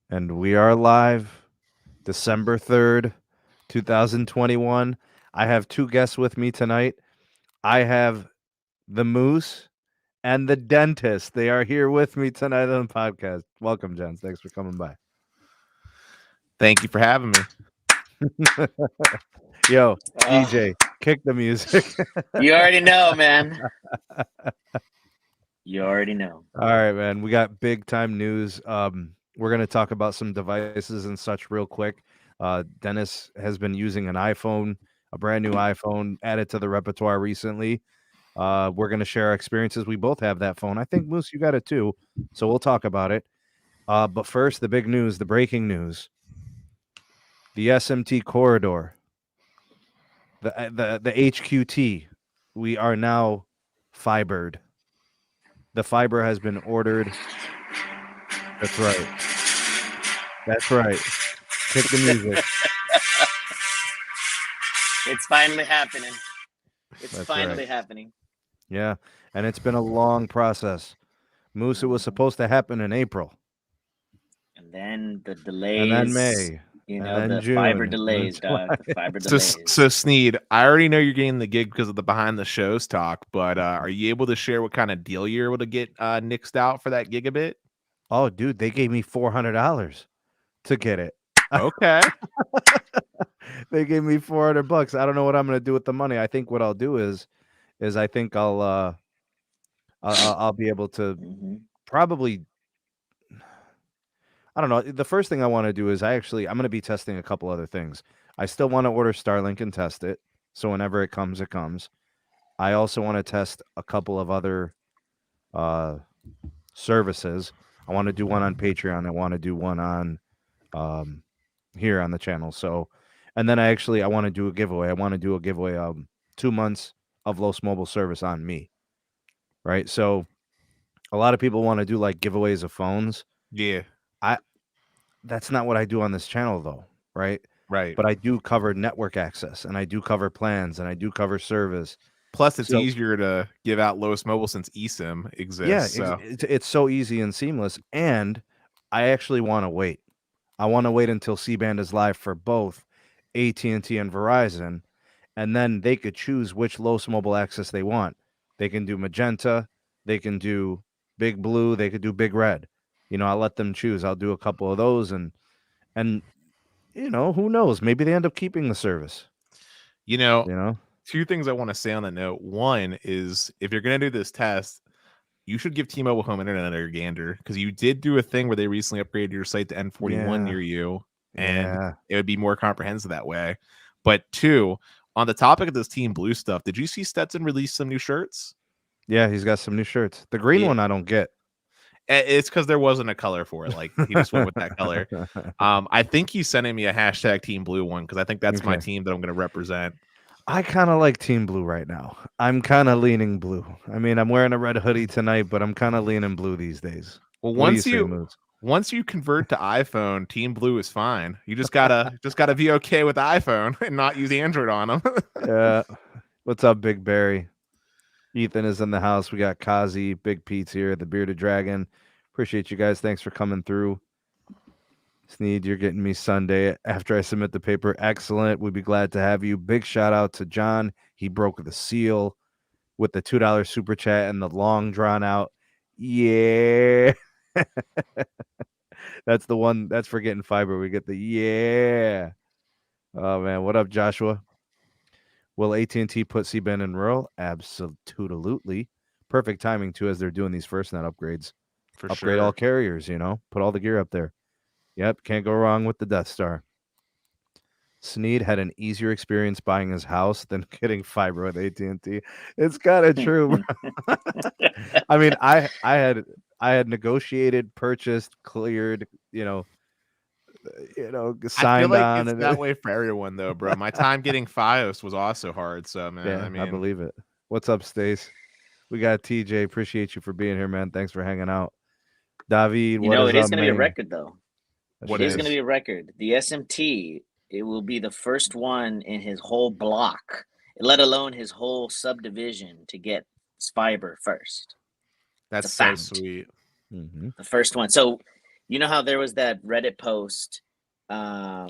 And we are live December 3rd, 2021. I have two guests with me tonight. I have the Moose and the Dentist. They are here with me tonight on the podcast. Welcome, gents. Thanks for coming by. Thank you for having me. Yo, DJ, kick the music. You already know, man. You already know. All right, man. We got big time news. We're going to talk about some devices and such real quick. Dennis has been using an iPhone, a brand new iPhone, added to the repertoire recently. We're going to share our experiences. We both have that phone. I think, Moose, you got it too. So we'll talk about it. But first, the big news, the breaking news. The SMT corridor, the HQT, we are now fibered. The fiber has been ordered. That's right. That's right. Kick the music. It's finally happening. It's That's finally right. happening. Yeah, and it's been a long process. Moose, it was supposed to happen in April. And then the delays. And then May. You and know, then the June, fiber and then delays, dog. The fiber So, delays. so Sneed, I already know you're getting the gig because of the behind the shows talk, but are you able to share what kind of deal you're able to get nixed out for that gigabit? Oh, dude, they gave me $400 to get it. Okay. They gave me $400. I don't know what I'm going to do with the money. I think what I'll do is I think I'll be able to probably, I don't know. The first thing I want to do is I'm going to be testing a couple other things. I still want to order Starlink and test it. So whenever it comes, it comes. I also want to test a couple of other services. I want to do one on Patreon. I want to do one on here on the channel. So, and then I want to do a giveaway. I want to do a giveaway 2 months of Los Mobile service on me. Right? So, a lot of people want to do like giveaways of phones. Yeah. That's not what I do on this channel though, right? Right. But I do cover network access and I do cover plans and I do cover service. Plus, it's easier to give out Los Mobile since eSIM exists. Yeah, so. it's so easy and seamless. And I actually want to wait. I want to wait until C-band is live for both AT&T and Verizon, and then they could choose which Los Mobile access they want. They can do Magenta, they can do Big Blue, they could do Big Red. You know, I'll let them choose. I'll do a couple of those, and you know, who knows? Maybe they end up keeping the service. You know, two things I want to say on that note. One is if you're going to do this test, you should give T-Mobile Home Internet a gander because you did do a thing where they recently upgraded your site to N41 near you, and it would be more comprehensive that way. But two, on the topic of this Team Blue stuff, did you see Stetson release some new shirts? Yeah, he's got some new shirts. The green one I don't get. It's because there wasn't a color for it. Like he just went with that color. I think he's sending me a hashtag Team Blue one because I think that's my team that I'm going to represent. I kind of like Team Blue right now. I'm kind of leaning blue. I mean, I'm wearing a red hoodie tonight, but I'm kind of leaning blue these days. Well, once you convert to iPhone, Team Blue is fine. You just gotta be okay with iPhone and not use Android on them. Yeah. What's up, Big Barry? Ethan is in the house. We got Kazi, Big Pete's here, the Bearded Dragon. Appreciate you guys. Thanks for coming through. Sneed, you're getting me Sunday after I submit the paper. Excellent. We'd be glad to have you. Big shout out to John. He broke the seal with the $2 super chat and the long drawn out. Yeah. That's the one. That's for getting fiber. We get the yeah. Oh, man. What up, Joshua? Will AT&T put C-band in rural? Absolutely. Perfect timing, too, as they're doing these FirstNet upgrades. Upgrade all carriers, you know. Put all the gear up there. Yep, can't go wrong with the Death Star. Sneed had an easier experience buying his house than getting fiber with AT&T. It's kind of true. I mean, I had negotiated, purchased, cleared, signed I feel like on. It's that way for everyone, though, bro. My time getting Fios was also hard. So, man, yeah, I believe it. What's up, Stace? We got TJ. Appreciate you for being here, man. Thanks for hanging out. David, it is going to be a record, though. What is going to be a record? The SMT, it will be the first one in his whole block, let alone his whole subdivision, to get fiber first. That's so sweet. The first one. So You know how there was that Reddit post that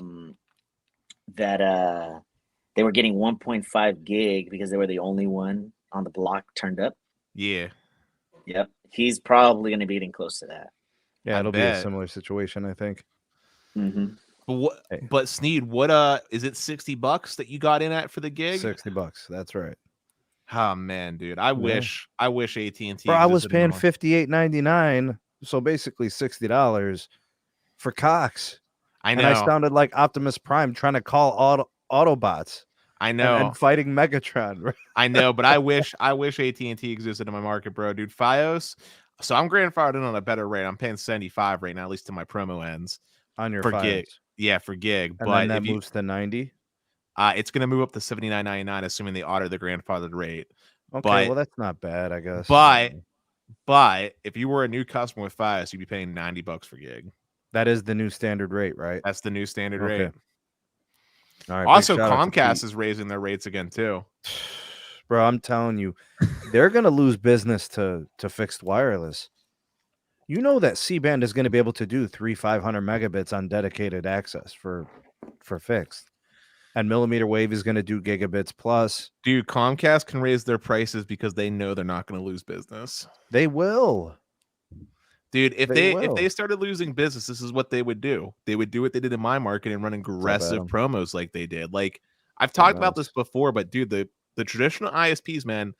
they were getting 1.5 gig because they were the only one on the block turned up? Yeah. Yep. He's probably going to be getting close to that. Yeah, it'll be a similar situation, I think. Mm-hmm. But what? Hey. But Sneed, what? Is it $60 that you got in at for the gig? $60. That's right. Oh man, dude, I wish AT&T. Bro, I was paying $58.99, so basically $60 for Cox. I know. And I sounded like Optimus Prime trying to call Autobots. I know. And fighting Megatron. I know, but I wish AT&T existed in my market, bro, dude. Fios. So I'm grandfathered in on a better rate. I'm paying 75 right now, at least to my promo ends. On your for Fios. Gig. Yeah, for gig. And but then that moves to 90. It's gonna move up to $79.99, assuming they honor the grandfathered rate. Okay, well that's not bad, I guess. But if you were a new customer with Fios, you'd be paying $90 for gig. That is the new standard rate, right? That's the new standard rate. All right. Also, Comcast is raising their rates again too. Bro, I'm telling you, they're gonna lose business to fixed wireless. You know that C-band is going to be able to do 500 megabits on dedicated access for fixed. And mmWave is going to do gigabits plus. Dude, Comcast can raise their prices because they know they're not going to lose business. They will. Dude, if they started losing business, this is what they would do. They would do what they did in my market and run aggressive promos like they did. Like I've talked about this before, but dude, the traditional ISPs, man,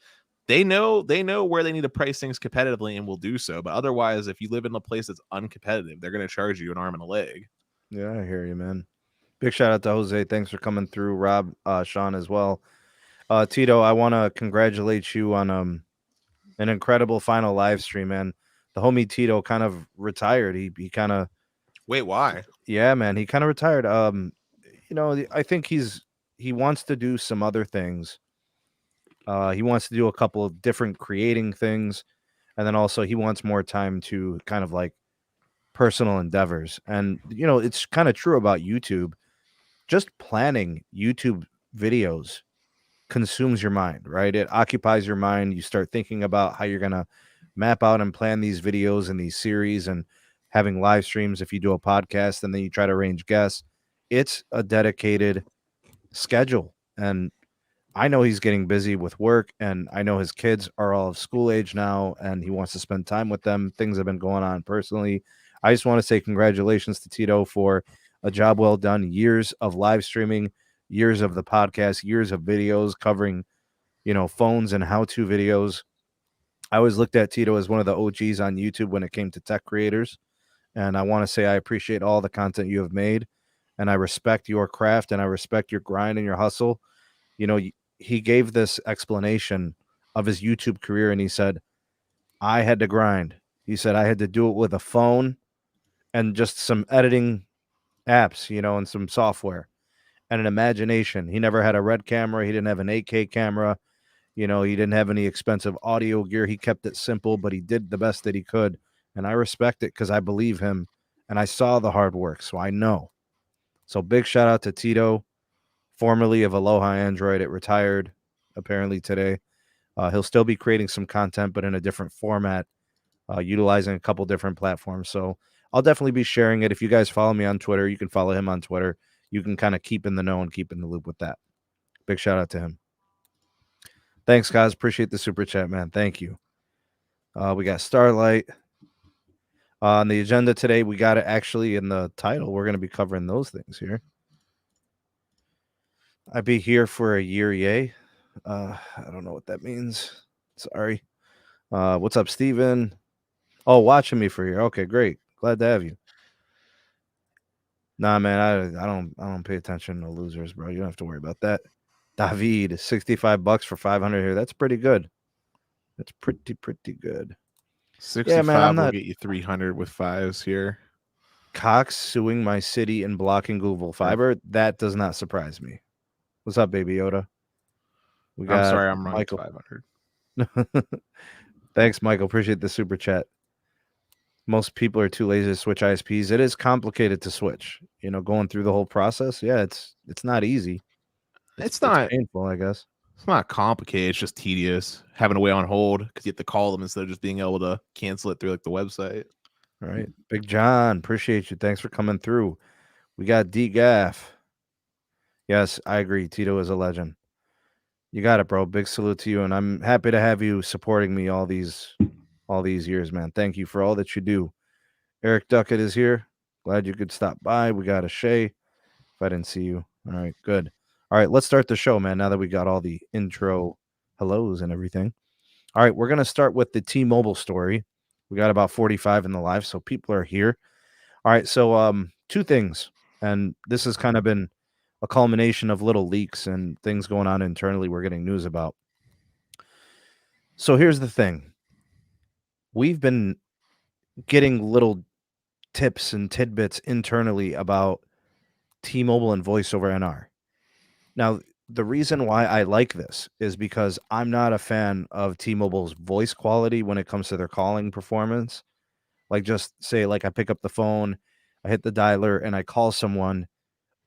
they know where they need to price things competitively and will do so. But otherwise, if you live in a place that's uncompetitive, they're going to charge you an arm and a leg. Yeah, I hear you, man. Big shout out to Jose. Thanks for coming through. Rob, Sean as well. Tito, I want to congratulate you on an incredible final live stream, man. The homie Tito kind of retired. He kind of wait, why? Yeah, man, he kind of retired. You know, I think he wants to do some other things. He wants to do a couple of different creating things, and then also he wants more time to kind of like personal endeavors. And you know, it's kind of true about YouTube. Just planning YouTube videos consumes your mind, right? It occupies your mind. You start thinking about how you're gonna map out and plan these videos and these series, and having live streams if you do a podcast, and then you try to arrange guests. It's a dedicated schedule, and I know he's getting busy with work, and I know his kids are all of school age now, and he wants to spend time with them. Things have been going on personally. I just want to say congratulations to Tito for a job well done. Years of live streaming, years of the podcast, years of videos covering, you know, phones and how-to videos. I always looked at Tito as one of the OGs on YouTube when it came to tech creators. And I want to say I appreciate all the content you have made, and I respect your craft, and I respect your grind and your hustle. You know, he gave this explanation of his YouTube career, and he said, I had to grind. He said, I had to do it with a phone and just some editing apps, you know, and some software and an imagination. He never had a red camera. He didn't have an 8K camera. You know, he didn't have any expensive audio gear. He kept it simple, but he did the best that he could. And I respect it because I believe him, and I saw the hard work, so I know. So big shout out to Tito, formerly of Aloha Android. It retired apparently today. He'll still be creating some content, but in a different format, utilizing a couple different platforms. So I'll definitely be sharing it. If you guys follow me on Twitter, you can follow him on Twitter. You can kind of keep in the know and keep in the loop with that. Big shout out to him. Thanks, guys. Appreciate the super chat, man. Thank you. We got Starlight. On the agenda today, we got it actually in the title. We're going to be covering those things here. I'd be here for a year, yay. I don't know what that means. Sorry. What's up, Steven? Oh, watching me for here. Okay, great. Glad to have you. Nah, man, I don't pay attention to losers, bro. You don't have to worry about that. David, $65 for 500 here. That's pretty good. That's pretty good. 65 will get you 300 with Fios here. Cox suing my city and blocking Google Fiber. That does not surprise me. What's up, Baby Yoda? I'm sorry, I'm wrong. Michael. 500. Thanks, Michael. Appreciate the super chat. Most people are too lazy to switch ISPs. It is complicated to switch. You know, going through the whole process. Yeah, it's not easy. It's not painful, I guess. It's not complicated. It's just tedious having to wait on hold because you have to call them instead of just being able to cancel it through like the website. All right. Big John, appreciate you. Thanks for coming through. We got D Gaff. Yes, I agree. Tito is a legend. You got it, bro. Big salute to you, and I'm happy to have you supporting me all these years, man. Thank you for all that you do. Eric Duckett is here. Glad you could stop by. We got a Shay. If I didn't see you. All right, good. All right, let's start the show, man. Now that we got all the intro hellos and everything. All right, we're going to start with the T-Mobile story. We got about 45 in the live, so people are here. All right, so two things, and this has kind of been a culmination of little leaks and things going on internally we're getting news about. So here's the thing. We've been getting little tips and tidbits internally about T-Mobile and voice over NR. Now, the reason why I like this is because I'm not a fan of T-Mobile's voice quality when it comes to their calling performance. Like, just say, like, I pick up the phone, I hit the dialer, and I call someone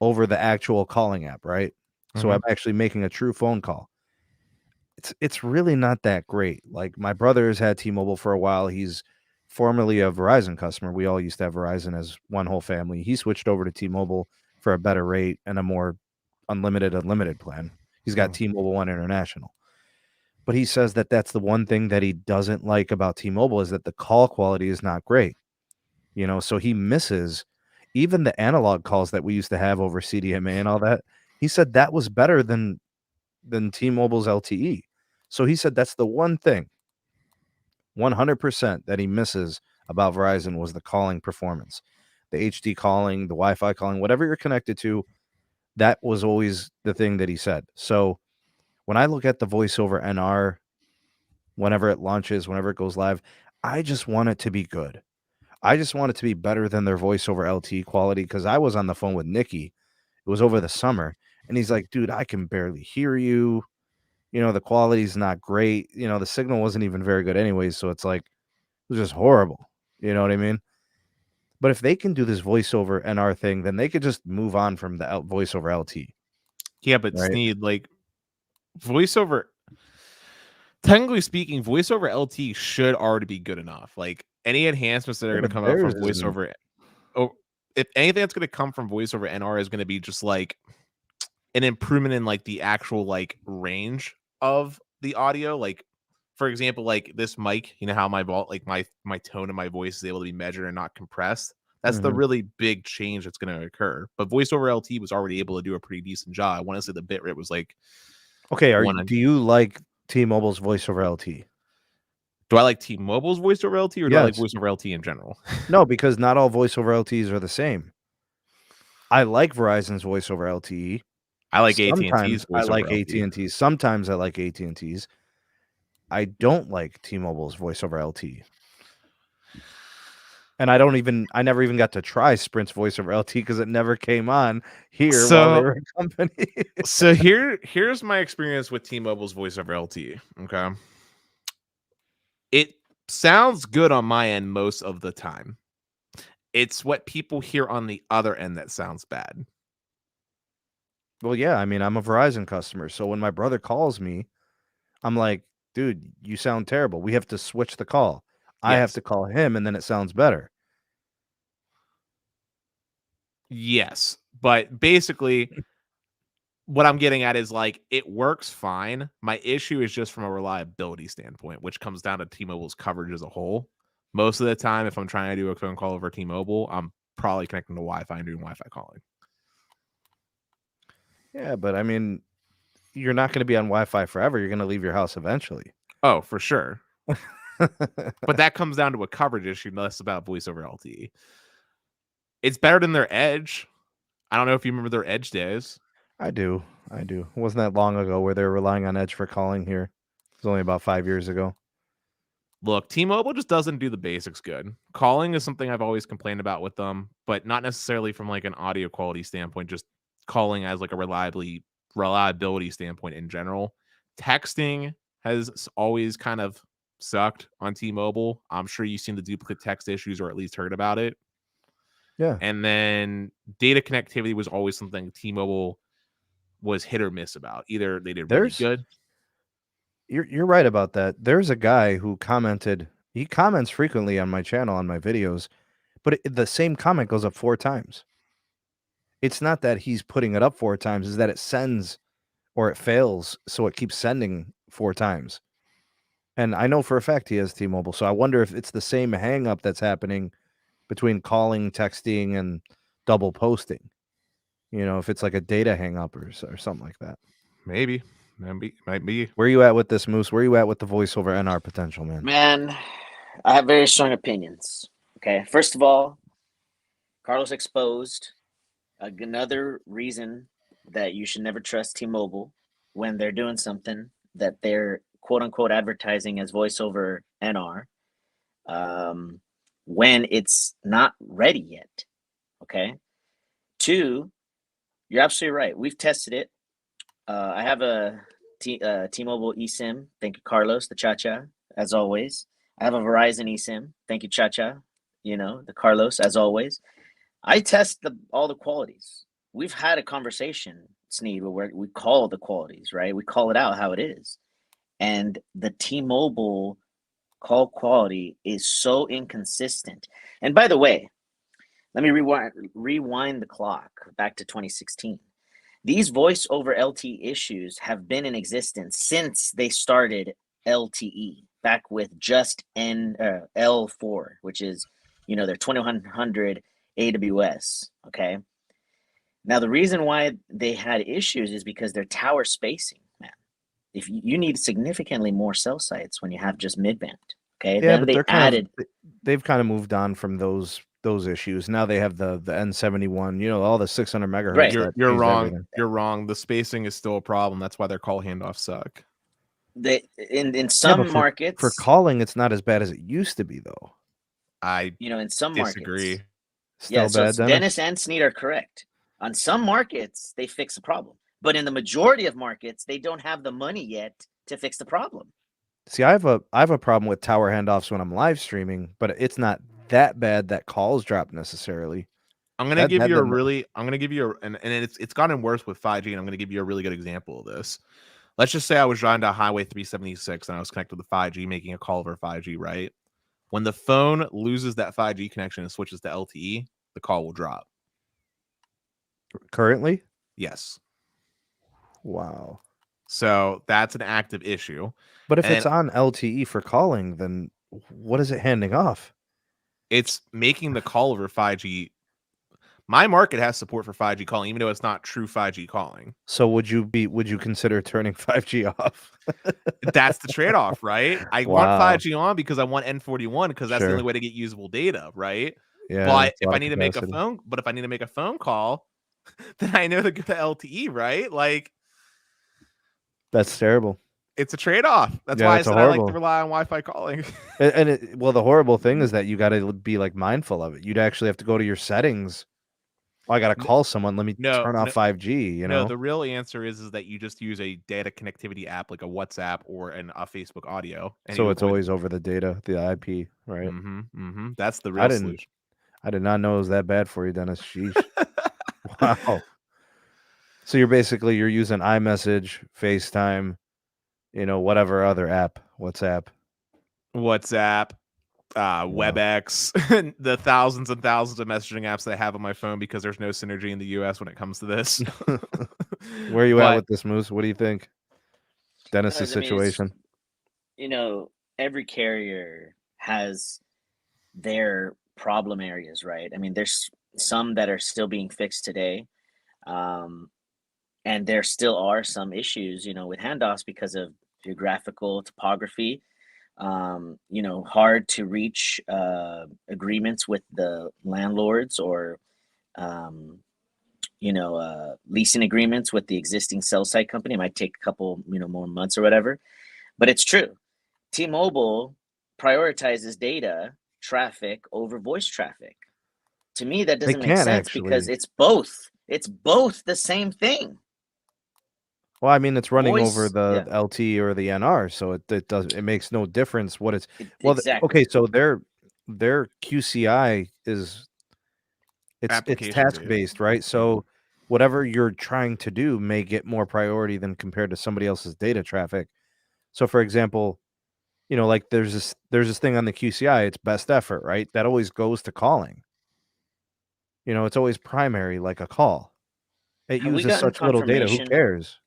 over the actual calling app, right? So I'm actually making a true phone call. It's really not that great. Like, my brother has had T-Mobile for a while. He's formerly a Verizon customer. We all used to have Verizon as one whole family. He switched over to T-Mobile for a better rate and a more unlimited plan. He's got T-Mobile One International. But he says that that's the one thing that he doesn't like about T-Mobile is that the call quality is not great. You know, so he misses even the analog calls that we used to have over CDMA and all that. He said that was better than T-Mobile's LTE. So he said that's the one thing 100% that he misses about Verizon was the calling performance. The HD calling, the Wi-Fi calling, whatever you're connected to, that was always the thing that he said. So when I look at the voice over NR, whenever it launches, whenever it goes live, I just want it to be good. I just want it to be better than their voice over LTE quality because I was on the phone with Nikki. It was over the summer. And he's like, dude, I can barely hear you. You know, the quality's not great. You know, the signal wasn't even very good anyways. So it's like, it was just horrible. You know what I mean? But if they can do this voice over NR thing, then they could just move on from the voice over LTE. Yeah, but right? Sneed, like, voice over, technically speaking, voice over LTE should already be good enough. Like, any enhancements that are going to come out from voice over, if anything that's going to come from voice over NR is going to be just like an improvement in like the actual like range of the audio. Like, for example, like this mic, you know how my like my tone and my voice is able to be measured and not compressed. That's the really big change that's going to occur. But voice over LTE was already able to do a pretty decent job. I want to say the bitrate was like, okay. Do you like T-Mobile's voice over LTE? Do I like T-Mobile's voice over LTE, or do I like voice over LTE in general? No, because not all voice over LTEs are the same. I like Verizon's voice over LTE. I like AT&T's voice over LTE. AT&T's. Sometimes I like AT&T's. I don't like T-Mobile's voice over LTE. And I never even got to try Sprint's voice over LTE because it never came on here while they were a company. So here's my experience with T-Mobile's voice over LTE. Okay. It sounds good on my end most of the time. It's what people hear on the other end that sounds bad. Well, yeah, I mean, I'm a Verizon customer, so when my brother calls me, I'm like, dude, you sound terrible. We have to switch the call. I have to call him, and then it sounds better. Yes, but basically, what I'm getting at is like it works fine. My issue is just from a reliability standpoint, which comes down to T-Mobile's coverage as a whole. Most of the time, if I'm trying to do a phone call over T-Mobile, I'm probably connecting to Wi-Fi and doing Wi-Fi calling. Yeah, but I mean, you're not going to be on Wi-Fi forever. You're going to leave your house eventually. Oh, for sure. But that comes down to a coverage issue, less about voice over LTE. It's better than their Edge. I don't know if you remember their Edge days. I do. It wasn't that long ago where they were relying on Edge for calling here. It was only about 5 years ago. Look, T-Mobile just doesn't do the basics good. Calling is something I've always complained about with them, but not necessarily from like an audio quality standpoint, just calling as like a reliability standpoint in general. Texting has always kind of sucked on T-Mobile. I'm sure you've seen the duplicate text issues or at least heard about it. Yeah. And then data connectivity was always something T-Mobile was hit or miss about. Either they did really good. You're right about that. There's a guy who commented He comments frequently on my channel, on my videos, but the same comment goes up 4 times. It's not that he's putting it up 4 times, is that it sends or it fails, so it keeps sending 4 times. And I know for a fact he has T-Mobile, so I wonder if it's the same hang up that's happening between calling, texting, and double posting. You know, if it's like a data hang up or something like that. Maybe. Might be. Where are you at with this, Moose? Where are you at with the voice over NR potential, man? Man, I have very strong opinions. Okay, first of all, Carlos exposed another reason that you should never trust T-Mobile when they're doing something that they're quote unquote advertising as voice over NR, when it's not ready yet. Okay. 2, you're absolutely right. We've tested it. I have a T-Mobile eSIM. Thank you, Carlos, the Cha-Cha, as always. I have a Verizon eSIM. Thank you, Cha-Cha, the Carlos, as always. I test all the qualities. We've had a conversation, Sneed, where we call the qualities, right? We call it out how it is. And the T-Mobile call quality is so inconsistent. And by the way, let me rewind the clock back to 2016. These voice over LTE issues have been in existence since they started LTE, back with just L4, which is, their 2100 AWS. Okay. Now, the reason why they had issues is because their tower spacing, man. If you need significantly more cell sites when you have just midband. Okay. Yeah, Then but they've kind of moved on from those issues. Now they have the N71, all the 600 megahertz. Right. You're wrong. Everything. You're wrong. The spacing is still a problem. That's why their call handoffs suck. In some markets for calling, it's not as bad as it used to be, though. In some disagree. Markets, still bad. So Dennis and Sneed are correct. On some markets, they fix the problem, but in the majority of markets, they don't have the money yet to fix the problem. See, I have a problem with tower handoffs when I'm live streaming, but it's not that bad that calls drop necessarily. I'm gonna give you and it's gotten worse with 5G, and I'm gonna give you a really good example of this. Let's just say I was driving down Highway 376 and I was connected to the 5G, making a call over 5G, right? When the phone loses that 5G connection and switches to LTE, the call will drop. Currently? Yes. Wow. So that's an active issue. But if it's on LTE for calling, then what is it handing off? It's making the call over 5G. My market has support for 5G calling, even though it's not true 5G calling. So would you consider turning 5G off? That's the trade-off, right? I want 5G on because I want N41 because that's the only way to get usable data, right? Yeah. But if I need to make a phone call, then I know to go to LTE, right? Like, that's terrible. It's a trade-off. That's why I said I like to rely on Wi-Fi calling. The horrible thing is that you got to be like mindful of it. You'd actually have to go to your settings. I got to call someone. Let me turn off 5G. No, the real answer is that you just use a data connectivity app like a WhatsApp or a Facebook audio. So it's always over the data, the IP, right? That's the real solution. I did not know it was that bad for you, Dennis. Sheesh. Wow. So you're using iMessage, FaceTime, whatever other app, WhatsApp, WebEx, the thousands and thousands of messaging apps that I have on my phone because there's no synergy in the US when it comes to this. Where are you at with this, Moose? What do you think? Dennis's situation? Every carrier has their problem areas, right? I mean, there's some that are still being fixed today. And there still are some issues, with handoffs because of geographical topography. Hard to reach agreements with the landlords or, leasing agreements with the existing cell site company. It might take a couple, more months or whatever. But it's true. T-Mobile prioritizes data traffic over voice traffic. To me, that doesn't make sense because it's both. It's both the same thing. Well, I mean, it's running over the LT or the NR, so it makes no difference what it's. Exactly. Okay, so their QCI is it's task based, right? So whatever you're trying to do may get more priority than compared to somebody else's data traffic. So, for example, like there's this thing on the QCI, it's best effort, right? That always goes to calling. It's always primary, like a call. It Have we uses gotten such little data. Who confirmation, cares?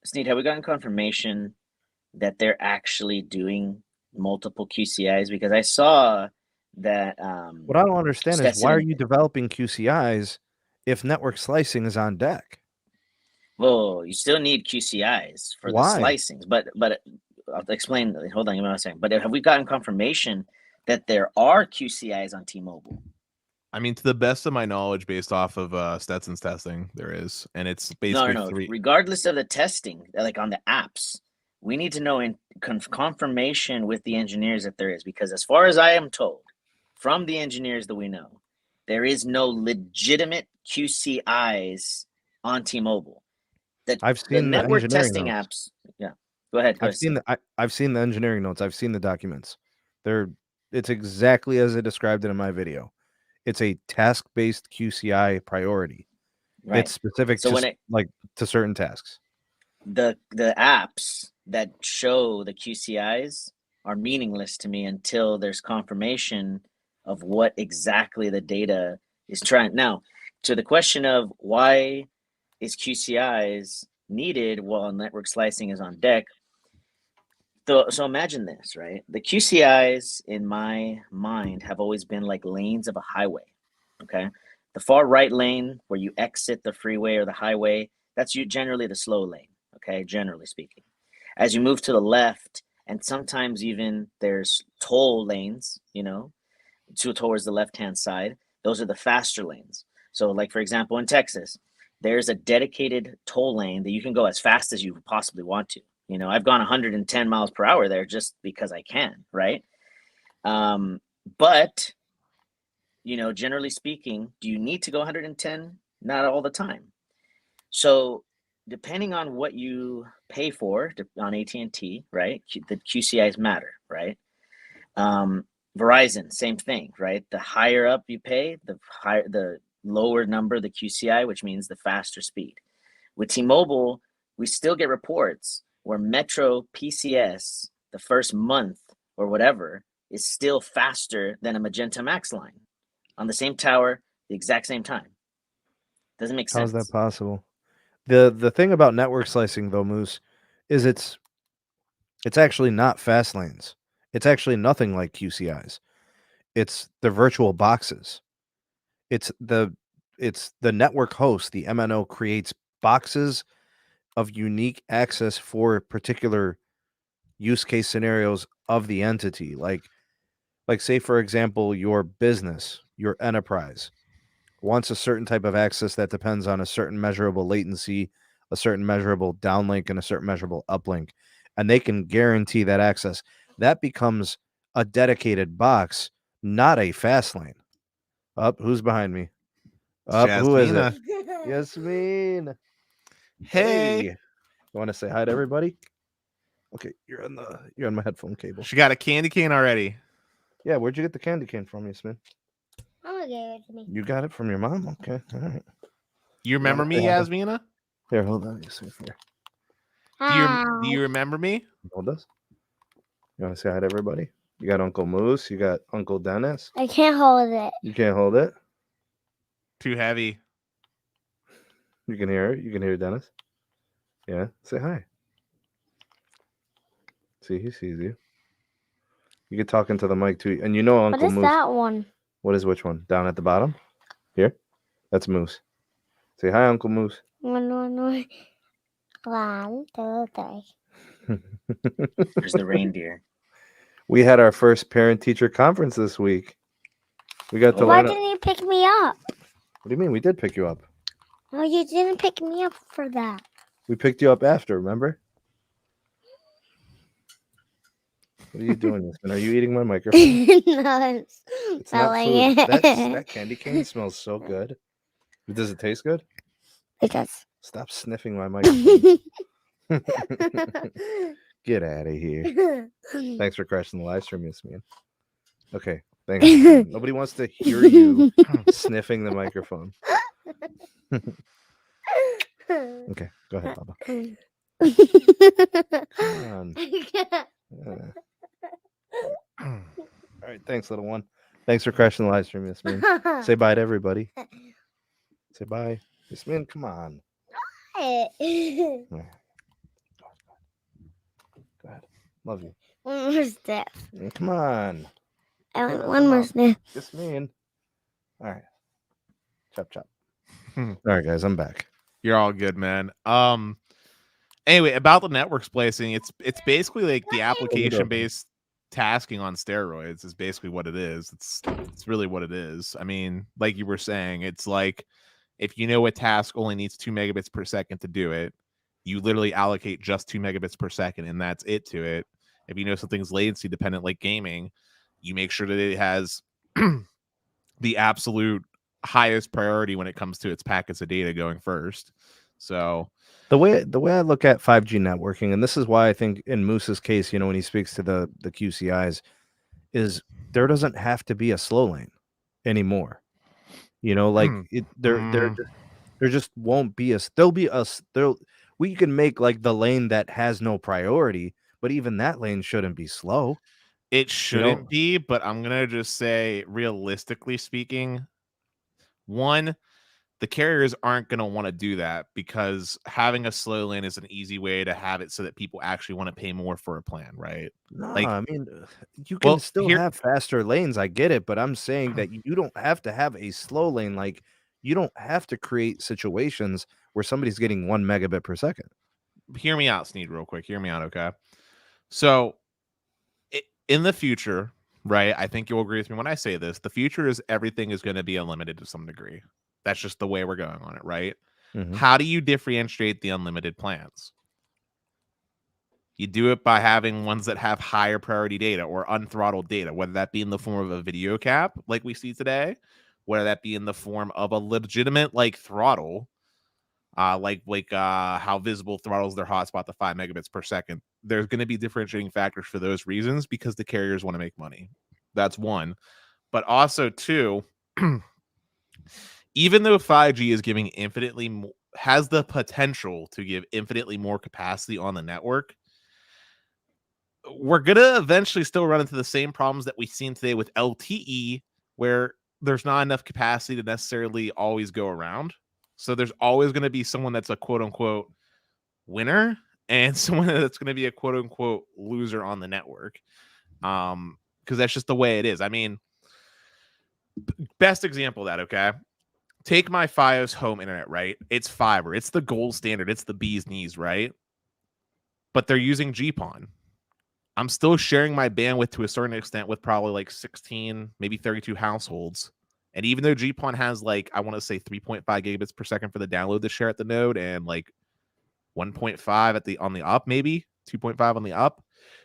Sneed, have we gotten confirmation that they're actually doing multiple QCIs? Because I saw that What I don't understand is why are Stetson. you developing QCIs if network slicing is on deck? Well, you still need QCIs for the Why? slicings, but I'll explain. Hold on, give me a second. But have we gotten confirmation that there are QCIs on T-Mobile? I mean, to the best of my knowledge, based off of Stetson's testing, there is, and it's basically No. three. Regardless of the testing, like on the apps, we need to know in confirmation with the engineers that there is, because as far as I am told, from the engineers that we know, there is no legitimate QCIs on T-Mobile. I've The seen the network engineering testing notes. apps. Yeah, go ahead. I've seen the engineering notes. I've seen the documents. It's exactly as I described it in my video. It's a task-based QCI priority. Right. It's specific So to certain tasks. The apps that show the QCIs are meaningless to me until there's confirmation of what exactly the data is trying. Now, to the question of why is QCIs needed while network slicing is on deck. So imagine this, right? The QCIs in my mind have always been like lanes of a highway. Okay. The far right lane where you exit the freeway or the highway, that's generally the slow lane. Okay. Generally speaking. As you move to the left, and sometimes even there's toll lanes, towards the left-hand side, those are the faster lanes. So like, for example, in Texas, there's a dedicated toll lane that you can go as fast as you possibly want to. I've gone 110 miles per hour there just because I can, right? But, generally speaking, do you need to go 110? Not all the time. So depending on what you pay for on AT&T, right? The QCIs matter, right? Verizon, same thing, right? The higher up you pay, the lower number the QCI, which means the faster speed. With T-Mobile, we still get reports where Metro PCS, the first month or whatever, is still faster than a Magenta MAX line on the same tower, the exact same time. Doesn't make sense. How's that possible? The thing about network slicing, though, Moose, is it's actually not fast lanes. It's actually nothing like QCIs. It's the virtual boxes. It's the network host. The MNO creates boxes of unique access for particular use case scenarios of the entity. Like say, for example, your business, your enterprise wants a certain type of access that depends on a certain measurable latency, a certain measurable downlink, and a certain measurable uplink. And they can guarantee that access. That becomes a dedicated box, not a fast lane. Who's behind me? Who is it? Yasmin. Hey. You want to say hi to everybody? Okay, you're on my headphone cable. She got a candy cane already. Yeah, where'd you get the candy cane from, Yasmin? Mama gave it to me. You got it from your mom? Okay, all right. You remember me, Yasmina? Here, hold on. Here. Do you remember me? Hold this. You want to say hi to everybody? You got Uncle Moose. You got Uncle Dennis. I can't hold it. You can't hold it? Too heavy. You can hear it. You can hear Dennis. Yeah, say hi. See, he sees you. You get talking to the mic too, and Uncle Moose. What is that one? What is which one? Down at the bottom? Here? That's Moose. Say hi, Uncle Moose. 1, 2, 3. There's the reindeer. We had our first parent-teacher conference this week. We got to Why learn. didn't you pick me up? What do you mean? We did pick you up. No, you didn't pick me up for that. We picked you up after, remember? What are you doing, Yasmin? Are you eating my microphone? No, It's not food. That candy cane smells so good. Does it taste good? It does. Stop sniffing my microphone. Get out of here. Thanks for crashing the live stream, Yasmin. Okay, thanks. Nobody wants to hear you sniffing the microphone. Okay, go ahead, Baba. Come on. All right, thanks, little one. Thanks for crashing the live stream, Yasmin. Say bye to everybody. Say bye. Yasmin, come on. Go ahead. Love you. One more step. Come on. I want one more step. Yasmin. All right. Chop, chop. All right, guys, I'm back. You're all good, man. Anyway, about the network splicing, it's basically like the application-based tasking on steroids is basically what it is. It's really what it is. I mean, like you were saying, it's like if you know a task only needs 2 megabits per second to do it, you literally allocate just 2 megabits per second, and that's it to it. If you know something's latency dependent, like gaming, you make sure that it has the absolute highest priority when it comes to its packets of data going first. So the way I look at 5G networking, and this is why I think in Moose's case, when he speaks to the QCIs, is there doesn't have to be a slow lane anymore. There just won't be we can make like the lane that has no priority, but even that lane shouldn't be slow. It shouldn't be, but I'm gonna just say, realistically speaking, one, the carriers aren't going to want to do that because having a slow lane is an easy way to have it so that people actually want to pay more for a plan, right? No, I mean, you can still have faster lanes. I get it, but I'm saying that you don't have to have a slow lane. Like, you don't have to create situations where somebody's getting 1 megabit per second. Hear me out, Sneed, real quick. Hear me out, okay? So, in the future, right, I think you'll agree with me when I say this, the future is everything is going to be unlimited to some degree. That's just the way we're going on it, right? Mm-hmm. How do you differentiate the unlimited plans? You do it by having ones that have higher priority data or unthrottled data, whether that be in the form of a video cap like we see today, whether that be in the form of a legitimate like throttle, like how Visible throttles their hotspot to 5 megabits per second. There's going to be differentiating factors for those reasons because the carriers want to make money. That's one. But also, two, even though 5G is giving infinitely more, has the potential to give infinitely more capacity on the network, we're going to eventually still run into the same problems that we've seen today with LTE, where there's not enough capacity to necessarily always go around. So there's always going to be someone that's a quote unquote winner and someone that's going to be a quote unquote loser on the network. Because that's just the way it is. I mean, best example of that, okay? Take my Fios home internet, right? It's fiber. It's the gold standard. It's the bee's knees, right? But they're using GPON. I'm still sharing my bandwidth to a certain extent with probably like 16, maybe 32 households. And even though GPON has like, I want to say 3.5 gigabits per second for the download to share at the node and like 1.5 on the up, maybe 2.5 on the up,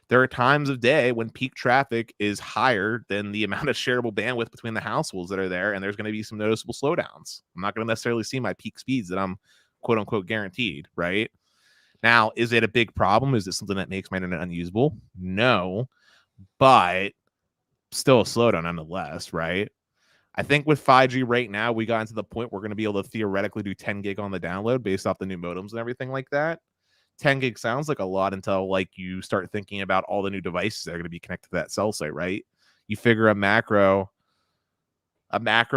there are times of day when peak traffic is higher than the amount of shareable bandwidth between the households that are there, and there's going to be some noticeable slowdowns. I'm not going to necessarily see my peak speeds that I'm quote unquote guaranteed, right? Now, is it a big problem? Is it something that makes my internet unusable? No, but still a slowdown nonetheless, right? I think with 5G right now, we got into the point where we're going to be able to theoretically do 10 gig on the download based off the new modems and everything like that. 10 gig sounds like a lot until like you start thinking about all the new devices that are going to be connected to that cell site, right? You figure a macro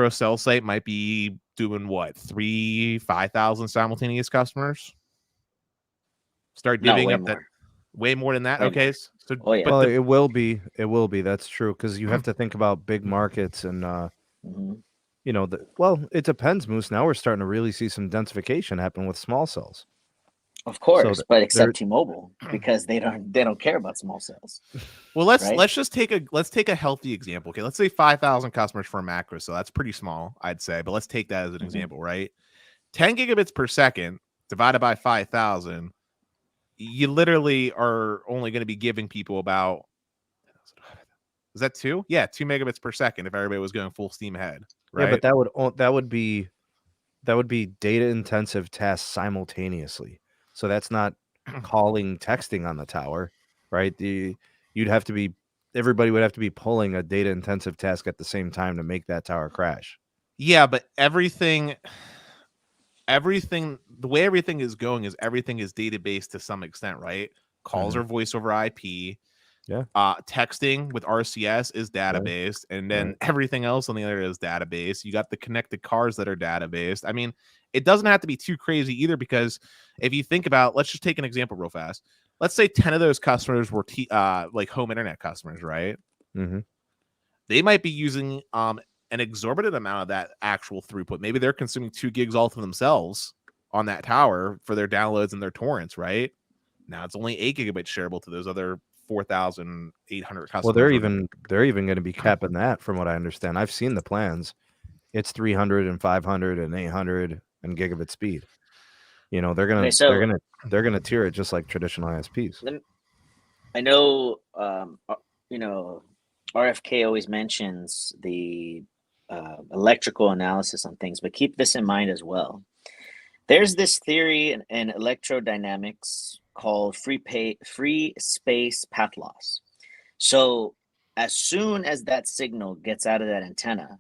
cell site might be doing what, 5,000 simultaneous customers? Start divvying up that way more than that. Okay. So, well, it will be. That's true. Because you have to think about big markets and, it depends, Moose. Now we're starting to really see some densification happen with small cells. Of course, but except T-Mobile, because they don't care about small cells. Well, let's take a healthy example. Okay, let's say 5,000 customers for a macro, so that's pretty small, I'd say. But let's take that as an example, right? 10 gigabits per second divided by 5,000, you literally are only going to be giving people about, is that 2? Yeah, 2 megabits per second if everybody was going full steam ahead, right? Yeah, but that would be data intensive tasks simultaneously. So that's not calling, texting on the tower, right? Everybody would have to be pulling a data intensive task at the same time to make that tower crash. Yeah, but everything, the way everything is going is everything is database to some extent, right? Calls are voice over IP. Yeah. Texting with RCS is data-based, and then everything else on the other is data-based. You got the connected cars that are data-based. I mean, it doesn't have to be too crazy either, because if you think about, let's just take an example real fast. Let's say 10 of those customers were like home internet customers, right? Mm-hmm. They might be using an exorbitant amount of that actual throughput. Maybe they're consuming 2 gigs all to themselves on that tower for their downloads and their torrents, right? Now it's only 8 gigabytes shareable to those other 4,800 customers. Well, they're even going to be capping that, from what I understand. I've seen the plans. It's 300 and 500 and 800 and gigabit speed. You know, they're gonna tier it just like traditional ISPs. I know, you know, RFK always mentions the electrical analysis on things, but keep this in mind as well. There's this theory in electrodynamics called free space path loss. So as soon as that signal gets out of that antenna,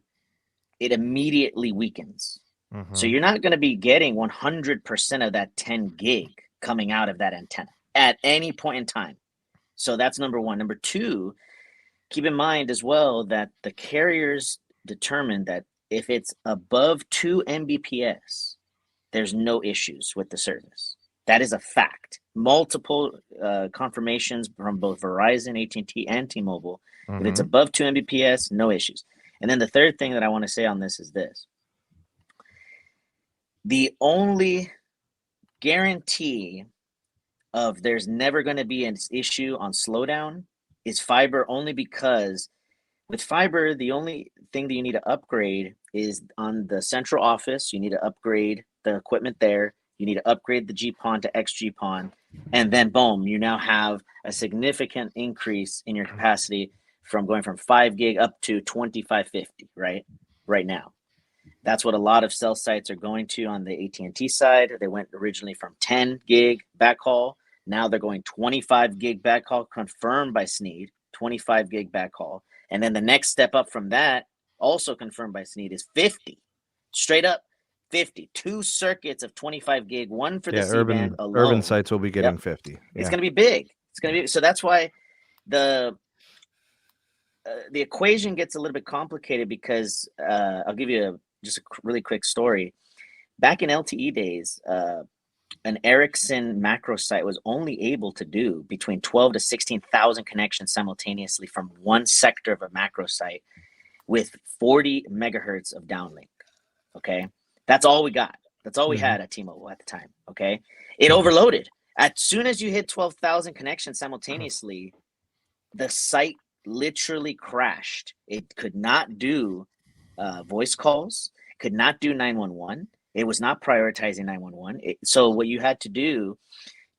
it immediately weakens. Mm-hmm. So you're not going to be getting 100% of that 10 gig coming out of that antenna at any point in time. So that's number one. Number two, keep in mind as well that the carriers determine that if it's above 2 Mbps, there's no issues with the service. That is a fact. Multiple confirmations from both Verizon, AT&T, and T-Mobile. Mm-hmm. If it's above 2 Mbps, no issues. And then the third thing that I want to say on this is this. The only guarantee of there's never going to be an issue on slowdown is fiber, only because with fiber, the only thing that you need to upgrade is on the central office. You need to upgrade the equipment there. You need to upgrade the GPON to XGPON, and then boom, you now have a significant increase in your capacity from going from 5 gig up to 2550, right now. That's what a lot of cell sites are going to on the AT&T side. They went originally from 10 gig backhaul. Now they're going 25 gig backhaul, confirmed by Sneed, 25 gig backhaul. And then the next step up from that, also confirmed by Sneed, is 50. Straight up 50. 2 circuits of 25 gig, one for the C-band alone. Urban sites will be getting 50. Yeah. It's going to be big. So that's why the equation gets a little bit complicated, because I'll give you just a really quick story. Back in LTE days, an Ericsson macro site was only able to do between 12 to 16,000 connections simultaneously from one sector of a macro site with 40 megahertz of downlink. Okay, that's all we got. That's all we had at T-Mobile at the time. Okay, it overloaded. As soon as you hit 12,000 connections simultaneously, the site literally crashed. It could not do voice calls, could not do 911. It was not prioritizing 911. So what you had to do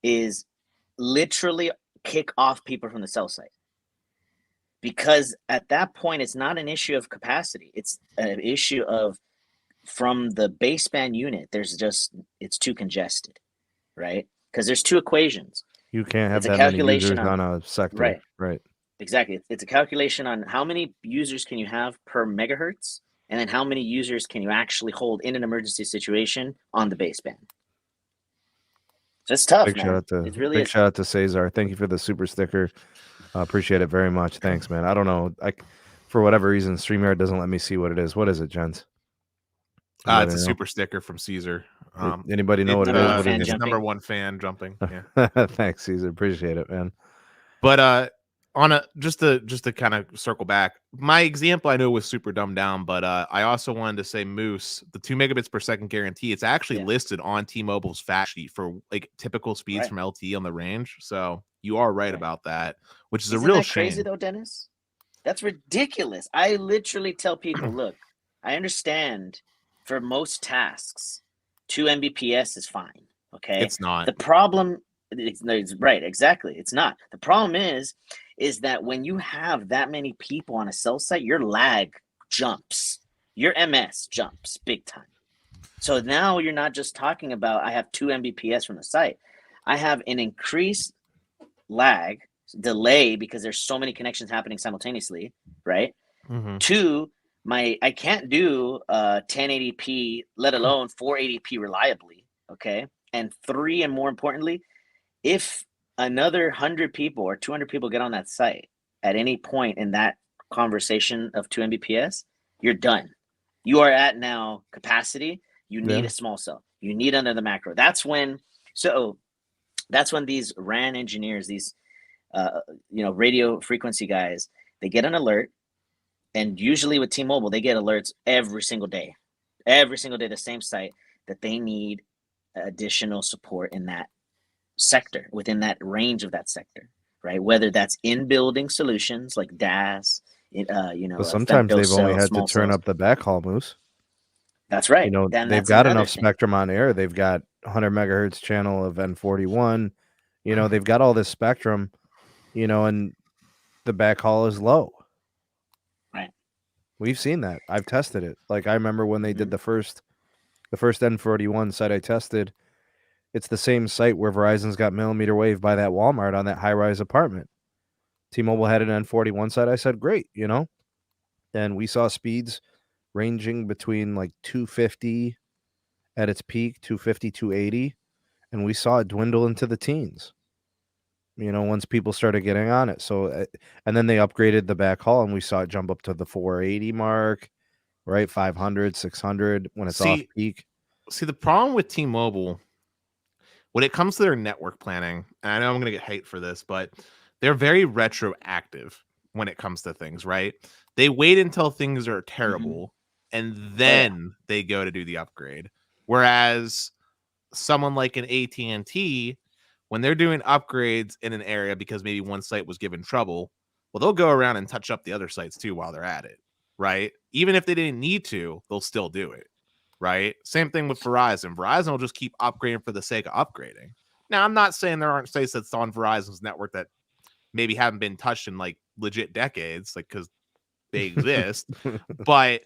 is literally kick off people from the cell site, because at that point, it's not an issue of capacity. It's an issue of, from the baseband unit, it's too congested, right? Because there's 2 equations. You can't have that many users on a sector. Right. Exactly. It's a calculation on how many users can you have per megahertz, and then how many users can you actually hold in an emergency situation on the baseband. So it's tough, man. Big shout out to Cesar. Thank you for the super sticker. Appreciate it very much. Thanks, man. I don't know. For whatever reason, StreamYard doesn't let me see what it is. What is it, gents? It's a super sticker from Caesar. Anybody know what it is? What is number one fan jumping. Yeah. Thanks, Caesar. Appreciate it, man. But just to kind of circle back, my example I know was super dumbed down, but I also wanted to say, Moose, the 2 megabits per second guarantee, it's actually listed on T-Mobile's fact sheet for like typical speeds from LTE on the range. So you are right about that, which is a real shame. Crazy though, Dennis? That's ridiculous. I literally tell people, look, I understand for most tasks, 2 Mbps is fine. Okay, it's not the problem. It's right, exactly. It's not. The problem is that when you have that many people on a cell site, your lag jumps, your MS jumps big time. So now you're not just talking about, I have 2 Mbps from the site. I have an increased lag delay because there's so many connections happening simultaneously, right? Mm-hmm. 2, I can't do 1080p, let alone 480p reliably. Okay. And 3, and more importantly, if another 100 people or 200 people get on that site at any point in that conversation of 2 Mbps, you're done. You are at now capacity. You need a small cell. You need under the macro. That's when these RAN engineers, these radio frequency guys, they get an alert. And usually with T-Mobile, they get alerts every single day, the same site, that they need additional support in that sector, within that range of that sector, right? Whether that's in building solutions like DAS, but sometimes they've only had to turn up the backhaul, Moose. That's right. They've got enough spectrum on air. They've got 100 megahertz channel of N41. They've got all this spectrum, and the backhaul is low. Right. We've seen that. I've tested it. Like, I remember when they did the first N41 site I tested. It's the same site where Verizon's got millimeter wave by that Walmart on that high-rise apartment. T-Mobile had an N41 site. I said, great, and we saw speeds ranging between like 250 at its peak, 250, 280, and we saw it dwindle into the teens, once people started getting on it. So, and then they upgraded the backhaul, and we saw it jump up to the 480 mark, right? 500, 600 when it's off peak. See, the problem with T-Mobile, when it comes to their network planning, and I know I'm going to get hate for this, but they're very retroactive when it comes to things, right? They wait until things are terrible, and then they go to do the upgrade. Whereas someone like an AT&T, when they're doing upgrades in an area because maybe one site was given trouble, well, they'll go around and touch up the other sites too while they're at it, right? Even if they didn't need to, they'll still do it. Right. Same thing with Verizon. Verizon will just keep upgrading for the sake of upgrading. Now, I'm not saying there aren't sites that's on Verizon's network that maybe haven't been touched in like legit decades, like, because they exist. But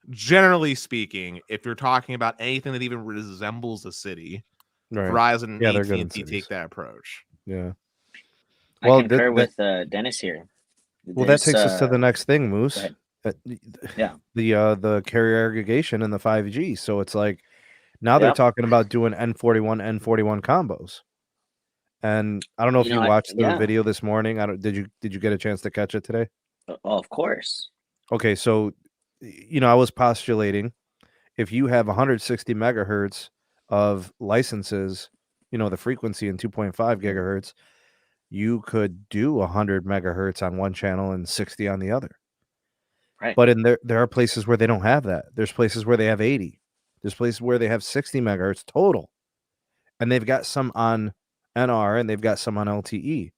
generally speaking, if you're talking about anything that even resembles a city, right, Verizon and AT&T take that approach. Yeah. Well, I concur with Dennis here. Well, that takes us to the next thing, Moose. The carrier aggregation and the 5G. So it's like now they're talking about doing N41 combos. And I don't know if you watched the video this morning. Did you get a chance to catch it today? Oh, of course. Okay, so I was postulating if you have 160 megahertz of licenses, the frequency in 2.5 gigahertz, you could do 100 megahertz on one channel and 60 on the other. Right. But there are places where they don't have that. There's places where they have 80. There's places where they have 60 megahertz total. And they've got some on NR and they've got some on LTE.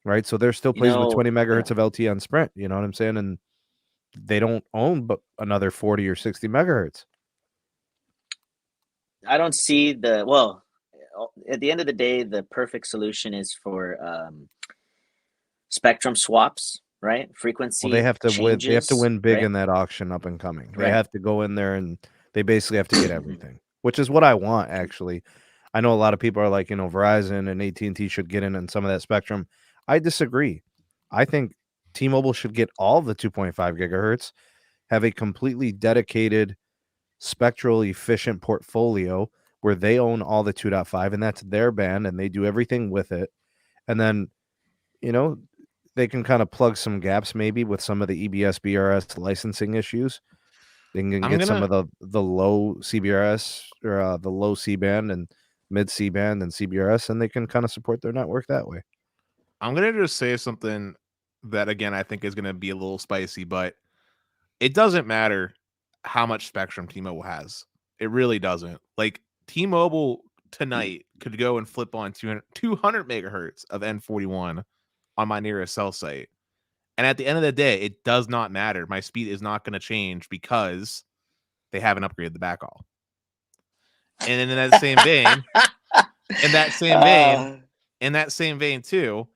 Right? So there's still places with 20 megahertz of LTE on Sprint. You know what I'm saying? And they don't own but another 40 or 60 megahertz. I don't see at the end of the day, the perfect solution is for spectrum swaps. Right, frequency. Well, they have to win big in that auction up and coming. They have to go in there and they basically have to get everything, which is what I want. Actually, I know a lot of people are like, Verizon and AT&T should get in some of that spectrum. I disagree. I think T-Mobile should get all the 2.5 gigahertz, have a completely dedicated, spectral efficient portfolio where they own all the 2.5, and that's their band, and they do everything with it, and then, they can kind of plug some gaps maybe with some of the EBS BRS licensing issues. They can get some of the low CBRS or the low C-band and mid C-band and CBRS, and they can kind of support their network that way. I'm going to just say something that, again, I think is going to be a little spicy, but it doesn't matter how much spectrum T-Mobile has. It really doesn't. Like, T-Mobile tonight could go and flip on 200 megahertz of N41 on my nearest cell site. And at the end of the day, it does not matter. My speed is not going to change because they haven't upgraded the backhaul. And in that same vein, in that same vein too,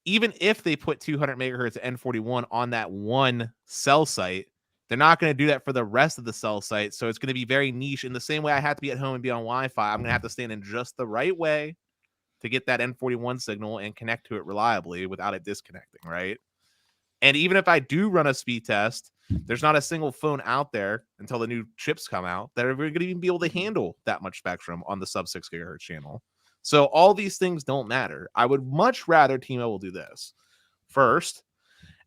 even if they put 200 megahertz N41 on that one cell site, they're not going to do that for the rest of the cell site. So it's going to be very niche. In the same way I have to be at home and be on Wi-Fi, I'm going to have to stand in just the right way to get that N41 signal and connect to it reliably without it disconnecting, right? And even if I do run a speed test, there's not a single phone out there until the new chips come out that are going to even be able to handle that much spectrum on the sub 6 gigahertz channel. So all these things don't matter. I would much rather T-Mobile do this. First,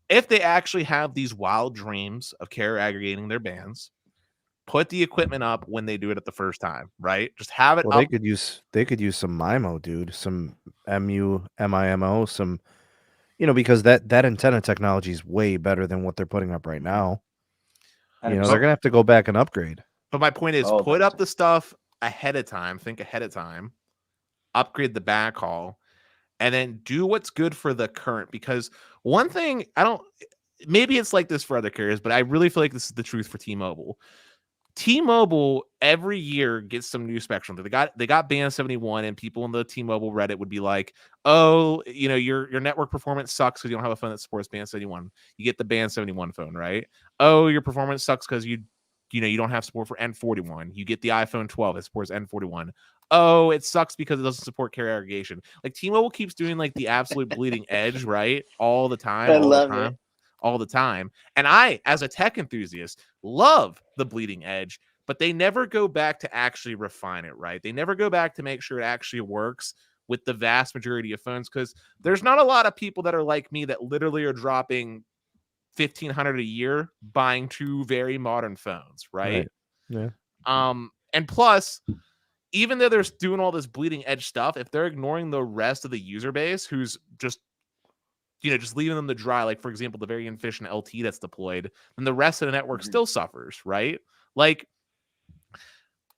if they actually have these wild dreams of carrier aggregating their bands, put the equipment up when they do it at the first time, right? Just have it up. They could use some MIMO, dude. Some MIMO, some, because that antenna technology is way better than what they're putting up right now. They're gonna have to go back and upgrade. But my point is, put up the stuff ahead of time. Think ahead of time. Upgrade the backhaul, and then do what's good for the current. Because one thing maybe it's like this for other carriers, but I really feel like this is the truth for T-Mobile. T-Mobile every year gets some new spectrum. They got band 71, and people in the T-Mobile Reddit would be like, "Oh, your network performance sucks because you don't have a phone that supports band 71." You get the band 71 phone, right? Oh, your performance sucks because you don't have support for N41. You get the iPhone 12 that supports N41. Oh, it sucks because it doesn't support carrier aggregation. Like T-Mobile keeps doing like the absolute bleeding edge, right? All the time. I love it. All the time. And I, as a tech enthusiast, love the bleeding edge, but they never go back to actually refine it, right? They never go back to make sure it actually works with the vast majority of phones, because there's not a lot of people that are like me that literally are dropping $1,500 a year buying 2 very modern phones, right? Yeah. And plus, even though they're doing all this bleeding edge stuff, if they're ignoring the rest of the user base who's just leaving them to dry, like, for example, the very inefficient LTE that's deployed, then the rest of the network still suffers, right? Like,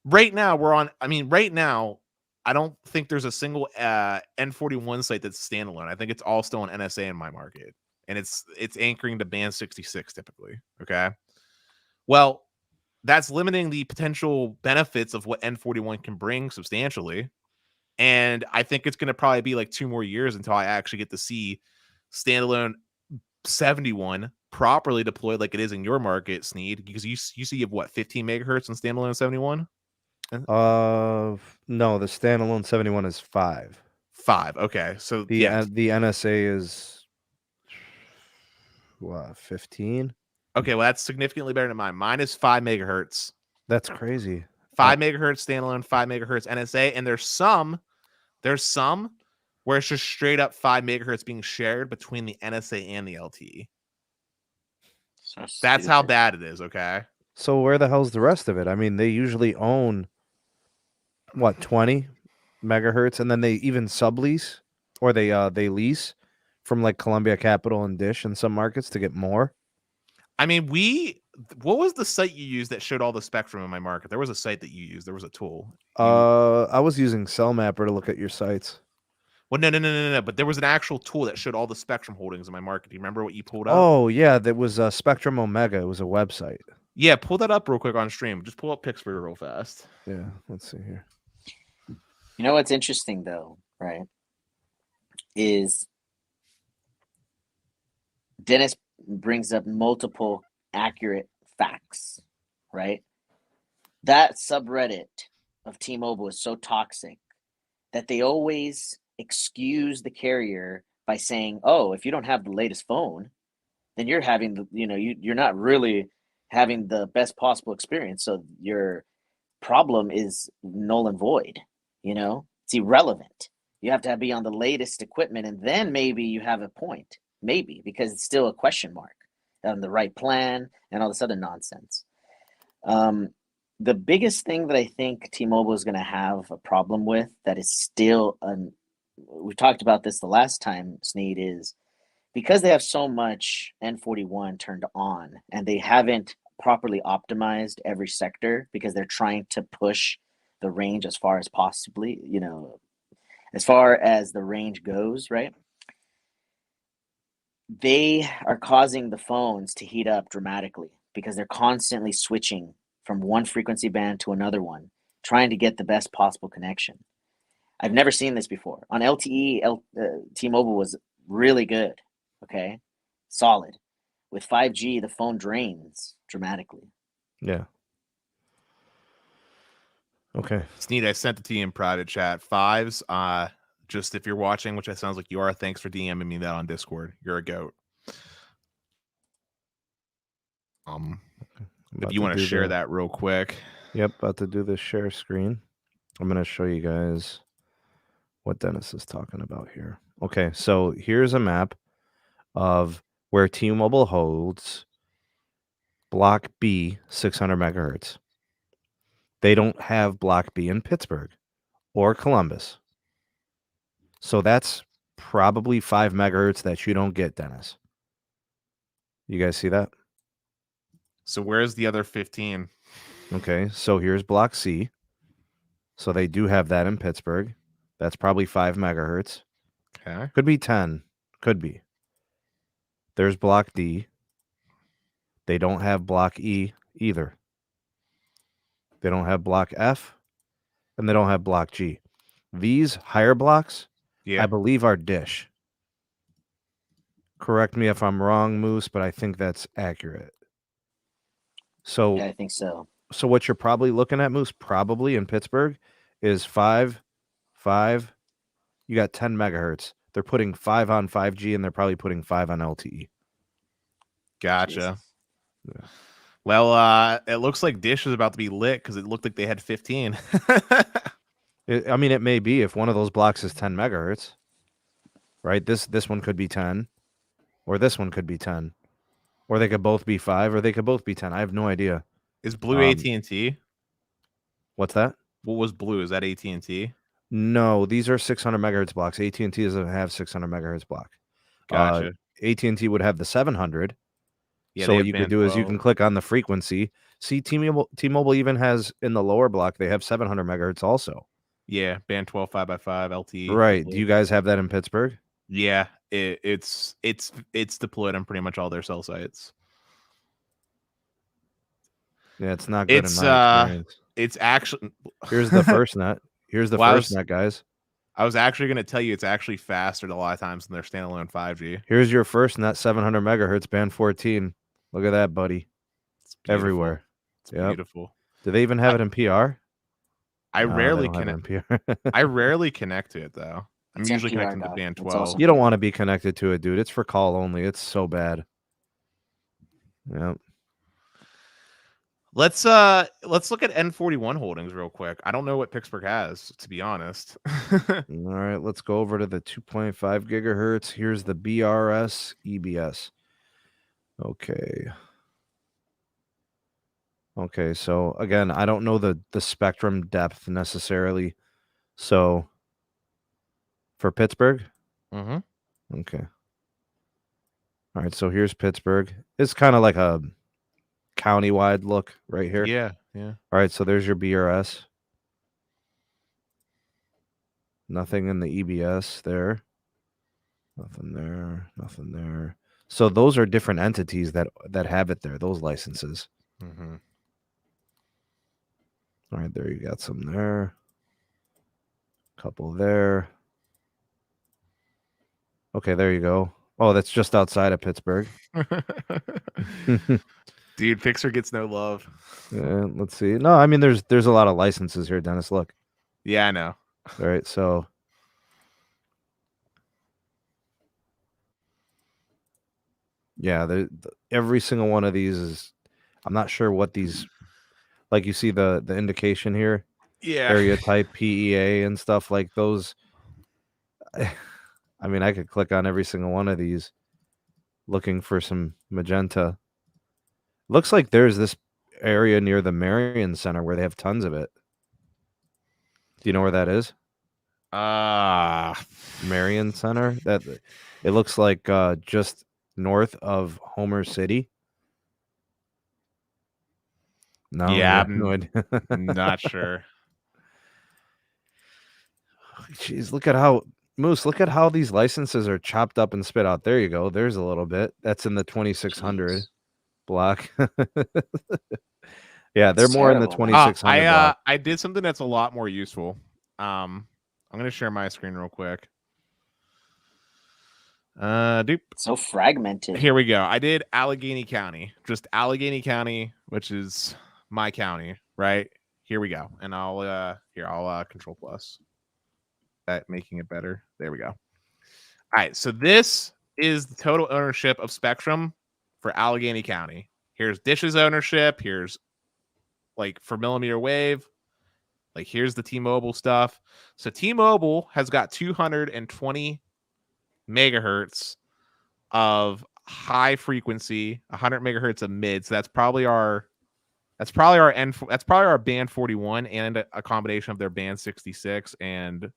right now, I don't think there's a single N41 site that's standalone. I think it's all still an NSA in my market, and it's anchoring to band 66 typically, okay? Well, that's limiting the potential benefits of what N41 can bring substantially, and I think it's going to probably be like 2 more years until I actually get to see standalone 71 properly deployed like it is in your market, Sneed, because you see you have what, 15 megahertz in standalone 71? No, the standalone 71 is 5. Okay, so the NSA is what, 15? Okay, well, that's significantly better than mine. Mine is 5 megahertz. That's crazy. 5 megahertz standalone, 5 megahertz NSA, and there's some where it's just straight up 5 megahertz being shared between the NSA and the LTE. So that's how bad it is, okay? So where the hell's the rest of it? I mean, they usually own, what, 20 megahertz, and then they even sublease, or they lease from like Columbia Capital and Dish in some markets to get more. I mean, what was the site you used that showed all the spectrum in my market? There was a site that you used. There was a tool. I was using CellMapper to look at your sites. Well, no. But there was an actual tool that showed all the spectrum holdings in my market. Do you remember what you pulled up? Oh, yeah. That was Spectrum Omega. It was a website. Yeah, pull that up real quick on stream. Just pull up Pittsburgh real fast. Yeah, let's see here. You know what's interesting, though, right, is Dennis brings up multiple accurate facts, right? That subreddit of T-Mobile is so toxic that they always excuse the carrier by saying, "Oh, if you don't have the latest phone, then you're having the, you're not really having the best possible experience. So your problem is null and void. It's irrelevant. You have to be on the latest equipment, and then maybe you have a point, maybe, because it's still a question mark on the right plan and all this other nonsense." The biggest thing that I think T-Mobile is going to have a problem with, that is still we talked about this the last time, Sneed, is because they have so much N41 turned on and they haven't properly optimized every sector because they're trying to push the range as far as possibly, as far as the range goes, right? They are causing the phones to heat up dramatically because they're constantly switching from one frequency band to another one, trying to get the best possible connection. I've never seen this before. On LTE, T-Mobile was really good, okay? Solid. With 5G, the phone drains dramatically. Yeah. Okay. Sneed, I sent it to you in private chat. 5s, just if you're watching, which it sounds like you are, thanks for DMing me that on Discord. You're a goat. If you want to share that real quick. Yep, about to do this share screen. I'm going to show you guys what Dennis is talking about here. Okay, so here's a map of where T-Mobile holds Block B 600 megahertz. They don't have Block B in Pittsburgh or Columbus. So that's probably 5 megahertz that you don't get, Dennis. You guys see that? So where's the other 15? Okay, so here's Block C. So they do have that in Pittsburgh. That's probably 5 megahertz. Okay. Could be 10. Could be. There's Block D. They don't have Block E either. They don't have Block F, and they don't have Block G. These higher blocks, I believe, are Dish. Correct me if I'm wrong, Moose, but I think that's accurate. So yeah, I think so. So what you're probably looking at, Moose, probably in Pittsburgh, is 5. You got 10 megahertz. They're putting 5 on 5G, and they're probably putting 5 on LTE. Gotcha. Yeah. Well, it looks like Dish is about to be lit because it looked like they had 15. I mean, it may be if one of those blocks is 10 megahertz, right? This one could be 10, or this one could be 10, or they could both be 5, or they could both be 10. I have no idea. Is Blue AT&T? What's that? What was Blue? Is that AT&T? No, these are 600 megahertz blocks. AT&T doesn't have 600 megahertz block. Gotcha. AT&T would have the 700. Yeah, so what you could do is you can click on the frequency. See, T-Mobile even has in the lower block, they have 700 megahertz also. Yeah, band 12 5x5 LTE. Right. Do you guys have that in Pittsburgh? Yeah, it's deployed on pretty much all their cell sites. Yeah, it's not good in my experience. It's actually here's the FirstNet. Here's the FirstNet, guys. I was actually going to tell you it's actually faster a lot of times than their standalone 5G. Here's your FirstNet 700 megahertz band 14. Look at that, buddy. It's beautiful. Everywhere. It's beautiful. Do they even have it in PR? I rarely connect. I rarely connect to it though. I'm usually connecting to band 12. You don't want to be connected to it, dude. It's for call only. It's so bad. Yep. Let's look at N41 holdings real quick. I don't know what Pittsburgh has, to be honest. All right, let's go over to the 2.5 gigahertz. Here's the BRS EBS. Okay, so again, I don't know the spectrum depth necessarily. So for Pittsburgh? Okay. All right, so here's Pittsburgh. It's kind of like a county-wide look right here. Yeah. All right, so there's your BRS. Nothing in the EBS there. Nothing there. So those are different entities that have it there, those licenses. All right, there you got some there. Couple there. Okay, there you go. Oh, that's just outside of Pittsburgh. Dude, Pixar gets no love. Yeah, let's see. No, I mean there's a lot of licenses here, Dennis. Look. Yeah, I know. All right, so yeah, every single one of these is. I'm not sure what these. Like you see the indication here. Yeah. Area type PEA and stuff like those. I mean, I could click on every single one of these, looking for some magenta. Looks like there's this area near the Marion Center where they have tons of it. Do you know where that is? Marion Center. That it looks like just north of Homer City. No. Yeah, I'm not sure. Jeez, look at how Moose. Look at how these licenses are chopped up and spit out. There you go. There's a little bit. That's in the 2600 block. Yeah, they're more in the 2600 block. I did something that's a lot more useful. I'm going to share my screen real quick. So fragmented. Here we go. I did Allegheny County, just Allegheny County, which is my county, right? Here we go. And I'll control plus. That making it better. There we go. All right, so this is the total ownership of spectrum for Allegheny County. Here's Dish's ownership. Here's like for millimeter wave. Like, here's the T-Mobile stuff. So T-Mobile has got 220 megahertz of high frequency, 100 megahertz of mid. So that's probably our band 41 and a combination of their band 66 and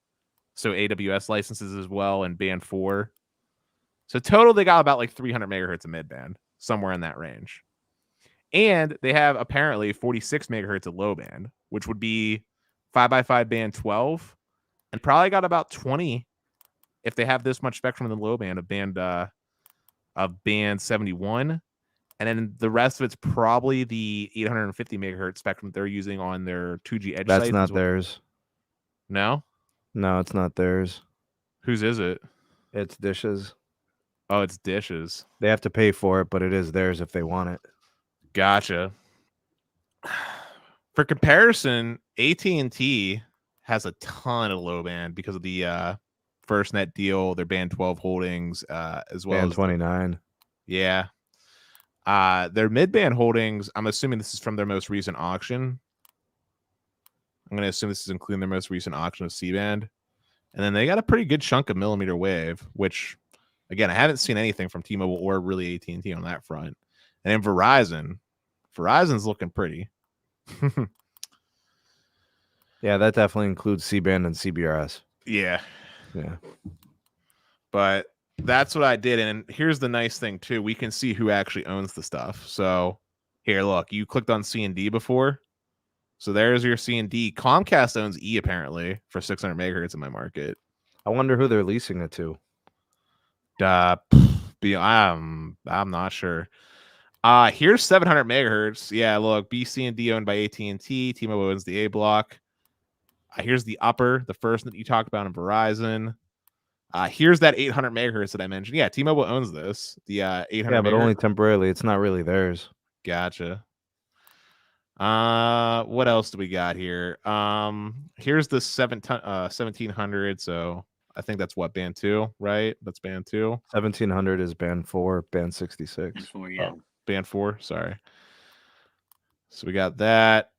so AWS licenses as well and band 4. So total they got about like 300 megahertz of mid band, somewhere in that range. And they have apparently 46 megahertz of low band, which would be 5x5 band 12, and probably got about 20 if they have this much spectrum in the low band of band 71. And then the rest of it's probably the 850 megahertz spectrum they're using on their 2G edge That's sites. not theirs. No? No, it's not theirs. Whose is it? It's Dish's. Oh, it's Dish's. They have to pay for it, but it is theirs if they want it. Gotcha. For comparison, AT&T has a ton of low band because of the FirstNet deal, their band 12 holdings, as well band as 29. Yeah. Their mid-band holdings, I'm assuming this is from their most recent auction. I'm going to assume this is including their most recent auction of C-band. And then they got a pretty good chunk of millimeter wave, which, again, I haven't seen anything from T-Mobile or really AT&T on that front. And then Verizon's looking pretty. Yeah, that definitely includes C-band and CBRS. Yeah. Yeah. But that's what I did. And here's the nice thing, too. We can see who actually owns the stuff. So here, look, you clicked on C&D before. So there's your C&D. Comcast owns E, apparently, for 600 megahertz in my market. I wonder who they're leasing it to. I'm not sure. Here's 700 megahertz. Yeah, look, B, C, and D owned by AT&T. T-Mobile owns the A block. Here's the upper, the first that you talked about in Verizon. Here's that 800 megahertz that I mentioned. Yeah, T-Mobile owns this. The 800. Yeah, but only temporarily. It's not really theirs. Gotcha. What else do we got here? Here's the 1700. So I think that's what, band 2, right? That's band 2. 1700 is band 4, band 66. Band 4, yeah. Oh, band 4. Sorry. So we got that.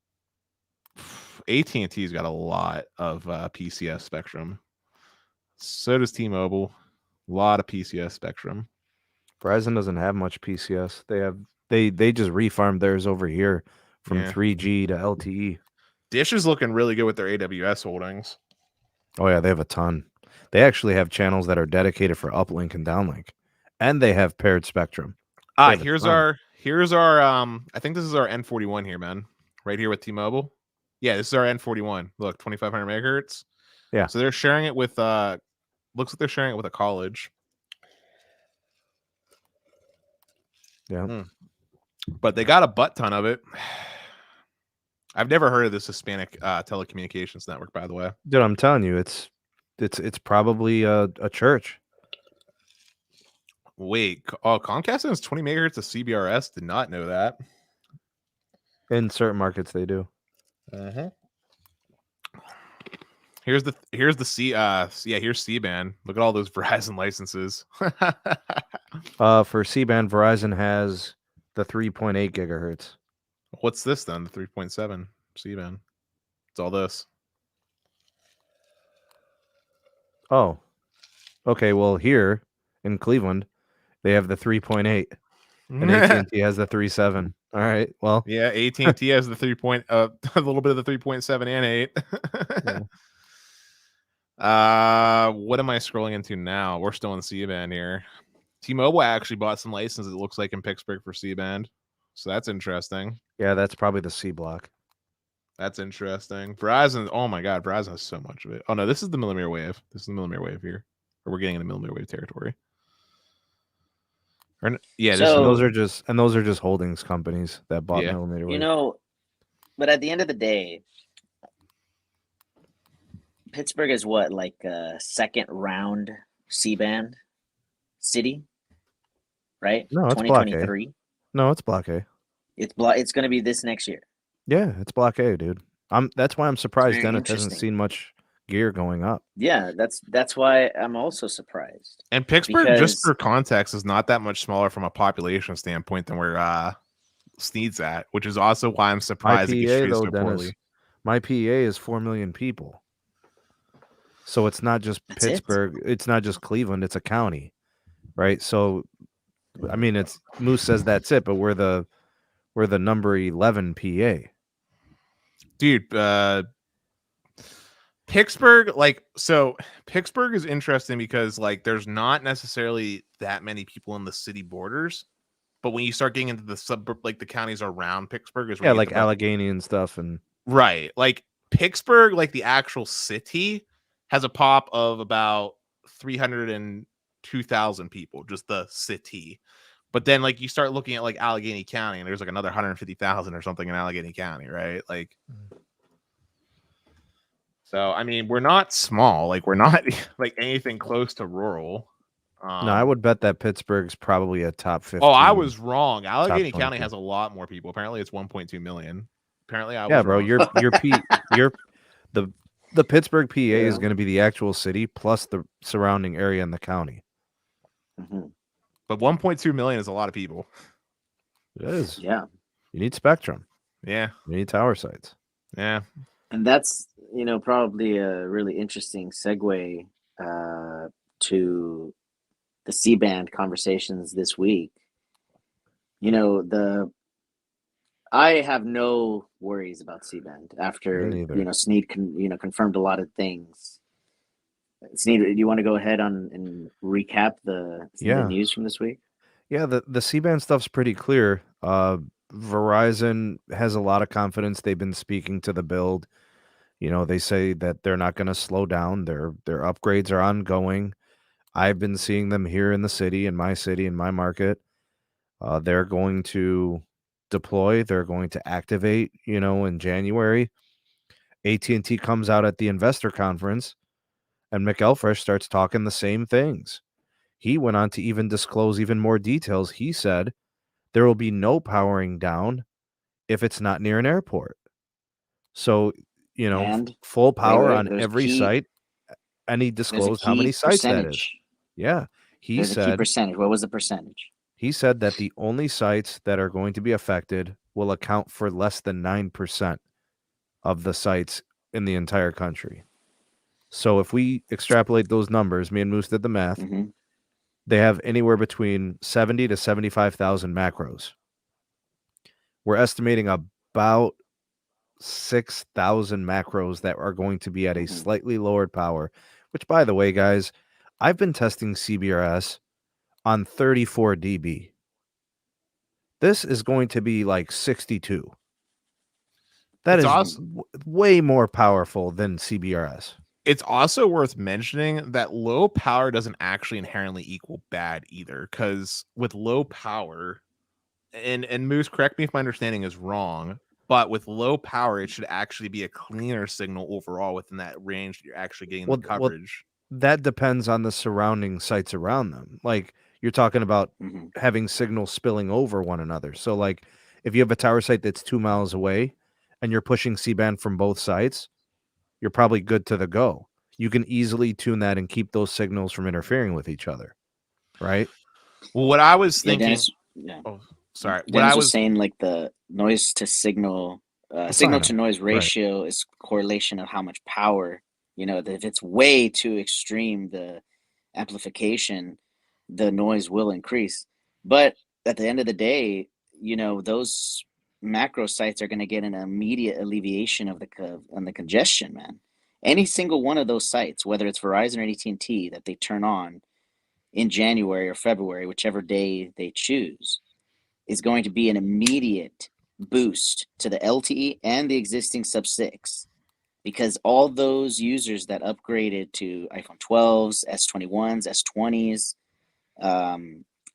AT&T's got a lot of PCS spectrum. So does T-Mobile. A lot of PCS spectrum. Verizon doesn't have much PCS. They just refarmed theirs over here from 3G to LTE. Dish is looking really good with their AWS holdings. Oh yeah, they have a ton. They actually have channels that are dedicated for uplink and downlink, and they have paired spectrum. Here's our I think this is our N41 here, man. Right here with T-Mobile. Yeah, this is our N41. Look, 2500 megahertz. Yeah. So they're sharing it with looks like they're sharing it with a college. Yeah. But they got a butt ton of it. I've never heard of this Hispanic telecommunications network, by the way. Dude, I'm telling you, it's probably a church. Wait, Comcast has 20 megahertz of CBRS. Did not know that. In certain markets, they do. Here's the C. Here's C-band. Look at all those Verizon licenses. For C-band, Verizon has the 3.8 gigahertz. What's this then? The 3.7 C-band. It's all this. Oh, okay. Well, here in Cleveland, they have the 3.8, and AT&T has the 3.7. All right. Well, yeah, AT&T has the 3. A little bit of the 3.7 and 8. What am I scrolling into now? We're still in C-band here. T-Mobile actually bought some licenses, it looks like, in Pittsburgh for C-band. So that's interesting. Yeah, that's probably the C block. That's interesting. Verizon, oh my God, Verizon has so much of it. Oh no, this is the millimeter wave. This is the millimeter wave here. Or we're getting into millimeter wave territory. Yeah, So- those are just holdings companies that bought millimeter wave. You know, but at the end of the day, Pittsburgh is what, like a second round C-band city, right? No, it's Block A. 2023. No, it's Block A. It's going to be this next year. Yeah, it's Block A, dude. That's why I'm surprised Very Dennis hasn't interesting. seen much gear going up. Yeah, that's why I'm also surprised. And Pittsburgh, Because- just for context, is not that much smaller from a population standpoint than where Sneed's at, which is also why I'm surprised it gets IPA treated though, so Dennis. poorly. My PEA is 4 million people. So it's not just That's it? Pittsburgh. It's not just Cleveland. It's a county, right? So, I mean, it's Moose says that's it, but we're the number 11 PA. Dude, Pittsburgh, Pittsburgh is interesting because like there's not necessarily that many people in the city borders, but when you start getting into the suburb, like the counties around Pittsburgh is where you like get the, Allegheny and stuff, and right, like Pittsburgh, like the actual city has a pop of about 302,000 people, just the city. But then like you start looking at like Allegheny County and there's like another 150,000 or something in Allegheny County, right? Like, so I mean, we're not small, like we're not like anything close to rural. No, I would bet that Pittsburgh's probably a top 15. Oh, I was wrong. Allegheny County has a lot more people. Apparently, it's 1.2 million. Apparently, I was wrong. The Pittsburgh PA is going to be the actual city plus the surrounding area in the county. Mm-hmm. But 1.2 million is a lot of people. It is. Yeah. You need spectrum. Yeah. You need tower sites. Yeah. And that's, probably a really interesting segue to the C-band conversations this week. I have no worries about C-band after, Sneed confirmed a lot of things. Sneed, do you want to go ahead and recap the news from this week? Yeah, the C-band stuff's pretty clear. Verizon has a lot of confidence. They've been speaking to the build. They say that they're not going to slow down. Their upgrades are ongoing. I've been seeing them here in the city, in my market. They're going to deploy. They're going to activate, in January. AT&T comes out at the investor conference, and McElfresh starts talking the same things. He went on to even disclose even more details. He said there will be no powering down if it's not near an airport. So, full power on every site. And he disclosed how many sites that is. Yeah. There's a key percentage. What was the percentage? He said that the only sites that are going to be affected will account for less than 9% of the sites in the entire country. So if we extrapolate those numbers, me and Moose did the math, they have anywhere between 70 to 75,000 macros. We're estimating about 6,000 macros that are going to be at a slightly lowered power, which, by the way, guys, I've been testing CBRS on 34 dB. This is going to be like 62. That is awesome. Way more powerful than CBRS. It's also worth mentioning that low power doesn't actually inherently equal bad either, because with low power, and Moose, correct me if my understanding is wrong, but with low power, it should actually be a cleaner signal overall within that range that you're actually getting the coverage. That depends on the surrounding sites around them. Like, you're talking about having signals spilling over one another. So, like, if you have a tower site that's 2 miles away and you're pushing C-band from both sites, you're probably good to the go. You can easily tune that and keep those signals from interfering with each other, right? Well, what I was thinking... Dennis, Oh, sorry. Dennis was saying, like, the noise to signal, signal to noise ratio is correlation of how much power, if it's way too extreme, the amplification, the noise will increase. But at the end of the day, those macro sites are going to get an immediate alleviation of the congestion, man. Any single one of those sites, whether it's Verizon or AT&T, that they turn on in January or February, whichever day they choose, is going to be an immediate boost to the LTE and the existing sub-6, because all those users that upgraded to iPhone 12s, S21s, S20s,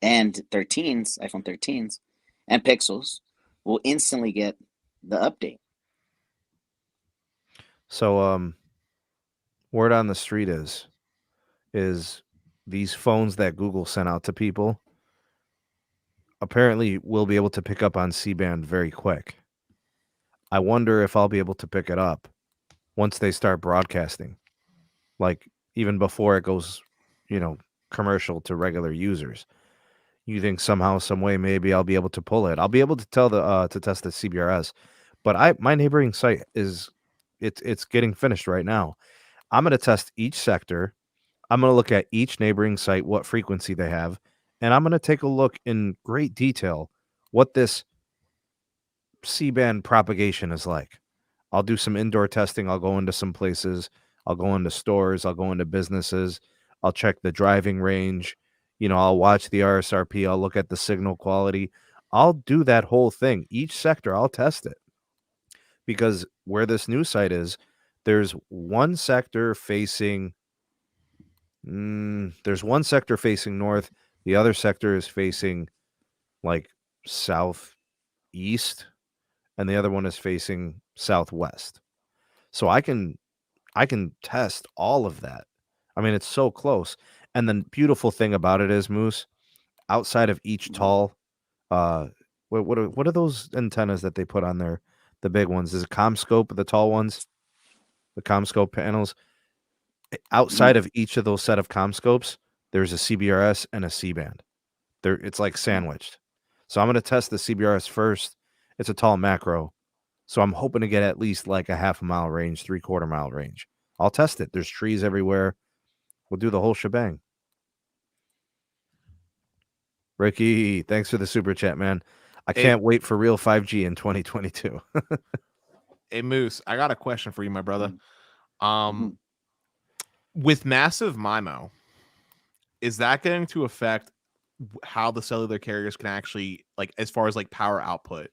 and 13s, iPhone 13s, and Pixels will instantly get the update. So, word on the street is these phones that Google sent out to people apparently will be able to pick up on C-band very quick. I wonder if I'll be able to pick it up once they start broadcasting, like even before it goes, commercial to regular users. You think somehow, some way, maybe I'll be able to pull it. I'll be able to tell to test the CBRS, but my neighboring site is it's getting finished right now. I'm going to test each sector. I'm going to look at each neighboring site, what frequency they have, and I'm going to take a look in great detail what this C-band propagation is like. I'll do some indoor testing. I'll go into some places. I'll go into stores. I'll go into businesses. I'll check the driving range. I'll watch the RSRP. I'll look at the signal quality. I'll do that whole thing. Each sector, I'll test it. Because where this new site is, there's one sector facing north. The other sector is facing like southeast, and the other one is facing southwest. So I can test all of that. I mean, it's so close. And the beautiful thing about it is, Moose, outside of each tall, what are those antennas that they put on there? The big ones. Is it CommScope, the tall ones? The CommScope panels. Outside of each of those set of CommScopes, there's a CBRS and a C-band. It's like sandwiched. So I'm going to test the CBRS first. It's a tall macro. So I'm hoping to get at least like a half a mile range, 3/4 mile range. I'll test it. There's trees everywhere. We'll do the whole shebang. Ricky, thanks for the super chat, man. I can't wait for real 5G in 2022. Hey, Moose, I got a question for you, my brother. With massive MIMO, is that going to affect how the cellular carriers can actually, like, as far as like power output,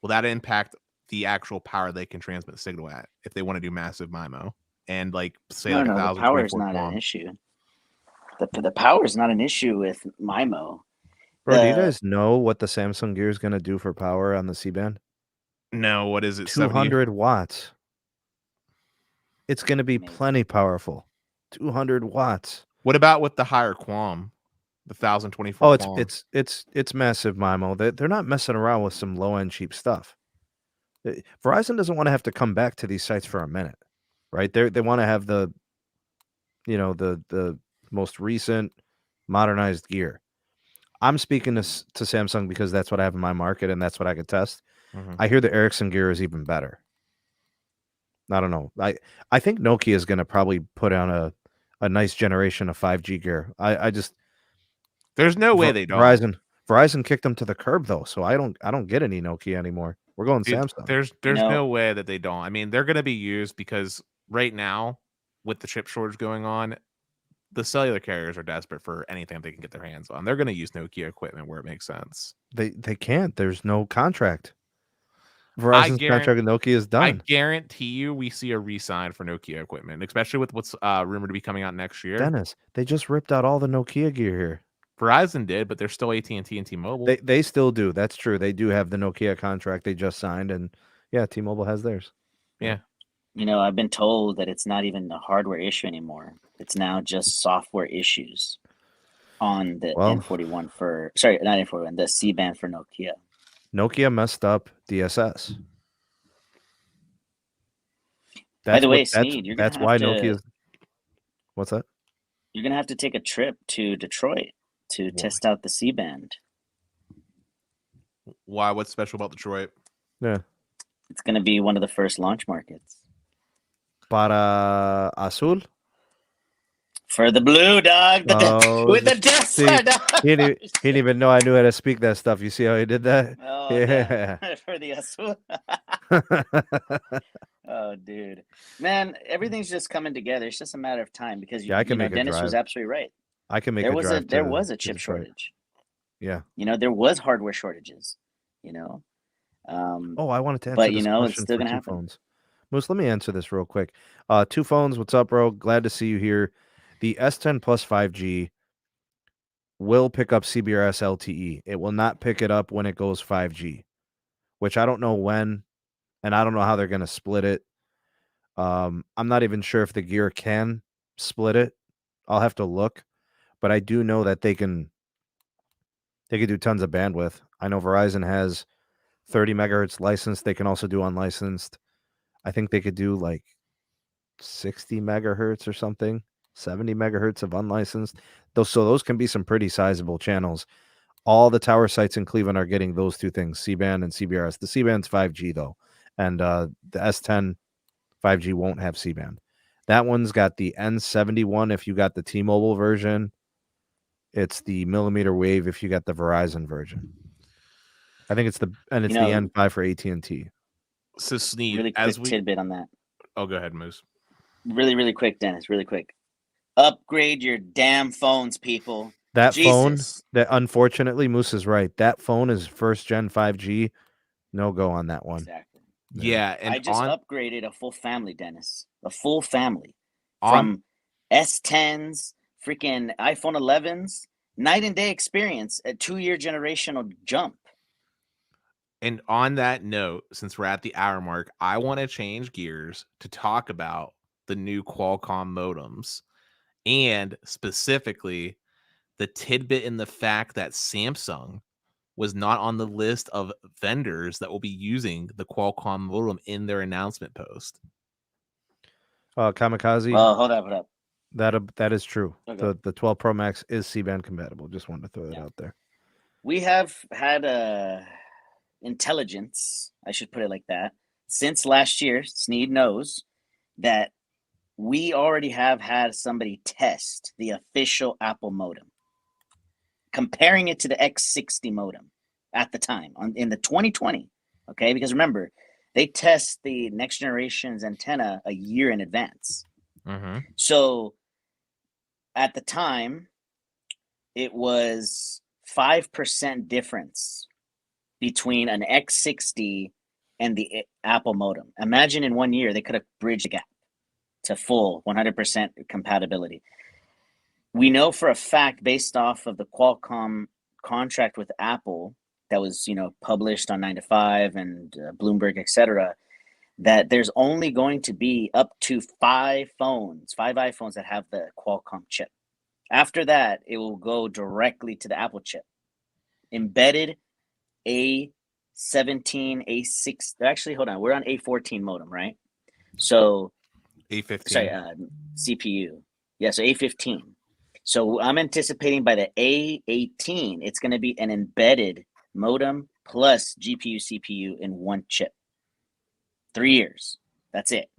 will that impact the actual power they can transmit the signal at if they want to do massive MIMO and like say like 1,000? The power is not an issue. The power is not an issue with MIMO. Bro, do you guys know what the Samsung Gear is going to do for power on the C-band? No, what is it? 200 watts. It's going to be plenty powerful. 200 watts. What about with the higher QAM? The 1024. Oh, it's massive MIMO. They're not messing around with some low-end cheap stuff. Verizon doesn't want to have to come back to these sites for a minute, right? They want to have the most recent modernized gear. I'm speaking to Samsung because that's what I have in my market and that's what I could test. I hear the Ericsson gear is even better. I don't know. I think Nokia is going to probably put on a nice generation of 5G gear. There's no way they don't. Verizon kicked them to the curb though, so I don't get any Nokia anymore. We're going Samsung. There's no way that they don't. I mean, they're going to be used because right now with the chip shortage going on, the cellular carriers are desperate for anything they can get their hands on. They're going to use Nokia equipment where it makes sense. They can't. There's no contract. Verizon's contract with Nokia is done. I guarantee you we see a re-sign for Nokia equipment, especially with what's rumored to be coming out next year. Dennis, they just ripped out all the Nokia gear here. Verizon did, but there's still AT&T and T-Mobile. They still do. That's true. They do have the Nokia contract they just signed, and yeah, T-Mobile has theirs. Yeah. I've been told that it's not even a hardware issue anymore. It's now just software issues on the N41 not N41, the C-band for Nokia. Nokia messed up DSS. By the way, Sneed, that's why Nokia's. What's that? You're gonna have to take a trip to Detroit to test out the C-band. Why? What's special about Detroit? Yeah, it's gonna be one of the first launch markets. Para Azul? For the blue, dog. With the Tesla, dog. He didn't even know I knew how to speak that stuff. You see how he did that? Oh, yeah. For the Azul. Oh, dude. Man, everything's just coming together. It's just a matter of time because Dennis was absolutely right. I can make a drive. There was a chip shortage. Yeah. There was hardware shortages, I wanted to answer but, this it's still going to happen. Phones. Moose, let me answer this real quick. Two phones. What's up, bro? Glad to see you here. The S10 Plus 5G will pick up CBRS LTE. It will not pick it up when it goes 5G, which I don't know when, and I don't know how they're going to split it. I'm not even sure if the gear can split it. I'll have to look, but I do know that they can do tons of bandwidth. I know Verizon has 30 megahertz licensed. They can also do unlicensed. I think they could do like 60 megahertz or something. 70 megahertz of unlicensed. Those can be some pretty sizable channels. All the tower sites in Cleveland are getting those two things, C-band and CBRS. The C-band's 5G though, and the S10 5G won't have C-band. That one's got the N71 if you got the T-Mobile version. It's the mmWave if you got the Verizon version. I think it's the N5 for AT&T. So Sneed, really quick tidbit on that. Oh, go ahead, Moose. Really quick, Dennis. Really quick. Upgrade your damn phones, people. That phone, that unfortunately, Moose is right. That phone is first gen 5G. No go on that one. Exactly. Yeah, and I just upgraded a full family, Dennis. A full family from S10s, freaking iPhone 11s, night and day experience, a 2-year generational jump. And on that note, since we're at the hour mark, I want to change gears to talk about the new Qualcomm modems, and specifically the tidbit in the fact that Samsung was not on the list of vendors that will be using the Qualcomm modem in their announcement post. Kamikaze. Hold up. That is true. Okay. The 12 Pro Max is C-band compatible. Just wanted to throw that out there. We have had intelligence, I should put it like that, since last year. Sneed knows that we already have had somebody test the official Apple modem, comparing it to the X60 modem at the time in the 2020. Okay, because remember, they test the next generation's antenna a year in advance. Mm-hmm. So at the time, it was 5% difference between an X60 and the Apple modem. Imagine in 1 year, they could have bridged the gap to full 100% compatibility. We know for a fact, based off of the Qualcomm contract with Apple that was, published on 9 to 5 and Bloomberg, etc., that there's only going to be up to 5 iPhones that have the Qualcomm chip. After that, it will go directly to the Apple chip. Embedded A17, A6. Actually, hold on. We're on A14 modem, right? So A15. Sorry, CPU. Yeah, so A15. So I'm anticipating by the A18, it's going to be an embedded modem plus GPU, CPU in one chip. 3 years. That's it.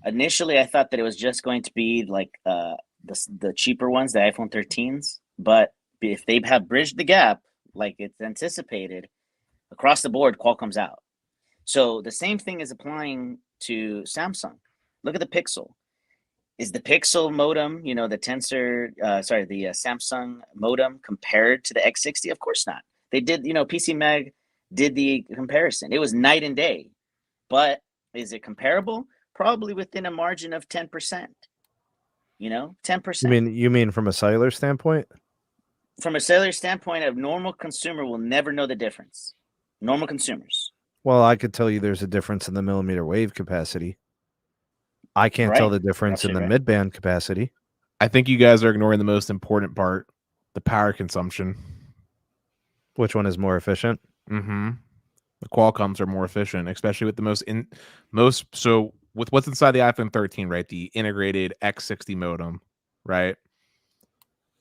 Initially, I thought that it was just going to be like the cheaper ones, the iPhone 13s. But if they have bridged the gap, like it's anticipated, across the board, Qualcomm's out. So the same thing is applying to Samsung. Look at the Pixel. Is the Pixel modem, the Samsung modem compared to the X60? Of course not. They did, PC Mag did the comparison. It was night and day. But is it comparable? Probably within a margin of 10%. 10%. You mean from a cellular standpoint? From a cellular standpoint, a normal consumer will never know the difference. Normal consumers. Well, I could tell you there's a difference in the mmWave capacity. I can't tell the difference in the mid-band capacity. I think you guys are ignoring the most important part, the power consumption. Which one is more efficient? Mm-hmm. The Qualcomms are more efficient, especially with the so with what's inside the iPhone 13, right? The integrated X60 modem, right?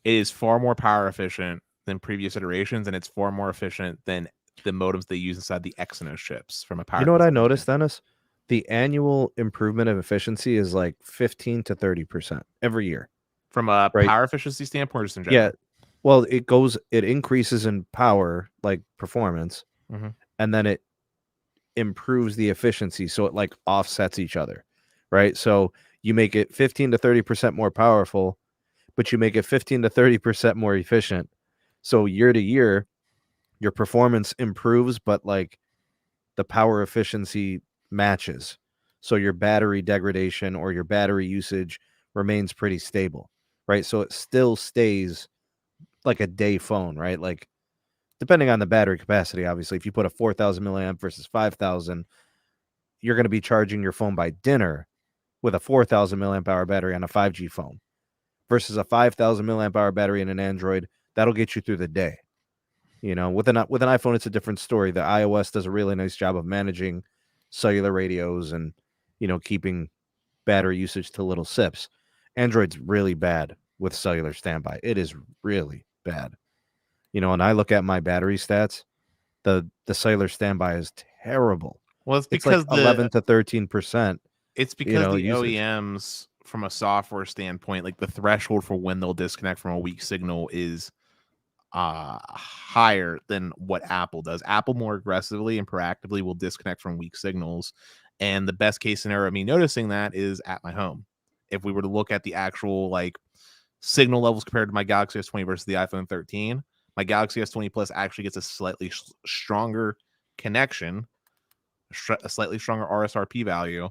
It is far more power efficient than previous iterations, and it's far more efficient than the modems they use inside the Exynos chips from a power. You know what I noticed, Dennis? The annual improvement of efficiency is like 15 to 30% every year. From a power efficiency standpoint, or just in general? Yeah. Well, it increases in power, like performance, and then it improves the efficiency. So it like offsets each other, right? So you make it 15 to 30% more powerful, but you make it 15 to 30% more efficient. So year to year, your performance improves, but like the power efficiency matches. So your battery degradation or your battery usage remains pretty stable, right? So it still stays like a day phone, right? Like depending on the battery capacity, obviously, if you put a 4,000 milliamp versus 5,000, you're going to be charging your phone by dinner with a 4,000 milliamp hour battery on a 5G phone versus a 5,000 milliamp hour battery in an Android. That'll get you through the day. With an iPhone, it's a different story. The iOS does a really nice job of managing cellular radios and, keeping battery usage to little sips. Android's really bad with cellular standby. It is really bad. And I look at my battery stats, the cellular standby is terrible. Well, it's It's because like 11 to 13%. It's because the usage. OEMs, from a software standpoint, like the threshold for when they'll disconnect from a weak signal is higher than what Apple does. Apple more aggressively and proactively will disconnect from weak signals. And the best case scenario of me noticing that is at my home. If we were to look at the actual like signal levels compared to my Galaxy S20 versus the iPhone 13, my Galaxy S20 Plus actually gets a slightly stronger connection, a slightly stronger RSRP value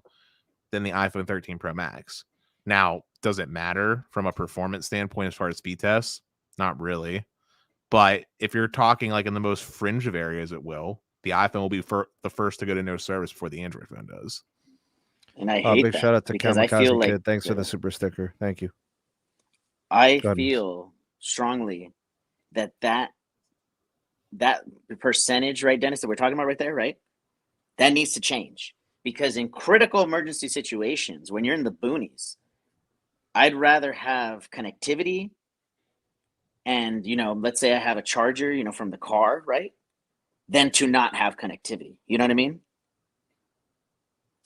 than the iPhone 13 Pro Max. Now, does it matter from a performance standpoint as far as speed tests? Not really. But if you're talking like in the most fringe of areas, it will. The iPhone will be the first to go to no service before the Android phone does. And I hate big that shout out to because I Kamikaze feel like Kid. Thanks for the super sticker. Thank you. I feel strongly that percentage, right, Dennis, that we're talking about right there, right? That needs to change. Because in critical emergency situations, when you're in the boonies, I'd rather have connectivity and, let's say I have a charger, from the car, right? Than to not have connectivity. You know what I mean?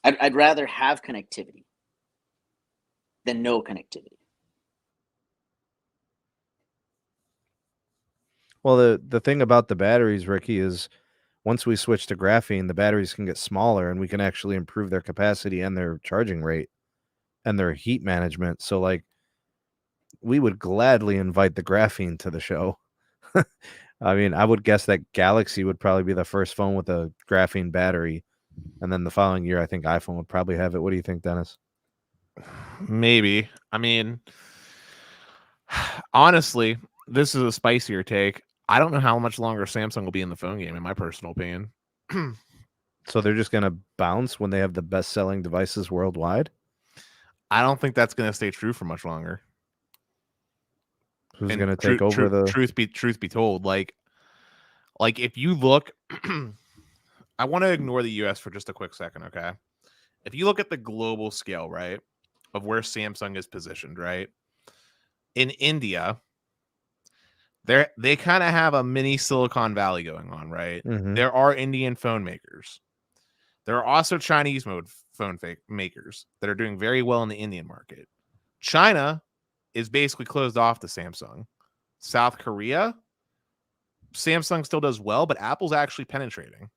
I'd rather have connectivity than no connectivity. Well, the thing about the batteries, Ricky, is once we switch to graphene, the batteries can get smaller and we can actually improve their capacity and their charging rate and their heat management. So, like, we would gladly invite the graphene to the show. I mean, I would guess that Galaxy would probably be the first phone with a graphene battery. And then the following year, I think iPhone would probably have it. What do you think, Dennis? Maybe. I mean, honestly, this is a spicier take. I don't know how much longer Samsung will be in the phone game, in my personal opinion. So they're just going to bounce when they have the best-selling devices worldwide? I don't think that's going to stay true for much longer. Who's going to take over the... Truth be told, like if you look... I want to ignore the US for just a quick second, okay? If you look at the global scale, right, of where Samsung is positioned, right? In India... They kind of have a mini Silicon Valley going on, right? Mm-hmm. There are Indian phone makers. There are also Chinese phone makers that are doing very well in the Indian market. China is basically closed off to Samsung. South Korea, Samsung still does well, but Apple's actually penetrating.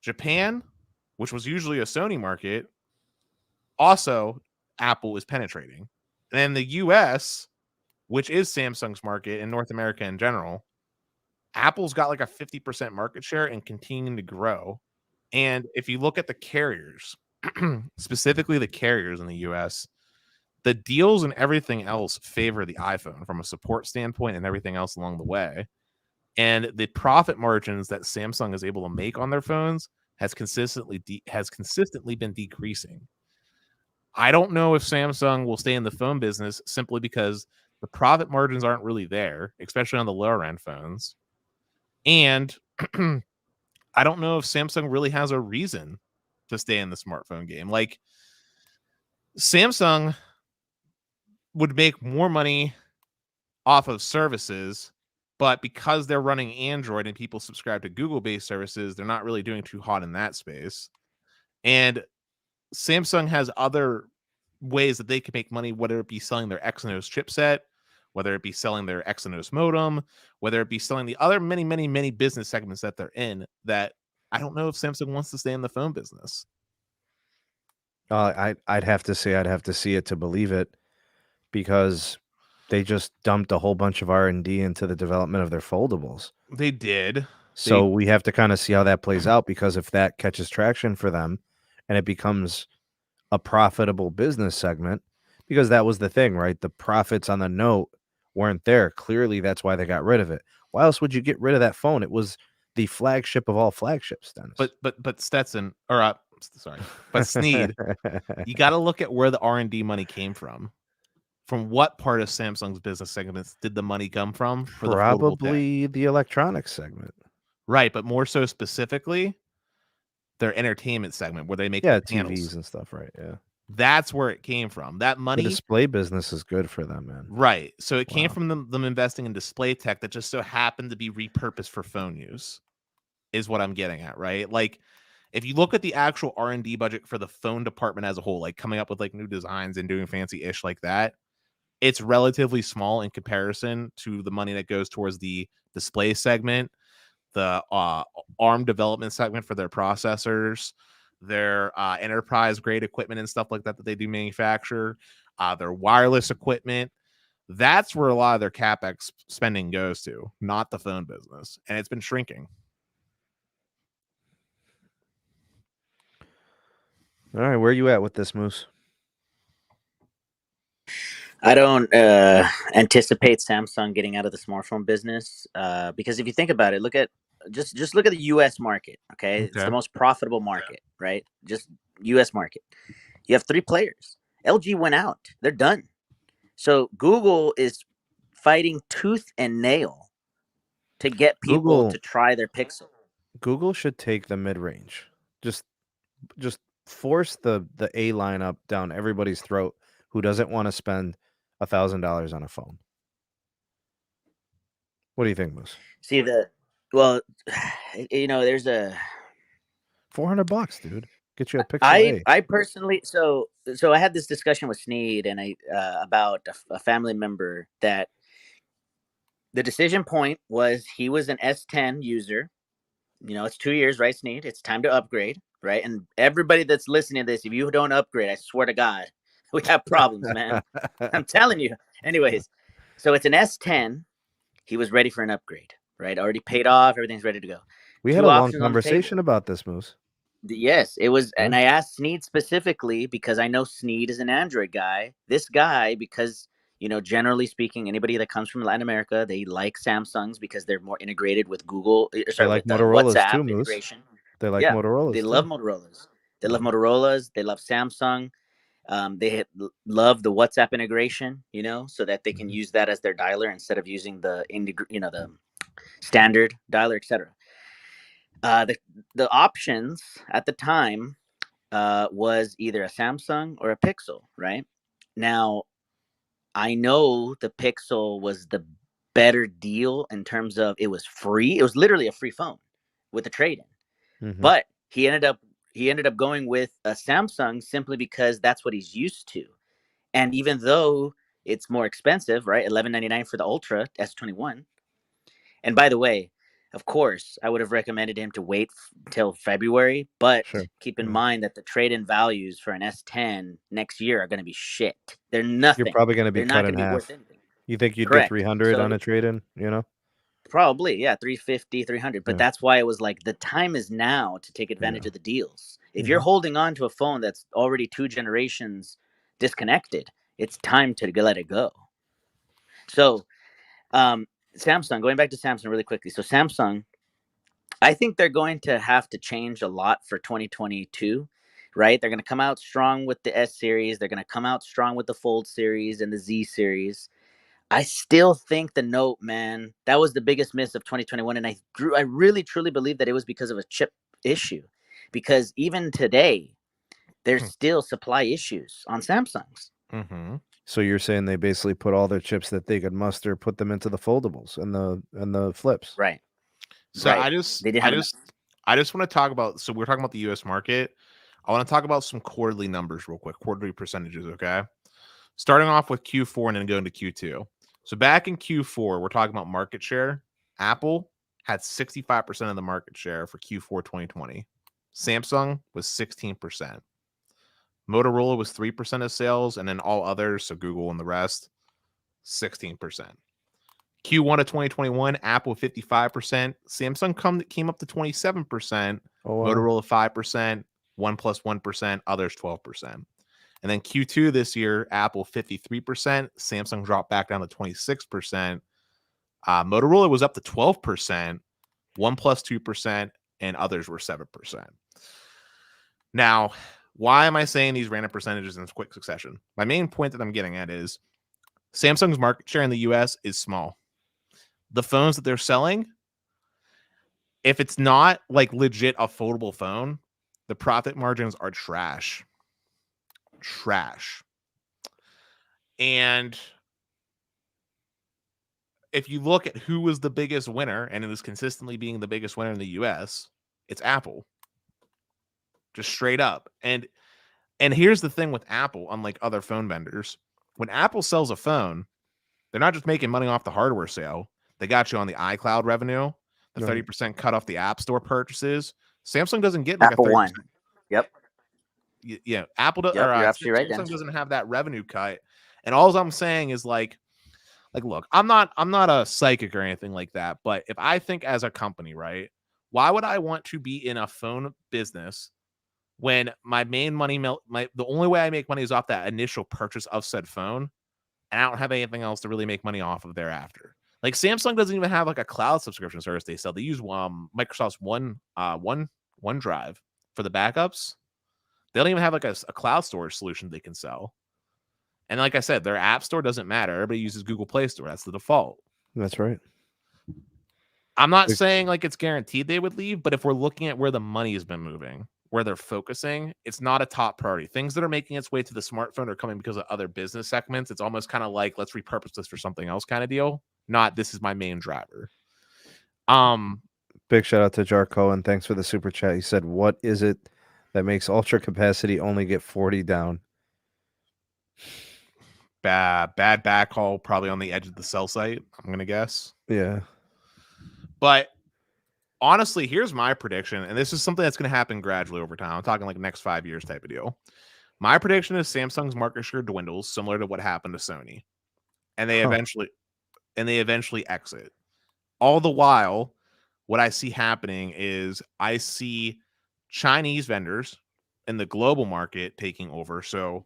Japan, which was usually a Sony market, also Apple is penetrating. And then the US, which is Samsung's market in North America in general, Apple's got like a 50% market share and continuing to grow. And if you look at the carriers, specifically the carriers in the US, the deals and everything else favor the iPhone from a support standpoint and everything else along the way. And the profit margins that Samsung is able to make on their phones has consistently been decreasing. I don't know if Samsung will stay in the phone business simply because the profit margins aren't really there, especially on the lower end phones. And I don't know if Samsung really has a reason to stay in the smartphone game. Like, Samsung would make more money off of services, but because they're running Android and people subscribe to Google-based services, they're not really doing too hot in that space. And Samsung has other ways that they can make money, whether it be selling their Exynos chipset, whether it be selling their Exynos modem, whether it be selling the other many, many, many business segments that they're in, that I don't know if Samsung wants to stay in the phone business. I'd have to see it to believe it, because they just dumped a whole bunch of R&D into the development of their foldables. They did. So we have to kind of see how that plays out, because if that catches traction for them and it becomes a profitable business segment, because that was the thing, right? The profits on the Note weren't there. Clearly, that's why they got rid of it. Why else would you get rid of that phone? It was the flagship of all flagships, Dennis. But Stetson, but Sneed, you got to look at where the R&D money came from. From what part of Samsung's business segments did the money come from? Probably the electronics segment. Right, but more so specifically, their entertainment segment, where they make TVs and stuff, right? Yeah. That's where it came from. That money... The display business is good for them, man. Right. So it came from them investing in display tech that just so happened to be repurposed for phone use, is what I'm getting at, right? Like, if you look at the actual R&D budget for the phone department as a whole, like coming up with like new designs and doing fancy ish like that, it's relatively small in comparison to the money that goes towards the display segment, the ARM development segment for their processors, their enterprise grade equipment and stuff like that they do manufacture, their wireless equipment. That's where a lot of their CapEx spending goes to, not the phone business. And it's been shrinking. All right, where are you at with this, Moose? I don't anticipate Samsung getting out of the smartphone business because if you think about it, just look at the U.S. market. Okay, it's the most profitable market, right? Just U.S. market. You have 3 players. LG went out; they're done. So Google is fighting tooth and nail to get people to try their Pixel. Google should take the mid-range. Just force the A lineup down everybody's throat who doesn't want to spend $1,000 on a phone. What do you think, Moose? See, there's a $400, dude. Get you a Pixel A. I personally, so I had this discussion with Sneed and about a family member that the decision point was he was an S10 user. It's 2 years, right, Sneed? It's time to upgrade, right? And everybody that's listening to this, if you don't upgrade, I swear to God, we have problems, man. I'm telling you. Anyways, so it's an S10. He was ready for an upgrade, right? Already paid off. Everything's ready to go. We had a long conversation about this, Moose. Yes, it was. And I asked Sneed specifically because I know Sneed is an Android guy. This guy, because, generally speaking, anybody that comes from Latin America, they like Samsungs because they're more integrated with Google. They like Motorola's WhatsApp too, Moose. Integration. They like Motorola's. They love Motorola's. They love Motorola's. They love Samsung. They love the WhatsApp integration, so that they can use that as their dialer instead of using the the standard dialer, etc. The options at the time was either a Samsung or a Pixel, right? Now, I know the Pixel was the better deal in terms of it was free. It was literally a free phone with a trade-in. Mm-hmm. But he ended up going with a Samsung simply because that's what he's used to. And even though it's more expensive, right? $1199 for the Ultra S21. And by the way, of course, I would have recommended him to wait till February, but keep in mind that the trade-in values for an S10 next year are going to be shit. They're nothing. You're probably going to be cut in half. You think you'd get 300 on a trade-in, Probably, yeah, 350, 300. But that's why it was like the time is now to take advantage of the deals. If you're holding on to a phone that's already 2 generations disconnected, it's time to let it go. So, Samsung, going back to Samsung really quickly. So Samsung, I think they're going to have to change a lot for 2022, right? They're going to come out strong with the S series. They're going to come out strong with the Fold series and the Z series. I still think the Note, man, that was the biggest miss of 2021. And I really, truly believe that it was because of a chip issue. Because even today, there's still supply issues on Samsungs. Mm-hmm. So you're saying they basically put all their chips that they could muster, put them into the foldables and the flips, right? So right. I just want to talk about. So we're talking about the U.S. market. I want to talk about some quarterly numbers real quick, quarterly percentages. Okay, starting off with Q4 and then going to Q2. So back in Q4, we're talking about market share. Apple had 65% of the market share for Q4 2020. Samsung was 16%. Motorola was 3% of sales, and then all others, so Google and the rest, 16%. Q1 of 2021, Apple 55%. Samsung came up to 27%. Oh, wow. Motorola 5%. OnePlus 1%. Others 12%. And then Q2 this year, Apple 53%. Samsung dropped back down to 26%. Motorola was up to 12%. OnePlus 2%. And others were 7%. Now, why am I saying these random percentages in quick succession? My main point that I'm getting at is Samsung's market share in the US is small. The phones that they're selling, if it's not like legit a foldable phone, the profit margins are trash. And if you look at who was the biggest winner, and it is consistently being the biggest winner in the US, it's Apple. just straight up. And here's the thing with Apple, unlike other phone vendors, when Apple sells a phone, they're not just making money off the hardware sale. They got you on the iCloud revenue, the 30% cut off the App Store purchases. Samsung doesn't get like Apple a 30%. One. Yep. Yeah, Apple does. Yep, you're absolutely right, Samsung Dennis. doesn't have that revenue cut. And all I'm saying is like, look, I'm not a psychic or anything like that. But if I think as a company, right, why would I want to be in a phone business when my main money, the only way I make money is off that initial purchase of said phone, and I don't have anything else to really make money off of thereafter. Like Samsung doesn't even have like a cloud subscription service they sell. They use Microsoft's OneDrive for the backups. They don't even have like a cloud storage solution they can sell. And like I said, their app store doesn't matter. Everybody uses Google Play Store. That's the default. That's right. I'm not saying like it's guaranteed they would leave, but if we're looking at where the money has been moving, where they're focusing, it's not a top priority. Things that are making its way to the smartphone are coming because of other business segments. It's almost kind of like, let's repurpose this for something else kind of deal. Not, this is my main driver. Big shout out to Jarko, and thanks for the super chat. He said, what is it that makes ultra capacity only get 40 down? Bad backhaul, probably on the edge of the cell site, I'm going to guess. Yeah. But honestly, here's my prediction, and this is something that's going to happen gradually over time. I'm talking like next 5 years type of deal. My prediction is Samsung's market share dwindles, similar to what happened to Sony, and they eventually exit. All the while, what I see happening is I see Chinese vendors in the global market taking over. So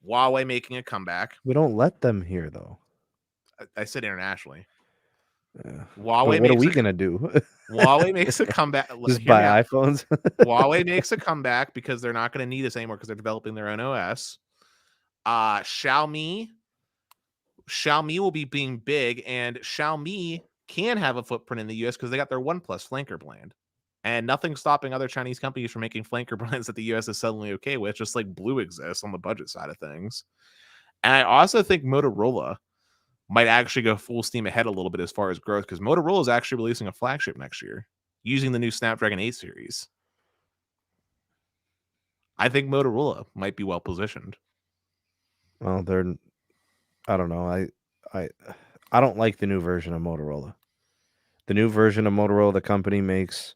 Huawei making a comeback. We don't let them here, though. I said internationally. Yeah. Huawei. What are we gonna do? Huawei makes a comeback. Just buy iPhones. Huawei makes a comeback because they're not going to need us anymore because they're developing their own OS. Xiaomi will be being big, and Xiaomi can have a footprint in the US because they got their OnePlus flanker brand, and nothing's stopping other Chinese companies from making flanker brands that the US is suddenly okay with, just like Blue exists on the budget side of things. And I also think Motorola might actually go full steam ahead a little bit as far as growth, because Motorola is actually releasing a flagship next year using the new Snapdragon 8 series. I think Motorola might be well positioned. Well, I don't know. I don't like the new version of Motorola. The new version of Motorola, the company makes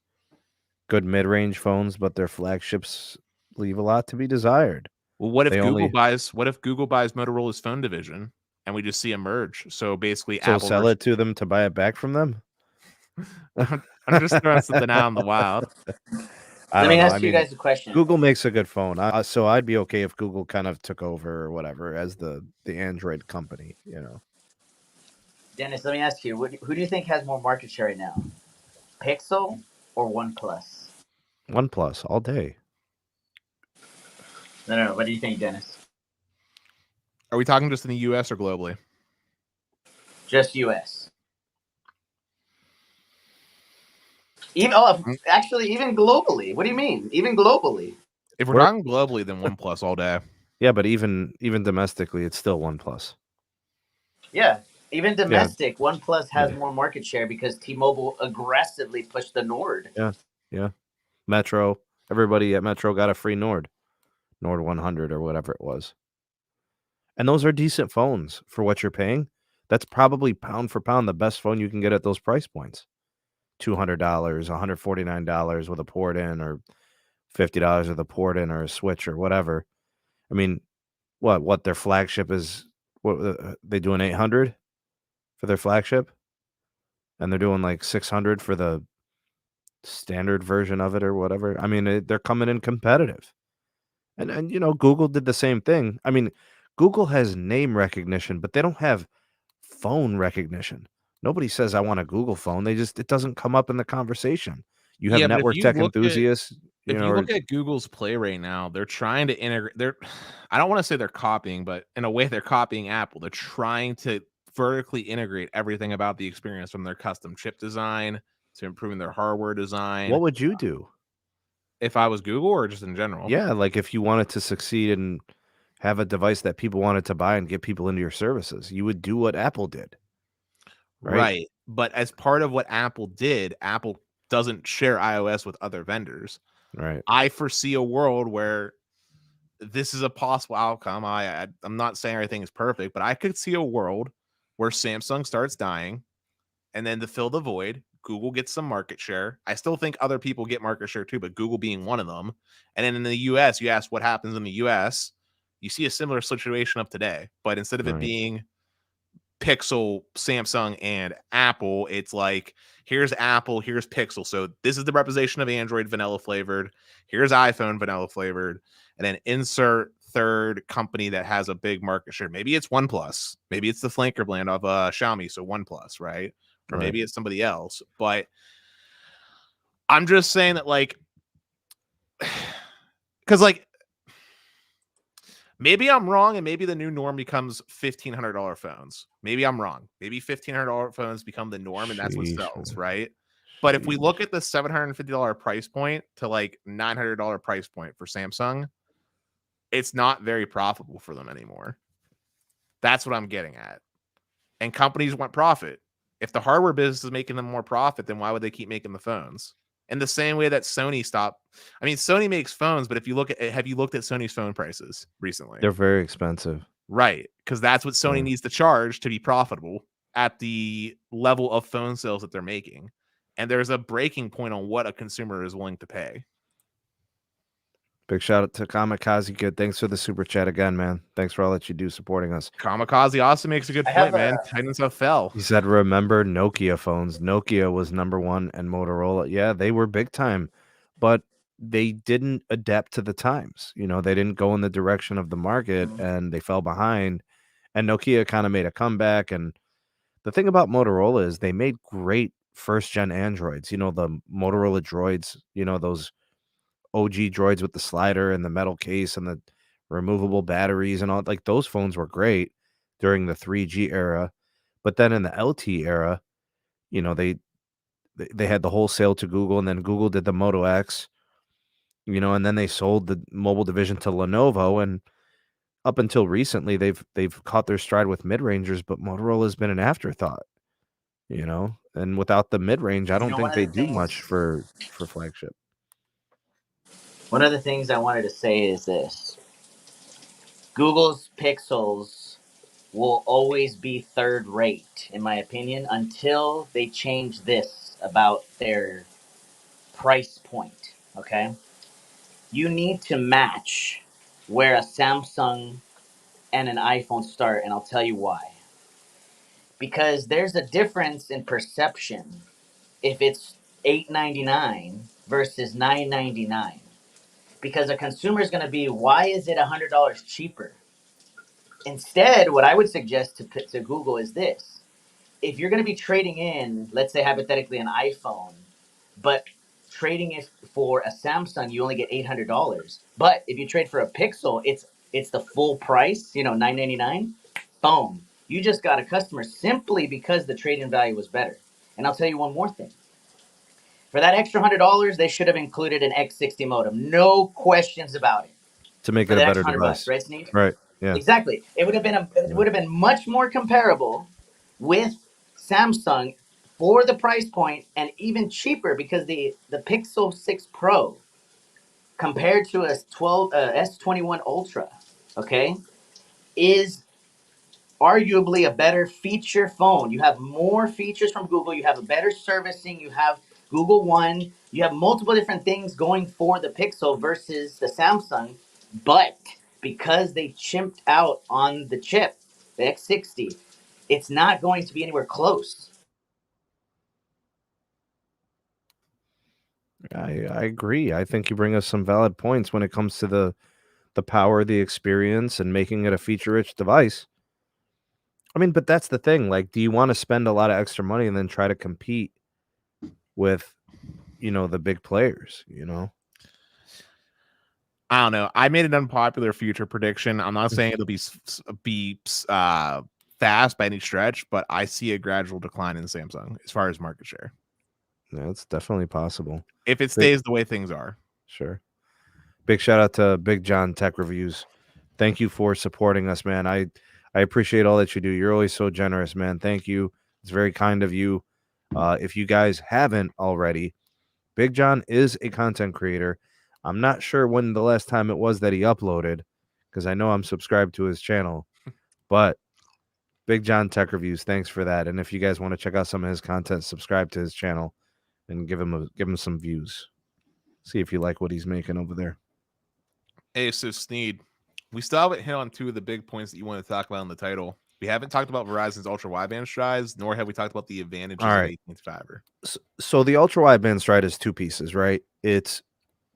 good mid-range phones, but their flagships leave a lot to be desired. Well, what if Google buys Motorola's phone division and we just see a merge? So basically, Apple sell it to them to buy it back from them. I'm just throwing something out in the wild. Let me ask you guys a question. Google makes a good phone, so I'd be okay if Google kind of took over or whatever as the Android company, you know. Dennis, let me ask you, who do you think has more market share right now? Pixel or OnePlus? OnePlus all day. No. What do you think, Dennis? Are we talking just in the U.S. or globally? Just U.S. Even globally. What do you mean? Even globally? If we're talking globally, then OnePlus all day. Yeah, but even domestically, it's still OnePlus. Yeah, even domestic, OnePlus has more market share because T-Mobile aggressively pushed the Nord. Yeah. Metro. Everybody at Metro got a free Nord 100 or whatever it was. And those are decent phones for what you're paying. That's probably pound for pound the best phone you can get at those price points. $200, $149 with a port in, or $50 with a port in, or a switch, or whatever. I mean, what their flagship is? What they doing? 800 for their flagship, and they're doing like 600 for the standard version of it, or whatever. I mean, they're coming in competitive, and you know, Google did the same thing. I mean, Google has name recognition, but they don't have phone recognition. Nobody says I want a Google phone. It doesn't come up in the conversation. You have network tech enthusiasts. If you look at Google's Play right now, they're trying to integrate. I don't want to say they're copying, but in a way they're copying Apple. They're trying to vertically integrate everything about the experience, from their custom chip design to improving their hardware design. What would you do if I was Google, or just in general? Yeah, like if you wanted to succeed and have a device that people wanted to buy and get people into your services, you would do what Apple did. Right. But as part of what Apple did, Apple doesn't share iOS with other vendors. Right. I foresee a world where this is a possible outcome. I'm not saying everything is perfect, but I could see a world where Samsung starts dying, and then to fill the void, Google gets some market share. I still think other people get market share too, but Google being one of them. And then in the US, you ask what happens in the US, you see a similar situation of today, but instead of it being Pixel, Samsung, and Apple, it's like, here's Apple, here's Pixel. So this is the representation of Android vanilla flavored. Here's iPhone vanilla flavored. And then insert third company that has a big market share. Maybe it's OnePlus. Maybe it's the flanker brand of Xiaomi, so OnePlus, right? Or maybe it's somebody else. But I'm just saying that, like, because, like, maybe I'm wrong, and maybe the new norm becomes $1,500 phones. Maybe I'm wrong. Maybe $1,500 phones become the norm, and that's what sells, right? But if we look at the $750 price point to like $900 price point for Samsung, it's not very profitable for them anymore. That's what I'm getting at. And companies want profit. If the hardware business is making them more profit, then why would they keep making the phones? In the same way that Sony stopped. I mean, Sony makes phones, but if you look at, have you looked at Sony's phone prices recently? They're very expensive. Right. Because that's what Sony needs to charge to be profitable at the level of phone sales that they're making. And there's a breaking point on what a consumer is willing to pay. Big shout out to Kamikaze Kid. Thanks for the super chat again, man. Thanks for all that you do supporting us. Kamikaze also makes a good point, man. Titans have fell. He said, remember Nokia phones. Nokia was #1 and Motorola. Yeah, they were big time, but they didn't adapt to the times. You know, they didn't go in the direction of the market and they fell behind. And Nokia kind of made a comeback. And the thing about Motorola is they made great first-gen Androids. You know, the Motorola droids, you know, those OG droids with the slider and the metal case and the removable batteries and all. Like, those phones were great during the 3G era. But then in the LTE era, you know, they had the wholesale to Google, and then Google did the Moto X, you know, and then they sold the mobile division to Lenovo. And up until recently, they've caught their stride with mid-rangers, but Motorola has been an afterthought, you know. And without the mid-range, I don't think they do much for flagship. One of the things I wanted to say is this. Google's Pixels will always be third rate, in my opinion, until they change this about their price point, okay? You need to match where a Samsung and an iPhone start, and I'll tell you why. Because there's a difference in perception if it's $899 versus $999. Because a consumer is going to be, why is it $100 cheaper? Instead, what I would suggest to Google is this. If you're going to be trading in, let's say hypothetically an iPhone, but trading it for a Samsung, you only get $800. But if you trade for a Pixel, it's the full price, you know, $999. Boom. You just got a customer simply because the trade-in value was better. And I'll tell you one more thing. For that extra $100, they should have included an X60 modem. No questions about it. To make it a better device. Right, Sneed? Right. Yeah. Exactly. It would have been much more comparable with Samsung for the price point, and even cheaper because the Pixel 6 Pro compared to a S21 Ultra, okay, is arguably a better feature phone. You have more features from Google. You have a better servicing. You have Google One. You have multiple different things going for the Pixel versus the Samsung. But because they chimped out on the chip, the X60, it's not going to be anywhere close. I agree. I think you bring us some valid points when it comes to the power, the experience, and making it a feature-rich device. I mean, but that's the thing. Like, do you want to spend a lot of extra money and then try to compete with, you know, the big players, you know? I don't know. I made an unpopular future prediction. I'm not saying it'll be fast by any stretch, but I see a gradual decline in Samsung as far as market share. Yeah, it's definitely possible. If it stays the way things are. Sure. Big shout out to Big John Tech Reviews. Thank you for supporting us, man. I appreciate all that you do. You're always so generous, man. Thank you. It's very kind of you. If you guys haven't already, Big John is a content creator I'm not sure when the last time it was that he uploaded, because I know I'm subscribed to his channel. But Big John Tech Reviews, thanks for that. And if you guys want to check out some of his content, subscribe to his channel and give him some views. See if you like what he's making over there. Hey, so Sneed, we still haven't hit on two of the big points that you want to talk about in the title. We haven't talked about Verizon's ultra-wideband strides, nor have we talked about the advantages of AT&T Fiber. So the ultra-wideband stride is two pieces, right? It's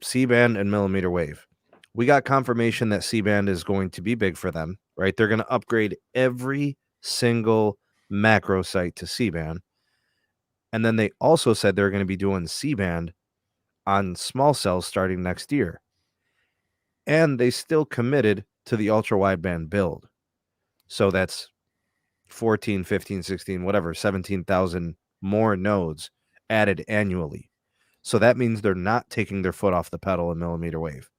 C-band and millimeter wave. We got confirmation that C-band is going to be big for them, right? They're going to upgrade every single macro site to C-band. And then they also said they're going to be doing C-band on small cells starting next year. And they still committed to the ultra-wideband build. So that's 14, 15, 16, whatever, 17,000 more nodes added annually. So that means they're not taking their foot off the pedal in millimeter wave.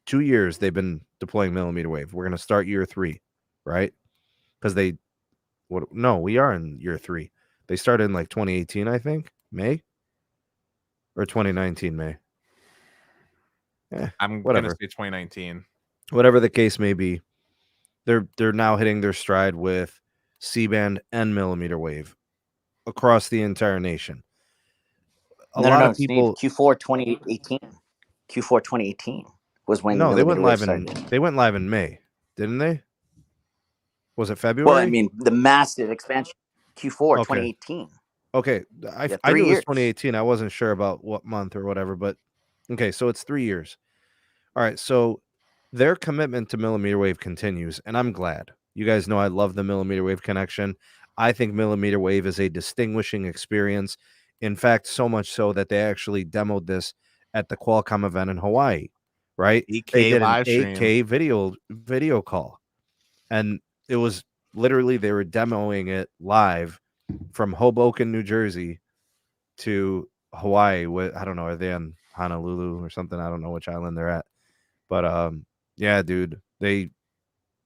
2 years they've been deploying millimeter wave. We're going to start year 3, right? Because we are in year 3. They started in like 2018, I think, May or 2019 May. I'm going to say 2019. Whatever the case may be, they're now hitting their stride with C-band and millimeter wave across the entire nation. A lot of people Q4 2018. Q4 2018 was when they went live in May, didn't they? Was it February? Well, I mean, the massive expansion. Q4 2018. Okay, I knew it was 2018. I wasn't sure about what month or whatever, but okay, so it's 3 years. All right, so their commitment to millimeter wave continues, and I'm glad. You guys know I love the millimeter wave connection. I think millimeter wave is a distinguishing experience. In fact, so much so that they actually demoed this at the Qualcomm event in Hawaii, right? 8K they did live an 8K video call, and it was literally they were demoing it live from Hoboken, New Jersey to Hawaii. I don't know, are they on Honolulu or something? I don't know which island they're at. But yeah, dude, they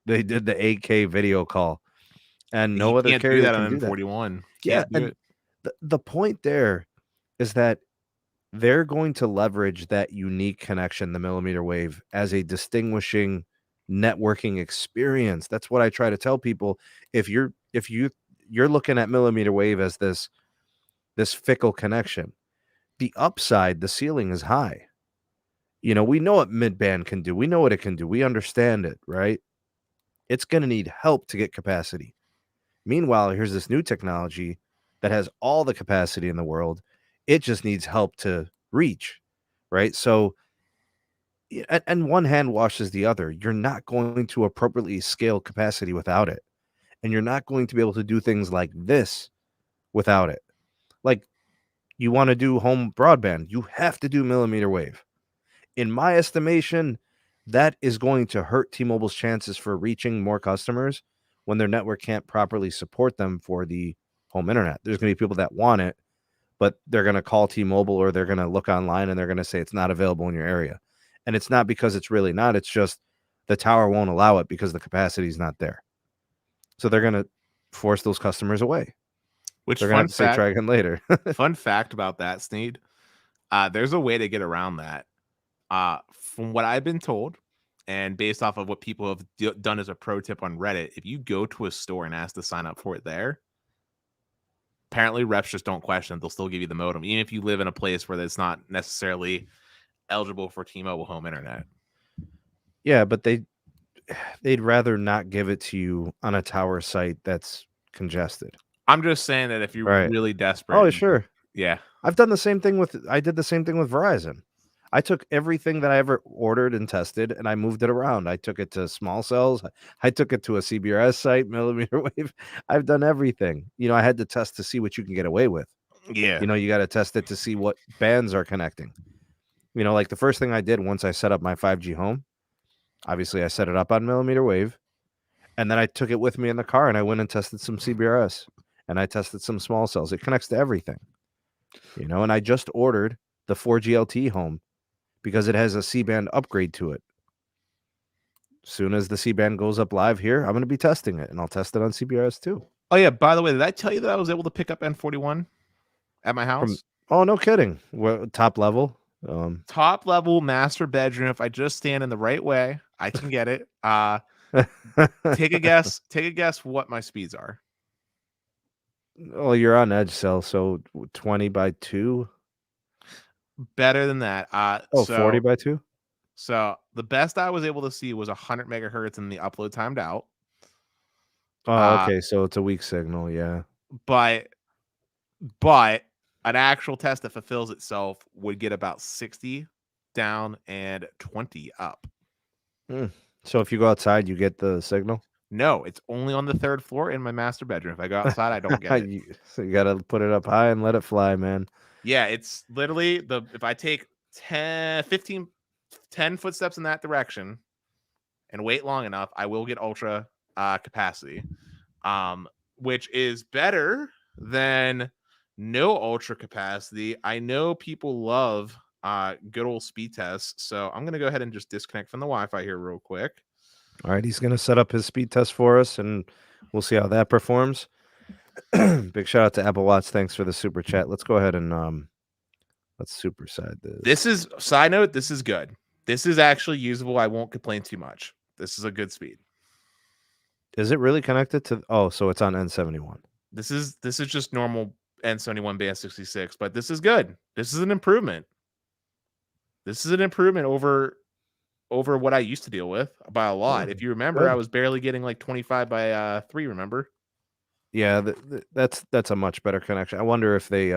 did the 8K video call, and no other carrier can do that. N41. Yeah, and the point there is that they're going to leverage that unique connection, the millimeter wave, as a distinguishing networking experience. That's what I try to tell people. If you're looking at millimeter wave as this fickle connection, the upside, the ceiling is high. You know, we know what mid-band can do. We know what it can do. We understand it, right? It's going to need help to get capacity. Meanwhile, here's this new technology that has all the capacity in the world. It just needs help to reach, right? So, and one hand washes the other. You're not going to appropriately scale capacity without it. And you're not going to be able to do things like this without it. Like, you want to do home broadband, you have to do millimeter wave. In my estimation, that is going to hurt T-Mobile's chances for reaching more customers when their network can't properly support them for the home internet. There's going to be people that want it, but they're going to call T-Mobile or they're going to look online and they're going to say it's not available in your area. And it's not because it's really not. It's just the tower won't allow it because the capacity is not there. So they're going to force those customers away. Which they're going to say try again later. Fun fact about that, Sneed, there's a way to get around that. From what I've been told, and based off of what people have done as a pro tip on Reddit, if you go to a store and ask to sign up for it there, apparently reps just don't question it. They'll still give you the modem, even if you live in a place where it's not necessarily eligible for T-Mobile home internet. Yeah, but they'd rather not give it to you on a tower site that's congested. I'm just saying that if you're really desperate. Oh, sure. Yeah. I did the same thing with Verizon. I took everything that I ever ordered and tested, and I moved it around. I took it to small cells. I took it to a CBRS site, millimeter wave. I've done everything. You know, I had to test to see what you can get away with. Yeah. You know, you got to test it to see what bands are connecting. You know, like the first thing I did once I set up my 5G home, obviously I set it up on millimeter wave, and then I took it with me in the car, and I went and tested some CBRS, and I tested some small cells. It connects to everything. You know, and I just ordered the 4G LTE home because it has a C-band upgrade to it. Soon as the C-band goes up live here, I'm going to be testing it, and I'll test it on CBRS too. Oh, yeah. By the way, did I tell you that I was able to pick up N41 at my house? Oh, no kidding. Top level? Top level master bedroom. If I just stand in the right way, I can get it. Take a guess. Take a guess what my speeds are. Oh, you're on edge cell, so 20 by 2. Better than that. 40 by 2. So the best I was able to see was 100 megahertz and the upload timed out. Oh, okay. So it's a weak signal, yeah. But an actual test that fulfills itself would get about 60 down and 20 up. So if you go outside, you get the signal? No, it's only on the 3rd floor in my master bedroom. If I go outside, I don't get it. So you got to put it up high and let it fly, man. Yeah, it's literally if I take 10 footsteps in that direction and wait long enough, I will get ultra capacity, which is better than no ultra capacity. I know people love good old speed tests, so I'm going to go ahead and just disconnect from the Wi-Fi here real quick. All right, he's going to set up his speed test for us, and we'll see how that performs. Big shout out to Apple Watts. Thanks for the super chat. Let's go ahead and let's superside this. This is, side note, this is good. This is actually usable. I won't complain too much. This is a good speed. Is it really connected to? Oh, so it's on N71. This is just normal N71 band 66, but this is good. This is an improvement. This is an improvement over what I used to deal with by a lot. If you remember, I was barely getting like 25 by 3. Remember? Yeah, that's a much better connection. I wonder if they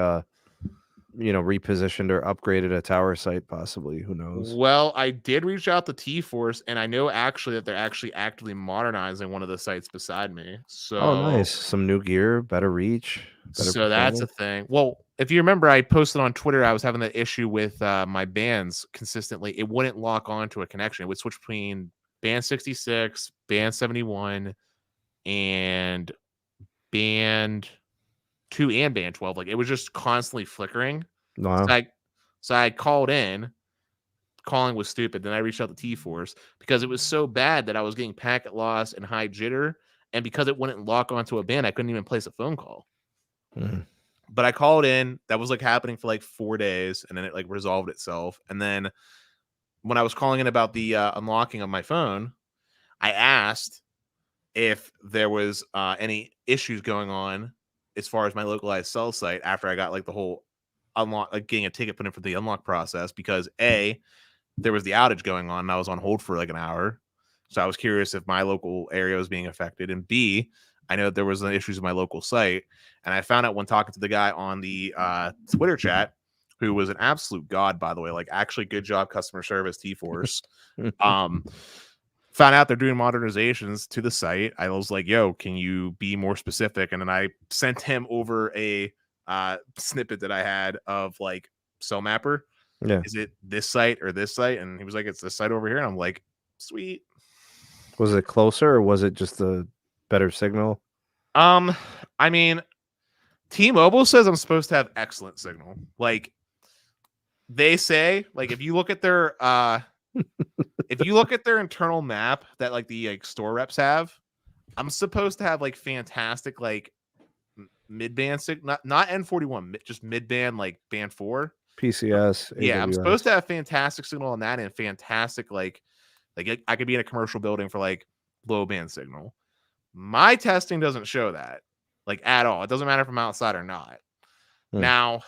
repositioned or upgraded a tower site, possibly. Who knows? Well, I did reach out to T-Force, and I know actually that they're actually actively modernizing one of the sites beside me. So, oh, nice. Some new gear, better reach. So that's a thing. Well, if you remember, I posted on Twitter, I was having that issue with my bands consistently. It wouldn't lock on to a connection. It would switch between band 66, band 71, and band 2 and band 12. Like, it was just constantly flickering. Wow. So I called in. Calling was stupid. Then I reached out to T-Force because it was so bad that I was getting packet loss and high jitter. And because it wouldn't lock onto a band, I couldn't even place a phone call. But I called in. That was like happening for like 4 days, and then it like resolved itself. And then when I was calling in about the unlocking of my phone, I asked if there was any issues going on as far as my localized cell site after I got like the whole unlock, like getting a ticket put in for the unlock process, because A, there was the outage going on and I was on hold for like an hour. So I was curious if my local area was being affected. And B, I know there was issues with my local site. And I found out when talking to the guy on the Twitter chat, who was an absolute god, by the way, like actually good job customer service, T-Force. Found out they're doing modernizations to the site. I was like, yo, can you be more specific? And then I sent him over a snippet that I had of like Cell Mapper. Yeah. Is it this site or this site? And he was like, it's this site over here. And I'm like, sweet. Was it closer or was it just a better signal? I mean, T-Mobile says I'm supposed to have excellent signal. Like they say, like if you look at their internal map that like the like store reps have, I'm supposed to have like fantastic like mid-band signal, not N41, just mid-band, like band 4. PCS. Yeah, AWS. I'm supposed to have fantastic signal on that and fantastic like I could be in a commercial building for like low band signal. My testing doesn't show that like at all. It doesn't matter if I'm outside or not. Now,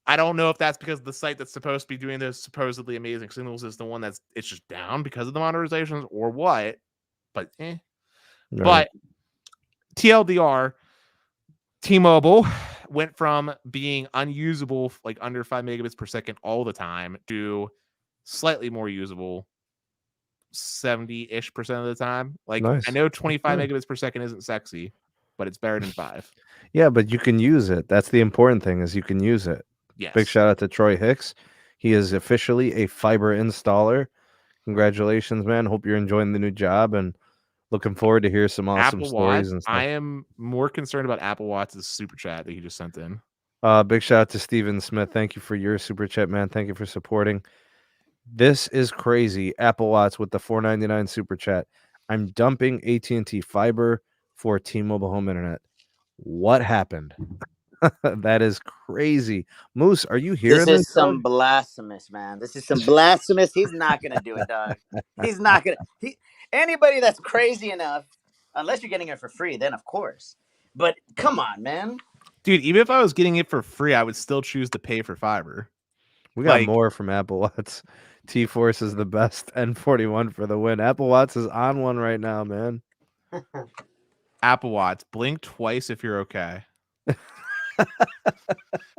I don't know if that's because the site that's supposed to be doing those supposedly amazing signals is the one it's just down because of the modernizations or what, but Right. But TLDR, T-Mobile went from being unusable, like under 5 megabits per second all the time, to slightly more usable 70-ish% of the time. Like nice. I know 25 megabits per second isn't sexy, but it's better than 5. Yeah, but you can use it. That's the important thing, is you can use it. Yes. Big shout out to Troy Hicks. He is officially a fiber installer. Congratulations, man. Hope you're enjoying the new job and looking forward to hear some awesome stories and stuff. I am more concerned about Apple Watts' super chat that he just sent in. Big shout out to Steven Smith. Thank you for your super chat, man. Thank you for supporting. This is crazy. Apple Watts with the $4.99 super chat. I'm dumping AT&T Fiber for T-Mobile Home Internet. What happened? That is crazy. Moose, are you This hearing this? is some blasphemous, man. This is some blasphemous. He's not gonna do it, dog. He's not gonna. Anybody that's crazy enough, unless you're getting it for free, then of course. But come on, man. Dude, even if I was getting it for free, I would still choose to pay for fiber. We got more from Apple Watts. T-Force is the best. N41 for the win. Apple Watts is on one right now, man. Apple Watts, blink twice if you're okay.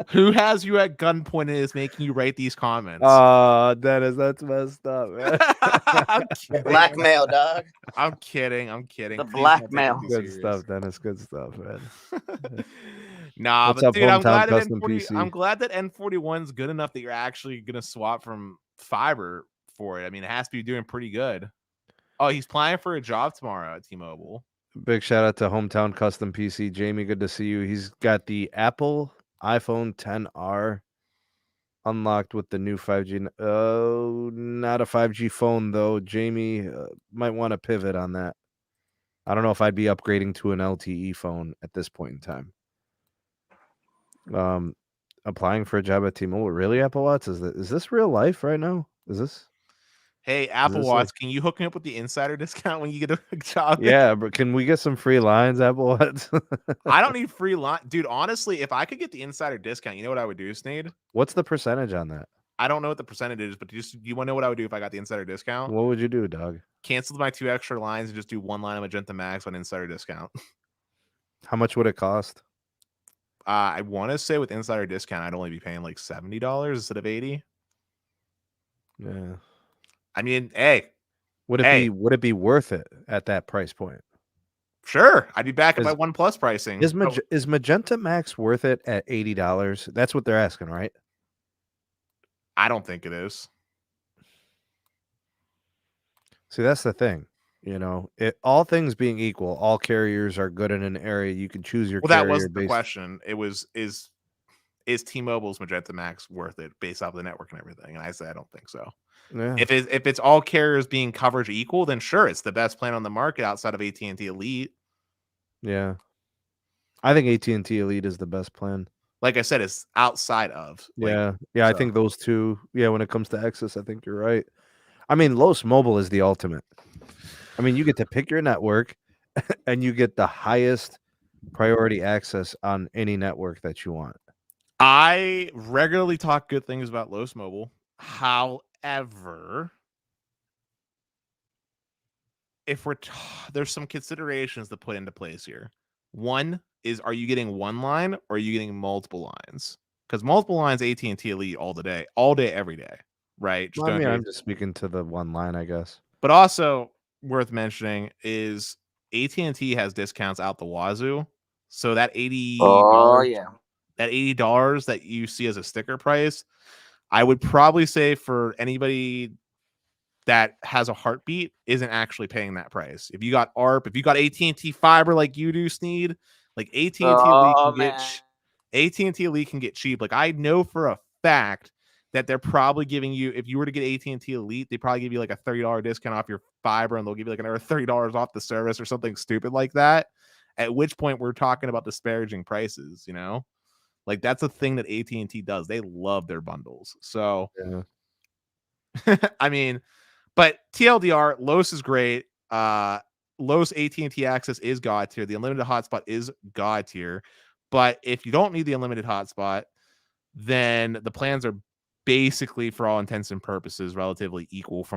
Who has you at gunpoint and is making you write these comments? Oh, Dennis, that's messed up, man. Blackmail, dog. I'm kidding. The blackmail. Good stuff, Dennis. Good stuff, man. Nah, What's but up, dude, I'm glad Hometown that N41's good enough that you're actually gonna swap from fiber for it. I mean, it has to be doing pretty good. Oh, he's applying for a job tomorrow at T-Mobile. Big shout out to Hometown Custom PC. Jamie, good to see you. He's got the Apple iPhone 10R unlocked with the new 5G. Oh, not a 5G phone, though. Jamie might want to pivot on that. I don't know if I'd be upgrading to an LTE phone at this point in time. Applying for a job at T-Mobile. Really, Apple Watts? Is this real life right now? Is this? Hey, Apple Watts, can you hook me up with the insider discount when you get a job? Yeah, but can we get some free lines, Apple Watts? I don't need free line. Dude, honestly, if I could get the insider discount, you know what I would do, Sneed? What's the percentage on that? I don't know what the percentage is, but you want to know what I would do if I got the insider discount? What would you do, dog? Cancel my 2 extra lines and just do 1 line of Magenta MAX on insider discount. How much would it cost? I want to say with insider discount, I'd only be paying like $70 instead of $80. Yeah. I mean, hey. Would it be worth it at that price point? Sure. I'd be back at my OnePlus pricing. Is Magenta MAX worth it at $80? That's what they're asking, right? I don't think it is. See, that's the thing. You know, all things being equal, all carriers are good in an area. You can choose your carrier. That wasn't the question. It was, is T-Mobile's Magenta MAX worth it based off the network and everything? And I said, I don't think so. Yeah. If it's all carriers being coverage equal, then sure, it's the best plan on the market outside of AT&T Elite. Yeah. I think AT&T Elite is the best plan. Like I said, it's outside of. Yeah. I think those two, when it comes to access, I think you're right. I mean, Los Mobile is the ultimate. I mean, you get to pick your network and you get the highest priority access on any network that you want. I regularly talk good things about Los Mobile. However, if there's some considerations to put into place here. One is, are you getting one line or are you getting multiple lines? Because multiple lines, AT&T Elite all day, every day, right? I'm just speaking to the one line, I guess. But also worth mentioning is AT&T has discounts out the wazoo. So that that $80 that you see as a sticker price, I would probably say for anybody that has a heartbeat isn't actually paying that price. If you got ARP, if you got AT&T Fiber like you do, Sneed, like AT&T Elite can get cheap. Like I know for a fact that they're probably giving you, if you were to get AT&T Elite, they probably give you like a $30 discount off your fiber, and they'll give you like another $30 off the service or something stupid like that. At which point we're talking about disparaging prices, you know? Like that's a thing that AT&T does. They love their bundles. So, I mean, but TLDR, Los is great. Los AT&T access is God tier. The unlimited hotspot is God tier. But if you don't need the unlimited hotspot, then the plans are basically, for all intents and purposes, relatively equal.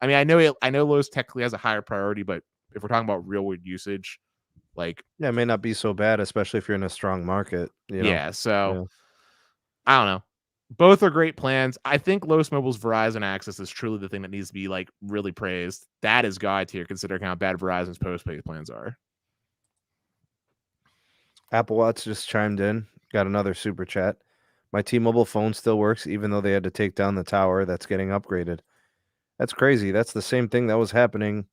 I know Los technically has a higher priority, but if we're talking about real world usage, like it may not be so bad, especially if you're in a strong market. I don't know. Both are great plans. I think Los Mobile's Verizon access is truly the thing that needs to be like really praised. That is God tier, considering how bad Verizon's postpaid plans are. Apple Watts just chimed in. Got another super chat. My T-Mobile phone still works, even though they had to take down the tower that's getting upgraded. That's crazy. That's the same thing that was happening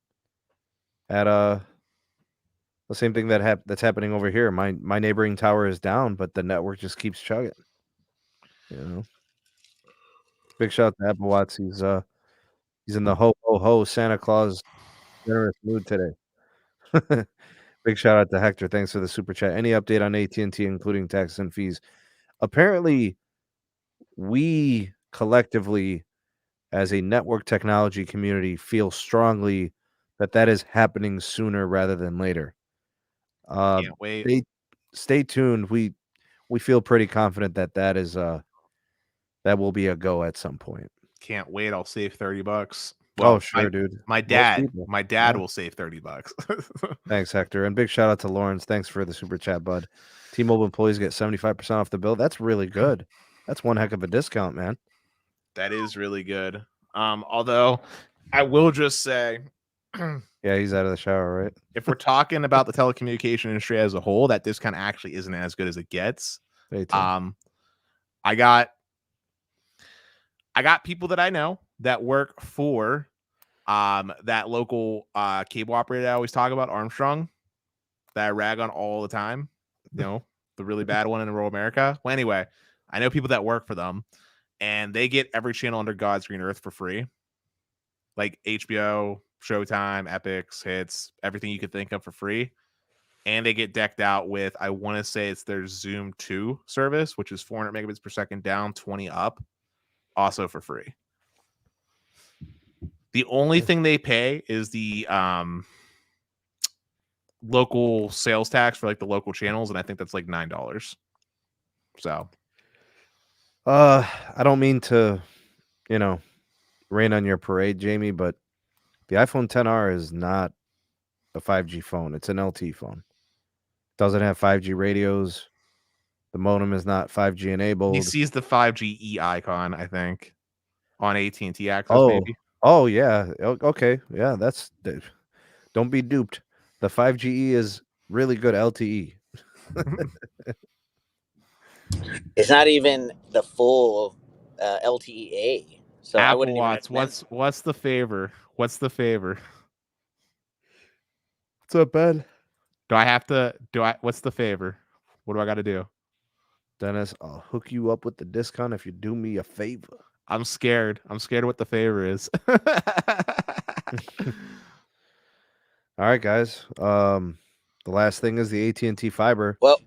at the same thing that's happening over here. My neighboring tower is down, but the network just keeps chugging. You know. Big shout out to Apple Watts. He's in the ho ho ho Santa Claus generous mood today. Big shout out to Hector. Thanks for the super chat. Any update on AT&T, including taxes and fees? Apparently, we collectively, as a network technology community, feel strongly that is happening sooner rather than later. Can't wait. Stay tuned. We feel pretty confident that is that will be a go at some point. Can't wait. I'll save $30. Well, sure, dude. My dad will save $30. Thanks, Hector. And big shout out to Lawrence. Thanks for the super chat, bud. T-Mobile employees get 75% off the bill. That's really good. That's one heck of a discount, man. That is really good. Although I will just say, yeah, he's out of the shower, right? If we're talking about the telecommunication industry as a whole, that discount actually isn't as good as it gets. I got people that I know that work for that local cable operator I always talk about, Armstrong, that I rag on all the time. You know, the really bad one in rural America. Well, anyway, I know people that work for them, and they get every channel under God's green earth for free, like HBO, Showtime, Epix, Hits, everything you could think of for free. And they get decked out with, I want to say it's their Zoom 2 service, which is 400 megabits per second down, 20 up, also for free. The only thing they pay is the local sales tax for like the local channels, and I think that's like $9. So I don't mean to, rain on your parade, Jamie, but the iPhone XR is not a 5G phone. It's an LTE phone. Doesn't have 5G radios. The modem is not 5G enabled. He sees the 5G icon, I think, on AT&T Access, maybe. Oh, yeah. Okay. Yeah, don't be duped. The 5G is really good LTE. It's not even the full LTE-A. So Apple I wouldn't Watch. Even what's the favor? What's the favor? What's up, bud? What's the favor? What do I got to do? Dennis, I'll hook you up with the discount if you do me a favor. I'm scared. I'm scared of what the favor is. All right, guys. The last thing is the AT&T Fiber. Well,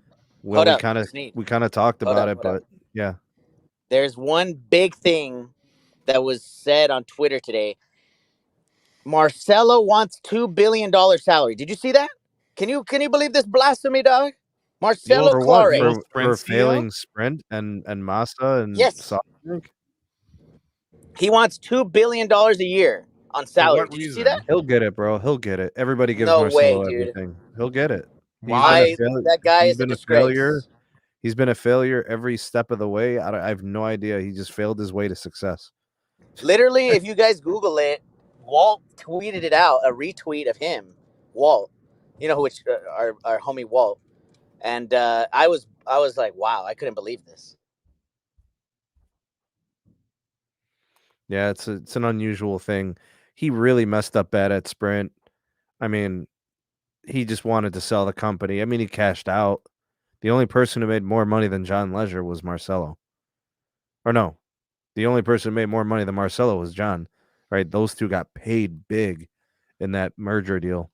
we kind of talked about it, but yeah. There's one big thing that was said on Twitter today. Marcelo wants $2 billion salary. Did you see that? Can you believe this blasphemy, dog? Marcelo Clare for failing Sprint and Masa and SoftBank. He wants $2 billion a year on salary. Did you see that? He'll get it, bro. He'll get it. Everybody gives Marcelo everything. He'll get it. Why? That guy is a disgrace. He's been a failure every step of the way. I have no idea. He just failed his way to success. Literally, if you guys Google it, Walt tweeted it out, a retweet of him, Walt. You know which our homie Walt. And I was like, wow, I couldn't believe this. Yeah, it's an unusual thing. He really messed up bad at Sprint. I mean, he just wanted to sell the company. I mean, he cashed out. The only person who made more money than John Leisure was Marcelo. Or no, the only person who made more money than Marcelo was John. Right? Those two got paid big in that merger deal.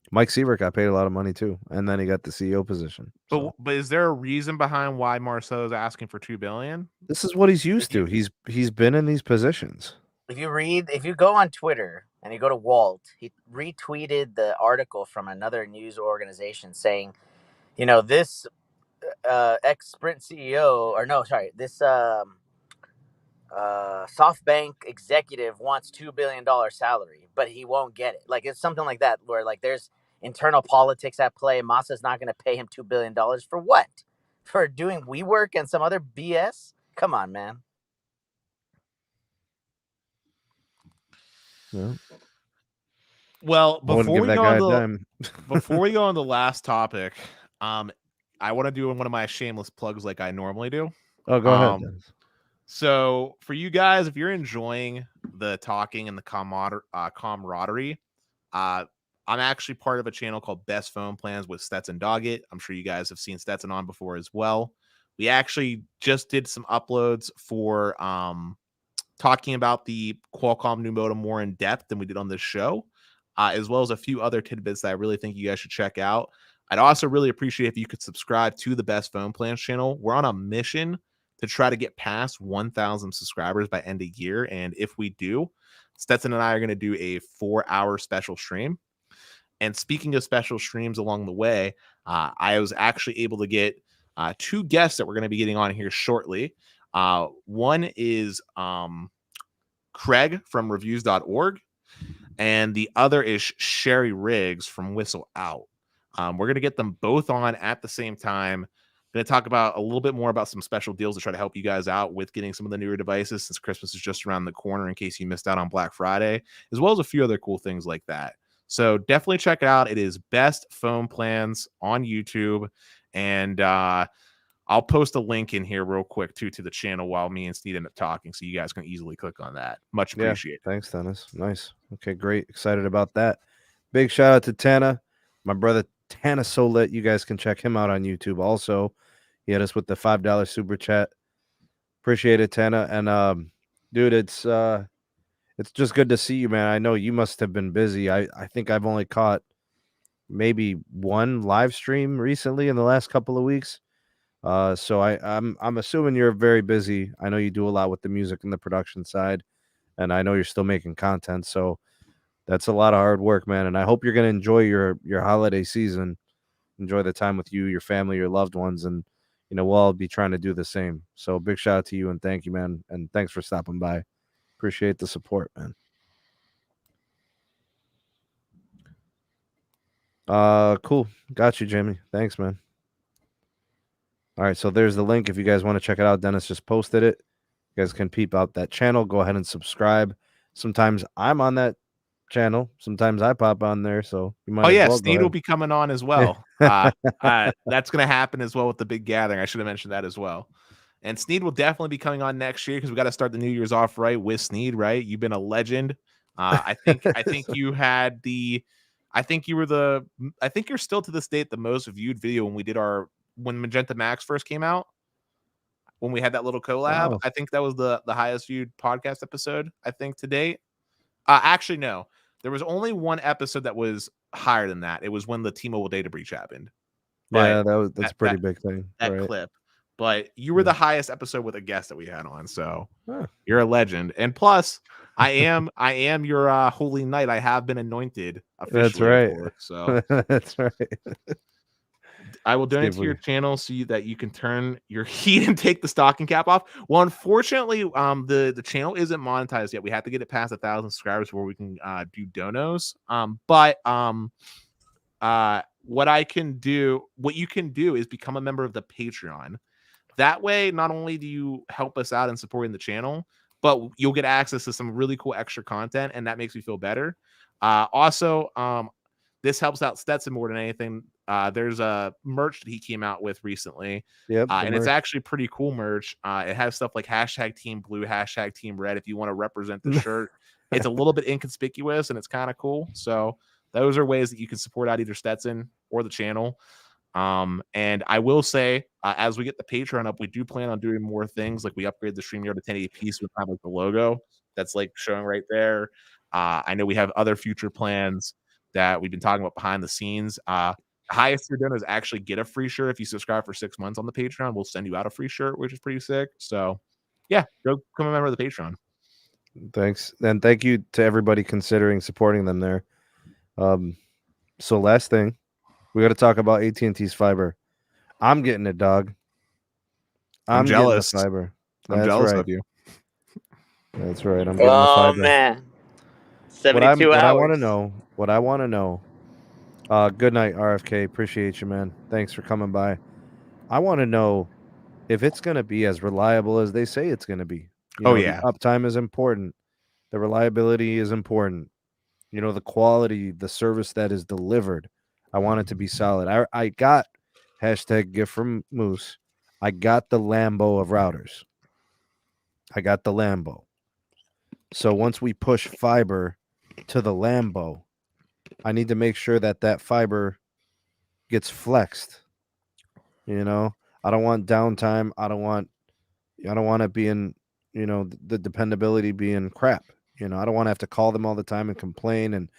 Mike Sievert got paid a lot of money too, and then he got the CEO position. So. But is there a reason behind why Marcelo's asking for $2 billion? This is what he's used to. He's been in these positions. If you go on Twitter and you go to Walt, he retweeted the article from another news organization saying, this ex-Sprint CEO, this SoftBank executive wants $2 billion salary, but he won't get it. Like, it's something like that, where like there's internal politics at play. Masa's not going to pay him $2 billion for what? For doing WeWork and some other BS? Come on, man. Yeah. Well, before we go on the last topic, I want to do one of my shameless plugs like I normally do. Oh, go ahead. So for you guys, if you're enjoying the talking and the camaraderie, I'm actually part of a channel called Best Phone Plans with Stetson Doggett. I'm sure you guys have seen Stetson on before as well. We actually just did some uploads for talking about the Qualcomm new modem more in depth than we did on this show. as well as a few other tidbits that I really think you guys should check out. I'd also really appreciate if you could subscribe to the Best Phone Plans channel. We're on a mission to try to get past 1,000 subscribers by end of year. And if we do, Stetson and I are going to do a 4-hour special stream. And speaking of special streams along the way, I was actually able to get 2 guests that we're going to be getting on here shortly. One is Craig from reviews.org, and the other is Sherry Riggs from Whistle Out. We're going to get them both on at the same time. Going to talk about a little bit more about some special deals to try to help you guys out with getting some of the newer devices, since Christmas is just around the corner in case you missed out on Black Friday, as well as a few other cool things like that. So definitely check it out. It is Best Phone Plans on YouTube. And I'll post a link in here real quick too to the channel while me and Sneed end up talking, so you guys can easily click on that. Much appreciated. Thanks, Dennis. Nice. Okay, great. Excited about that. Big shout out to Tana, my brother Tana Solet. You guys can check him out on YouTube also. He had us with the $5 super chat. Appreciate it, Tana. And dude, it's just good to see you, man. I know you must have been busy. I think I've only caught maybe one live stream recently in the last couple of weeks. So I'm assuming you're very busy. I know you do a lot with the music and the production side, and I know you're still making content. So that's a lot of hard work, man. And I hope you're gonna enjoy your holiday season. Enjoy the time with you, your family, your loved ones, and we'll all be trying to do the same. So big shout out to you and thank you, man. And thanks for stopping by. Appreciate the support, man. Cool. Got you, Jamie. Thanks, man. All right, so there's the link. If you guys want to check it out, Dennis just posted it. You guys can peep out that channel. Go ahead and subscribe. Sometimes I'm on that channel. Sometimes I pop on there. So you might. Oh yeah, Sneed will be coming on as well. That's going to happen as well with the big gathering. I should have mentioned that as well. And Sneed will definitely be coming on next year because we got to start the New Year's off right with Sneed. Right, you've been a legend. I think you had the. I think you're still to this date the most viewed video when Magenta MAX first came out. When we had that little collab, wow. I think that was the highest viewed podcast episode, I think, to date. Actually, no. There was only one episode that was higher than that. It was when the T-Mobile data breach happened. But yeah, that's a pretty big thing. That clip. But you were the highest episode with a guest that we had on, so you're a legend. And plus, I am your holy knight. I have been anointed officially. That's right. So that's right. I will donate to your channel so that you can turn your heat and take the stocking cap off. Well, unfortunately, the channel isn't monetized yet. We have to get it past 1,000 subscribers before we can do donos. But what you can do is become a member of the Patreon. That way, not only do you help us out in supporting the channel, but you'll get access to some really cool extra content, and that makes me feel better. Also, this helps out Stetson more than anything. There's a merch that he came out with recently. Yep, and it's actually pretty cool merch. It has stuff like #Team Blue, #Team Red. If you want to represent the shirt, it's a little bit inconspicuous and it's kind of cool. So those are ways that you can support out either Stetson or the channel. And I will say, as we get the Patreon up, we do plan on doing more things. Like we upgrade the StreamYard to 1080p, so we have like the logo that's like showing right there. I know we have other future plans that we've been talking about behind the scenes. Highest you're doing is actually get a free shirt. If you subscribe for 6 months on the Patreon, we'll send you out a free shirt, which is pretty sick. So yeah, go become a member of the Patreon. Thanks. And thank you to everybody considering supporting them there. So last thing, we got to talk about AT&T's fiber. I'm getting it, dog. I'm jealous. Fiber. I'm jealous of you. That's right. I'm getting the fiber. Oh man. 72 hours. What I want to know. Good night, RFK. Appreciate you, man. Thanks for coming by. I want to know if it's going to be as reliable as they say it's going to be. Yeah. The uptime is important. The reliability is important. The quality, the service that is delivered. I want it to be solid. I got #gift from Moose. I got the Lambo of routers. I got the Lambo. So once we push fiber to the Lambo, I need to make sure that fiber gets flexed. I don't want downtime. I don't want it being, the dependability being crap. I don't want to have to call them all the time and complain and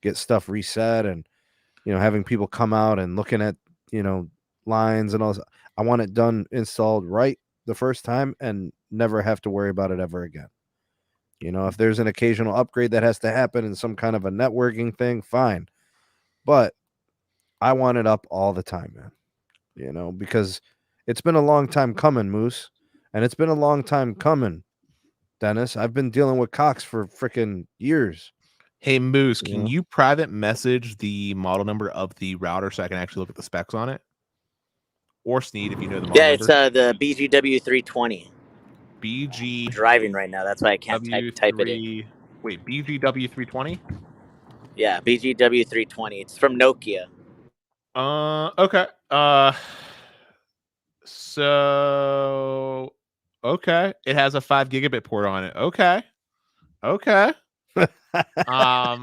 get stuff reset and, having people come out and looking at, lines and all this. I want it done, installed right the first time and never have to worry about it ever again. If there's an occasional upgrade that has to happen in some kind of a networking thing, fine. But I want it up all the time, man. Because it's been a long time coming, Moose. And it's been a long time coming, Dennis. I've been dealing with Cox for freaking years. Hey, Moose, can you private message the model number of the router so I can actually look at the specs on it? Or Sneed, if you know the model number. Yeah, it's the BGW320. BG. I'm driving right now. That's why I can't type it in. Wait, BGW320? Yeah, BGW320. It's from Nokia. Okay. So, okay. It has a 5 gigabit port on it. Okay. Okay. I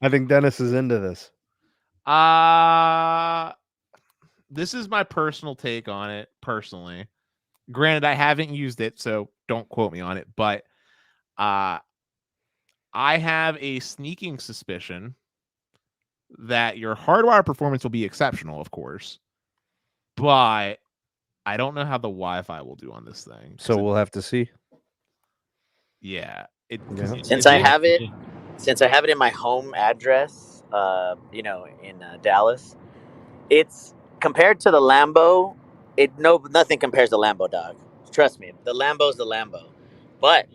think Dennis is into this. This is my personal take on it, personally. Granted, I haven't used it, so don't quote me on it, but I have a sneaking suspicion that your hardwire performance will be exceptional, of course, but I don't know how the Wi-Fi will do on this thing. So we'll have to see. Yeah. Since I have it in my home address, in Dallas, it's compared to the Lambo. Nothing compares to Lambo, dog. Trust me, the Lambo's the Lambo, but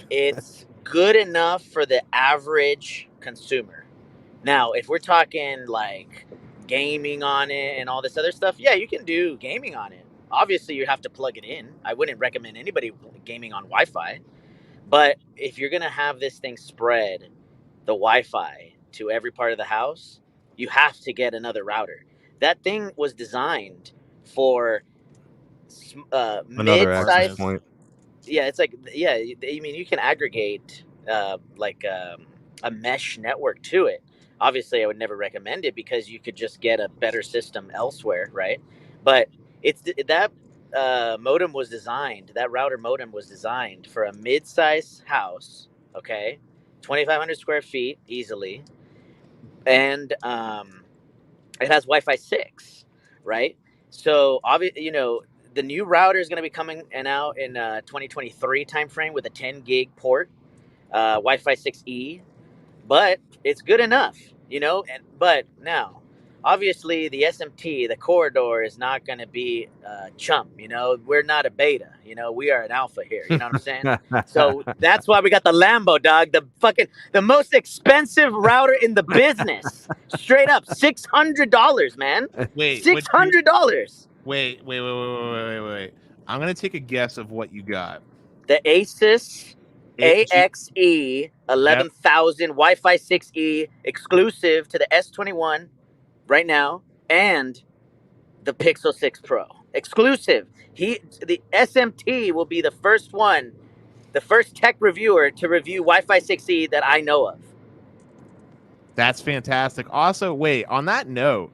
it's good enough for the average consumer. Now, if we're talking like gaming on it and all this other stuff, yeah, you can do gaming on it. Obviously, you have to plug it in. I wouldn't recommend anybody gaming on Wi-Fi. But if you're going to have this thing spread the Wi-Fi to every part of the house, you have to get another router. That thing was designed for mid-size. Yeah, it's like, I mean, you can aggregate like a mesh network to it. Obviously, I would never recommend it because you could just get a better system elsewhere, right? But that modem was designed, that router modem was designed for a mid-size house, okay? 2,500 square feet easily. And it has Wi-Fi 6, right? So, obviously, the new router is going to be coming out in 2023 timeframe with a 10 gig port, Wi-Fi 6E, but it's good enough, but now, obviously, the SMT, the corridor, is not going to be chump. We're not a beta. We are an alpha here. You know what I'm saying? So that's why we got the Lambo, dog. The most expensive router in the business. Straight up, $600, man. Wait, $600. Wait. I'm gonna take a guess of what you got. The Asus AXE 11,000 Wi-Fi 6E exclusive to the S21 right now, and the Pixel 6 Pro exclusive. The SMT will be the first tech reviewer to review Wi-Fi 6E that I know of. That's fantastic. Also, wait, on that note,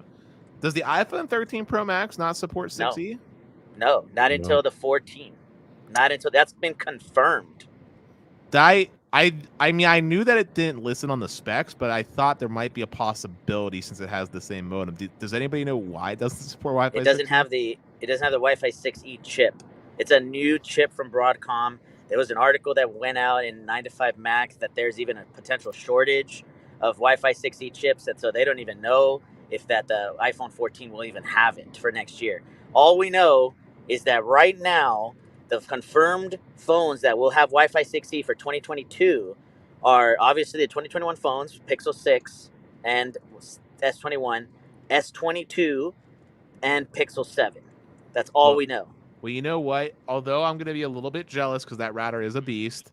does the iPhone 13 Pro Max not support 6E? No, not until the 14. Not until that's been confirmed. I mean, I knew that it didn't listen on the specs, but I thought there might be a possibility since it has the same modem. Does anybody know why it doesn't support Wi-Fi? It doesn't have the Wi-Fi 6E chip. It's a new chip from Broadcom. There was an article that went out in 9to5 Max that there's even a potential shortage of Wi-Fi 6E chips, and so they don't even know if the iPhone 14 will even have it for next year. All we know is that right now, the confirmed phones that will have Wi-Fi 6E for 2022 are obviously the 2021 phones, Pixel 6 and S21, S22, and Pixel 7. That's all we know. Well, you know what? Although I'm going to be a little bit jealous because that router is a beast,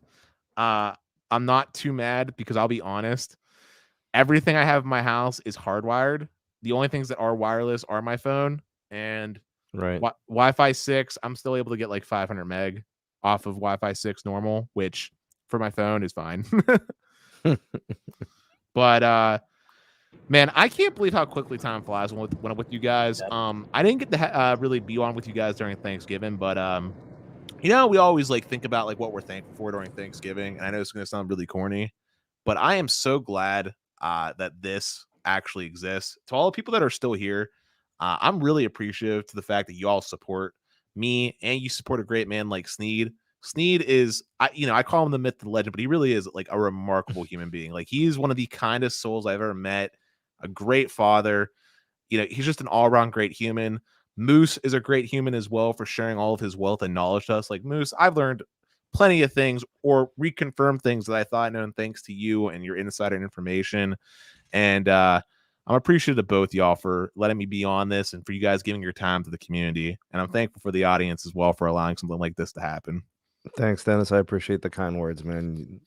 I'm not too mad because I'll be honest. Everything I have in my house is hardwired. The only things that are wireless are my phone and Wi-Fi 6. I'm still able to get like 500 meg off of Wi-Fi 6 normal, which for my phone is fine. But man, I can't believe how quickly time flies when I'm with you guys. I didn't get to really be on with you guys during Thanksgiving, but we always like think about like what we're thankful for during Thanksgiving. And I know it's going to sound really corny, But I am so glad that this actually exists. To all the people that are still here, I'm really appreciative to the fact that you all support me and you support a great man like Sneed. Sneed is, I call him the myth, the legend, but he really is like a remarkable human being. Like, he's one of the kindest souls I've ever met, a great father. He's just an all-around great human. Moose is a great human as well for sharing all of his wealth and knowledge to us. Like, Moose, I've learned plenty of things or reconfirm things that I thought known thanks to you and your insider information. And I'm appreciative of both y'all for letting me be on this and for you guys giving your time to the community. And I'm thankful for the audience as well for allowing something like this to happen. Thanks, Dennis. I appreciate the kind words, man.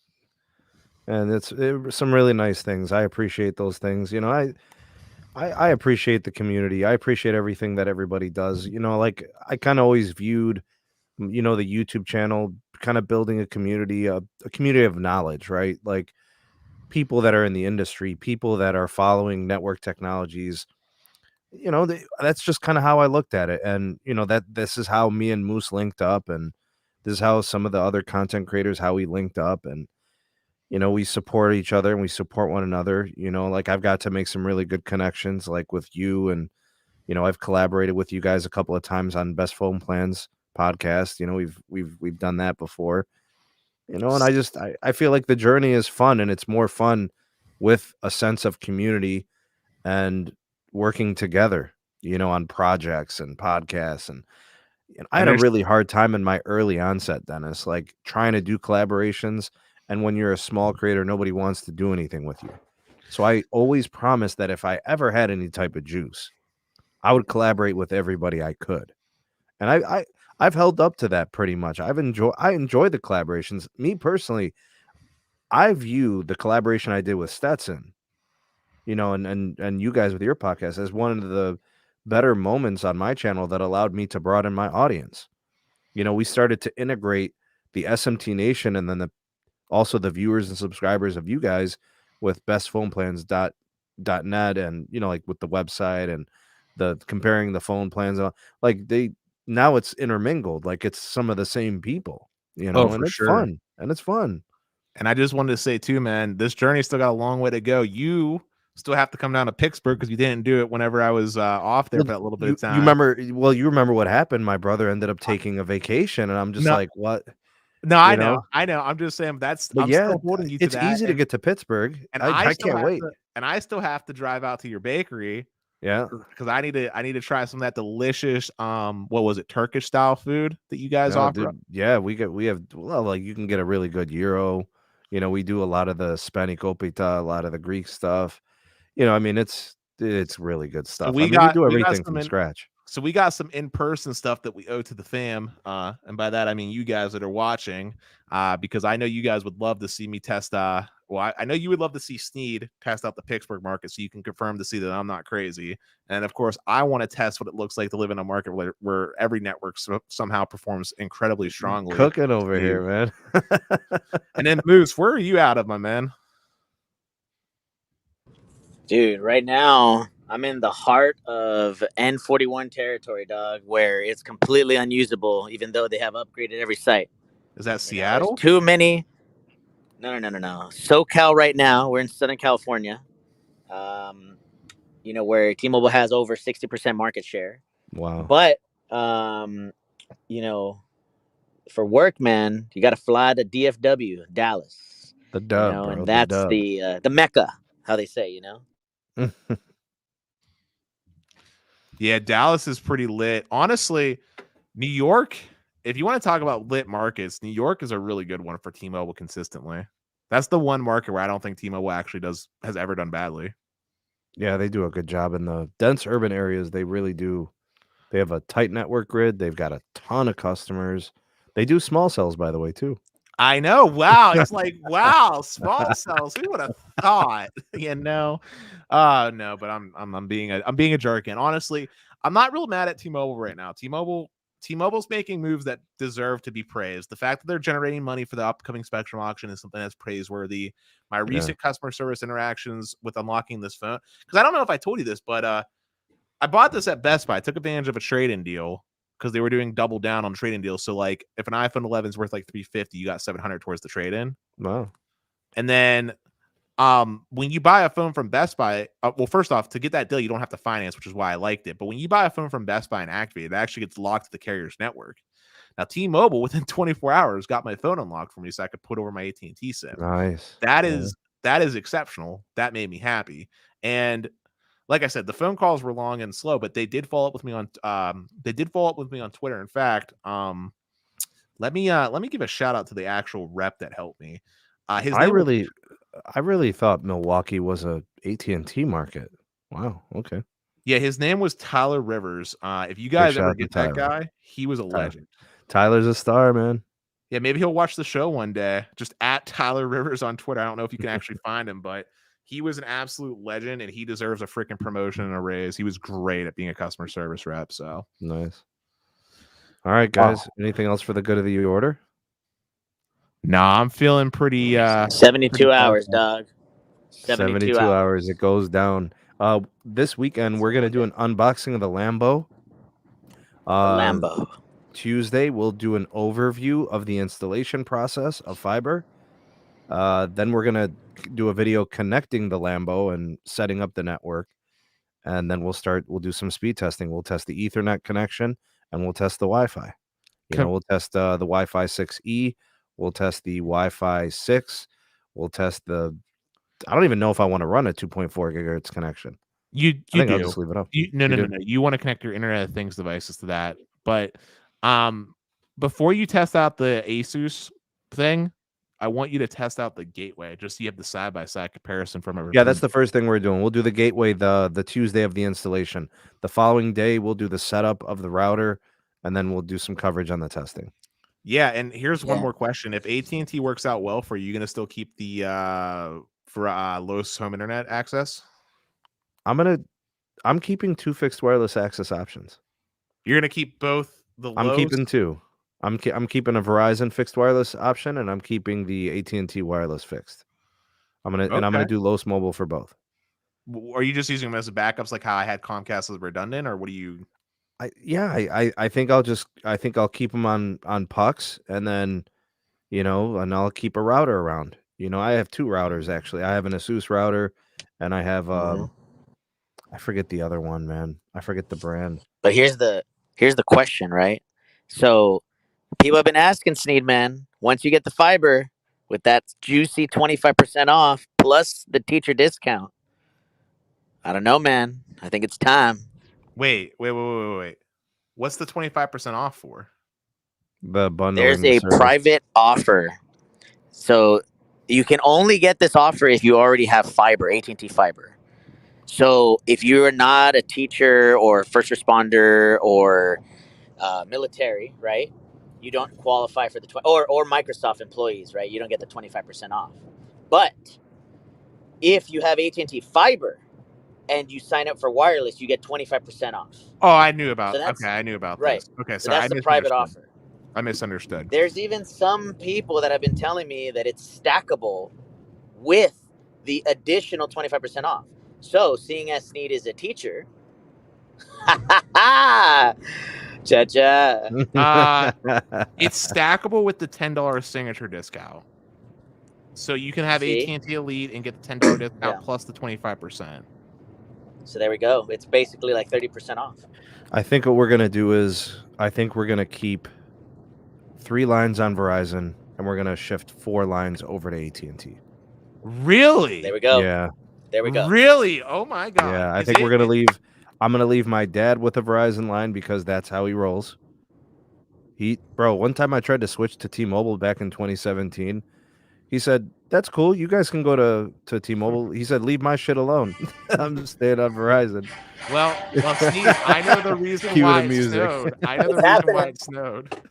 And it's some really nice things. I appreciate those things. I appreciate the community. I appreciate everything that everybody does. Like, I kind of always viewed, the YouTube channel kind of building a community of knowledge, right? Like, people that are in the industry, people that are following network technologies. That's just kind of how I looked at it. And, that this is how me and Moose linked up. And this is how some of the other content creators, how we linked up. And, we support each other and we support one another. Like, I've got to make some really good connections, like with you. And, I've collaborated with you guys a couple of times on Best Phone Plans podcast. We've done that before. And I feel like the journey is fun, and it's more fun with a sense of community and working together, on projects and podcasts. And I had a really hard time in my early onset, Dennis, like trying to do collaborations. And when you're a small creator, nobody wants to do anything with you. So I always promised that if I ever had any type of juice, I would collaborate with everybody I could. And I've held up to that pretty much. I enjoy the collaborations. Me personally, I view the collaboration I did with Stetson, and you guys with your podcast as one of the better moments on my channel that allowed me to broaden my audience. We started to integrate the SMT Nation and then also the viewers and subscribers of you guys with bestphoneplans.net and, like with the website and the comparing the phone plans. Like, now it's intermingled. Like, it's some of the same people, and it's fun. And it's fun. And I just wanted to say too, man, this journey still got a long way to go. You still have to come down to Pittsburgh because you didn't do it whenever I was off there for that little bit of time. You remember what happened. My brother ended up taking a vacation, and I'm just like, what? No, I know. I'm just saying I'm still holding you to that. It's easy to get to Pittsburgh, and I can't wait. And I still have to drive out to your bakery. Yeah, because I need to try some of that delicious what was it, Turkish style food that you guys offer. Yeah, we have like, you can get a really good gyro. We do a lot of the spanakopita, a lot of the Greek stuff. It's really good stuff. So we do everything from scratch. So we got some in-person stuff that we owe to the fam. And by that, I mean you guys that are watching, because I know you guys would love to see me test. I know you would love to see Sneed test out the Pittsburgh market so you can confirm to see that I'm not crazy. And of course, I want to test what it looks like to live in a market where every network somehow performs incredibly strongly. Cooking over here, man. And then Moose, where are you out of, my man? Dude, right now I'm in the heart of N41 territory, dog, where it's completely unusable, even though they have upgraded every site. Is that Seattle? Too many. No. SoCal right now. We're in Southern California. Where T-Mobile has over 60% market share. Wow. But, for work, man, you got to fly to DFW, Dallas. The dub, bro. And that's the Mecca, how they say, Yeah, Dallas is pretty lit. Honestly, New York, if you want to talk about lit markets, New York is a really good one for T-Mobile consistently. That's the one market where I don't think T-Mobile actually has ever done badly. Yeah, they do a good job in the dense urban areas. They really do. They have a tight network grid. They've got a ton of customers. They do small cells, by the way, too. I know. Wow. It's like, wow, small cells. Who would have thought? No, but I'm being a jerk. And honestly, I'm not real mad at T-Mobile right now. T-Mobile's making moves that deserve to be praised. The fact that they're generating money for the upcoming Spectrum auction is something that's praiseworthy. My recent customer service interactions with unlocking this phone, because I don't know if I told you this, but I bought this at Best Buy. I took advantage of a trade-in deal because they were doing double down on trade-in deals. So like if an iPhone 11 is worth like $350, you got $700 towards the trade-in. Wow. And then when you buy a phone from Best Buy, well, first off, to get that deal, you don't have to finance, which is why I liked it. But when you buy a phone from Best Buy and activate it, actually gets locked to the carrier's network. Now, T-Mobile within 24 hours got my phone unlocked for me, so I could put over my AT&T SIM. Nice. That is exceptional. That made me happy. And like I said, the phone calls were long and slow, but they did follow up with me on Twitter. In fact, let me give a shout out to the actual rep that helped me. I really thought Milwaukee was a AT&T market. Wow. Okay. Yeah, his name was Tyler Rivers. If you guys ever get that guy, he was a legend. Tyler's a star, man. Yeah, maybe he'll watch the show one day. Just at Tyler Rivers on Twitter. I don't know if you can actually find him, but he was an absolute legend, and he deserves a freaking promotion and a raise. He was great at being a customer service rep. So nice. All right, guys. Anything else for the good of the order? Nah, I'm feeling pretty 72 hours, dog. 72 hours. It goes down. This weekend we're gonna do an unboxing of the Lambo. Tuesday we'll do an overview of the installation process of fiber. Then we're gonna do a video connecting the Lambo and setting up the network. And then we'll do some speed testing. We'll test the Ethernet connection and we'll test the Wi-Fi. We'll test the Wi-Fi 6E. We'll test the Wi-Fi 6. We'll test I don't even know if I want to run a 2.4 gigahertz connection. I think I'll just leave it up. No. You want to connect your Internet of Things devices to that. But before you test out the Asus thing, I want you to test out the gateway, just so you have the side-by-side comparison from everything. Yeah, that's the first thing we're doing. We'll do the gateway the Tuesday of the installation. The following day, we'll do the setup of the router, and then we'll do some coverage on the testing. Yeah, and here's one more question. If AT&T works out well for you, you're going to still keep the Los Home Internet access? I'm keeping 2 fixed wireless access options. You're going to keep both the Los? I'm keeping 2. I'm keeping a Verizon fixed wireless option, and I'm keeping the AT&T wireless fixed. I'm gonna do Los Mobile for both. Are you just using them as backups, like how I had Comcast as redundant, or what do you? I think I'll keep them on pucks, and then and I'll keep a router around. I have 2 routers actually. I have an Asus router, and I have I forget the other one, man. I forget the brand. But here's the question, right? So people have been asking Sneed, man, once you get the fiber with that juicy 25% off plus the teacher discount, I don't know, man. I think it's time. Wait. What's the 25% off for? The bundle. There's a private offer. So you can only get this offer if you already have fiber, AT&T Fiber. So if you're not a teacher or first responder or military, right? You don't qualify for the or Microsoft employees, right? You don't get the 25% off. But if you have AT&T Fiber and you sign up for wireless, you get 25% off. Oh, I knew about. I knew about right. This. Okay, so that's the private offer. I misunderstood. There's even some people that have been telling me that it's stackable with the additional 25% off. So, seeing as Sneed is a teacher, cha-cha. It's stackable with the $10 signature discount. So you can have AT&T Elite and get the $10 discount plus the 25%. So there we go. It's basically like 30% off. I think what we're going to do is we're going to keep 3 lines on Verizon, and we're going to shift 4 lines over to AT&T. Really? There we go. Yeah. There we go. Really? Oh my God. Yeah, I think we're going to leave. I'm going to leave my dad with a Verizon line because that's how he rolls. One time I tried to switch to T-Mobile back in 2017. He said, "That's cool. You guys can go to T-Mobile." He said, "Leave my shit alone. I'm just staying on Verizon." Well, Steve, I know the reason why it snowed. I know the reason why it snowed.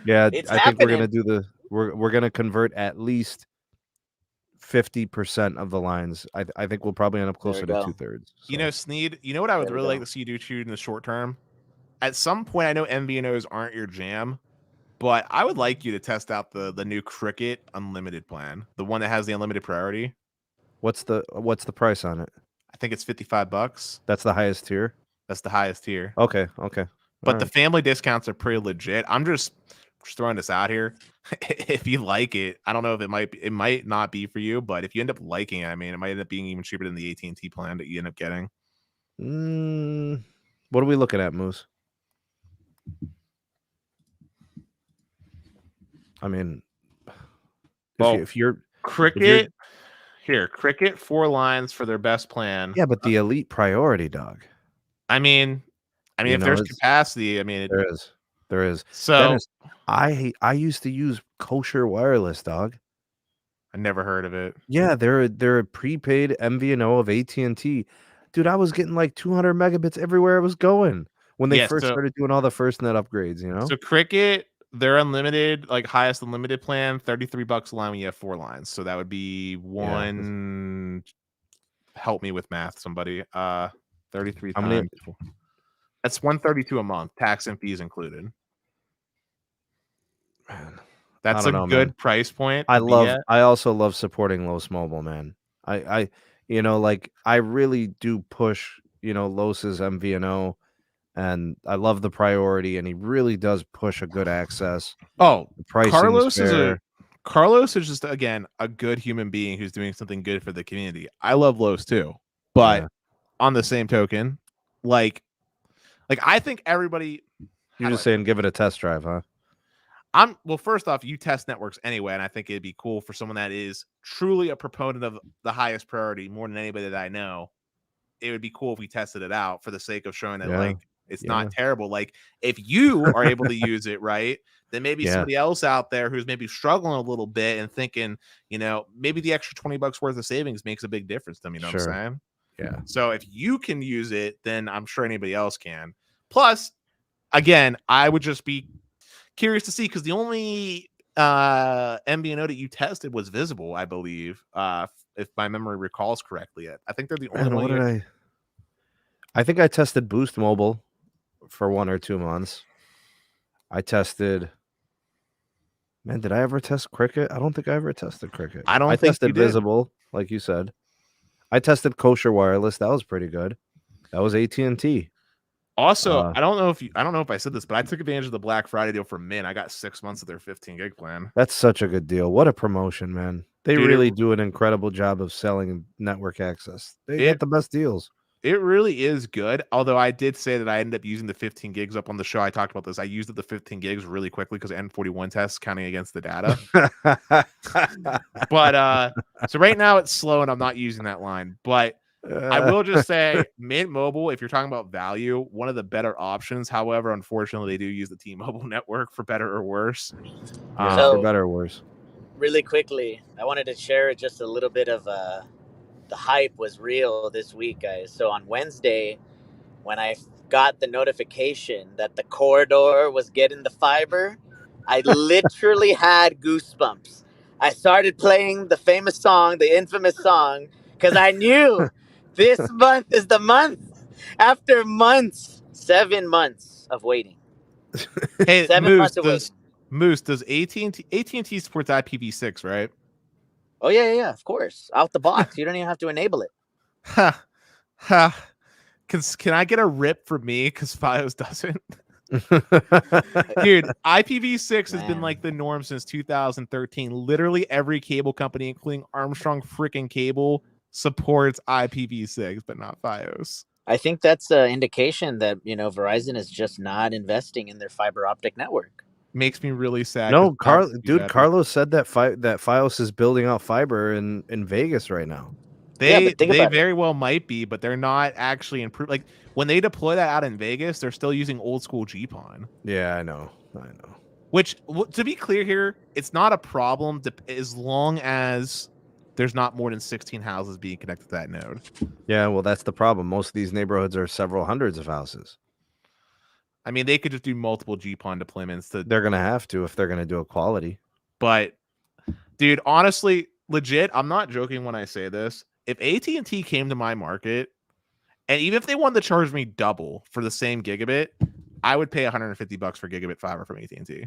Yeah, I think we're going to we're going to convert at least 50% of the lines. I think we'll probably end up closer to 2/3. So. Sneed, you know what I would really like to see you do too in the short term? At some point, I know MVNOs aren't your jam, but I would like you to test out the new Cricket Unlimited plan, the one that has the unlimited priority. What's the price on it? I think it's $55. That's the highest tier? That's the highest tier. Okay. But the family discounts are pretty legit. I'm just just throwing this out here. If you like it, I don't know if it might not be for you, but if you end up liking it, I mean, it might end up being even cheaper than the AT&T plan that you end up getting. What are we looking at, Moose? I mean, if you're Cricket, Cricket 4 lines for their best plan. Yeah, but the elite priority, dog. I mean, if there's capacity, I mean, there is. So Dennis, I used to use Kosher Wireless, dog. I never heard of it. Yeah, they're a prepaid MVNO of AT&T. Dude, I was getting like 200 megabits everywhere I was going when they first started doing all the FirstNet upgrades, you know? So Cricket, their unlimited, like highest unlimited plan, $33 a line when you have 4 lines. So that would be one. Help me with math, somebody. 33 times. That's $132 a month, tax and fees included. Man, that's a good price point. I also love supporting Los Mobile, man. I really do push, Los's MVNO, and I love the priority, and he really does push a good access. Oh, Carlos is just, again, a good human being who's doing something good for the community. I love Los too, but on the same token, like I think everybody. You're just saying give it a test drive, huh? Well, first off, you test networks anyway, and I think it'd be cool for someone that is truly a proponent of the highest priority more than anybody that I know. It would be cool if we tested it out for the sake of showing that it's not terrible. Like, if you are able to use it, right, then maybe somebody else out there who's maybe struggling a little bit and thinking, maybe the extra $20 worth of savings makes a big difference to them. You know what I'm saying? Yeah. So if you can use it, then I'm sure anybody else can. Plus, again, I would just be curious to see, because the only MVNO that you tested was Visible, I believe, if my memory recalls correctly. I think they're the only one. I think I tested Boost Mobile for 1 or 2 months. I tested. Man, did I ever test Cricket? I don't think I ever tested Cricket. I tested Visible, like you said. I tested Kosher Wireless. That was pretty good. That was AT&T. Also, I don't know if I said this, but I took advantage of the Black Friday deal for Mint. I got 6 months of their 15 gig plan. That's such a good deal. What a promotion, man. They really do an incredible job of selling network access. They get the best deals. It really is good. Although I did say that I ended up using the 15 gigs up on the show. I talked about this. I used the 15 gigs really quickly because N41 tests counting against the data. But so right now it's slow and I'm not using that line. But I will just say, Mint Mobile, if you're talking about value, one of the better options. However, unfortunately, they do use the T-Mobile network for better or worse. For better or worse. Really quickly, I wanted to share just a little bit of the hype was real this week, guys. So on Wednesday, when I got the notification that the corridor was getting the fiber, I literally had goosebumps. I started playing the famous song, the infamous song, because I knew this month is the month. After months, 7 months of waiting. Hey, 7 months of waiting. Moose, does AT&T supports IPv6, right? Oh, yeah, of course. Out the box. You don't even have to enable it. Can I get a rip for me? Because Fios doesn't. Dude, IPv6 has been like the norm since 2013. Literally every cable company, including Armstrong freaking Cable, supports IPv6, but not Fios. I think that's an indication that, Verizon is just not investing in their fiber optic network. Makes me really sad. No, Carlos said that Fios is building out fiber in Vegas right now. They very well might be, but they're not actually improved. Like, when they deploy that out in Vegas, they're still using old school GPON. Yeah, I know. Which, to be clear here, it's not a problem as long as there's not more than 16 houses being connected to that node. Yeah, well, that's the problem. Most of these neighborhoods are several hundreds of houses. I mean, they could just do multiple GPON deployments. They're going to have to if they're going to do a quality. But, dude, honestly, legit, I'm not joking when I say this. If AT&T came to my market, and even if they wanted to charge me double for the same gigabit, I would pay $150 for gigabit fiber from AT&T.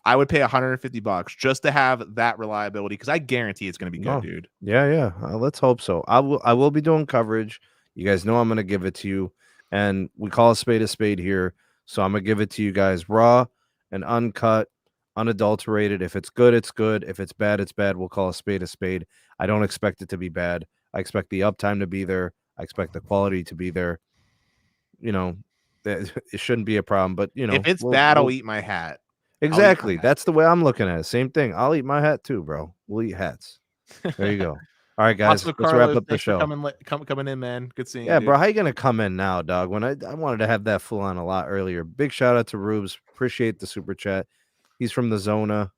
I would pay $150 just to have that reliability, because I guarantee it's going to be good, dude. Yeah. Let's hope so. I will be doing coverage. You guys know I'm going to give it to you. And we call a spade here. So I'm going to give it to you guys raw and uncut, unadulterated. If it's good, it's good. If it's bad, it's bad. We'll call a spade a spade. I don't expect it to be bad. I expect the uptime to be there. I expect the quality to be there. You know, it shouldn't be a problem. But, you know, if it's bad, I'll eat my hat. Exactly. That's the way I'm looking at it. Same thing. I'll eat my hat too, bro. We'll eat hats. There you go. All right, guys. Also, let's Carlos, wrap up the show. Coming in, man. Good seeing you. Yeah, bro. How you gonna come in now, dog? When I wanted to have that full on a lot earlier. Big shout out to Rubes. Appreciate the super chat. He's from the Zona.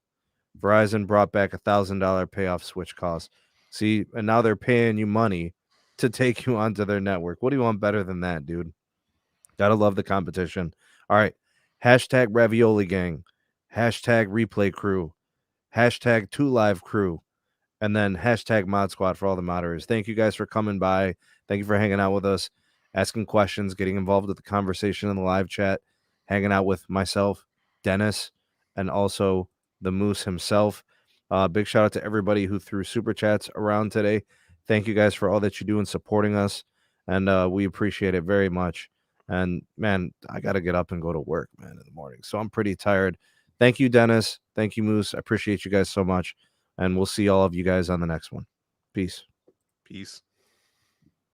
Verizon brought back $1,000 payoff switch cost. See, and now they're paying you money to take you onto their network. What do you want better than that, dude? Gotta love the competition. All right. Hashtag Ravioli Gang. Hashtag Replay Crew. Hashtag 2Live Crew. And then hashtag Mod Squad for all the moderators. Thank you guys for coming by. Thank you for hanging out with us, asking questions, getting involved with the conversation in the live chat, hanging out with myself, Dennis, and also the Moose himself. Big shout out to everybody who threw super chats around today. Thank you guys for all that you do in supporting us. And we appreciate it very much. And man, I got to get up and go to work, man, in the morning. So I'm pretty tired. Thank you, Dennis. Thank you, Moose. I appreciate you guys so much. And we'll see all of you guys on the next one. Peace. Peace.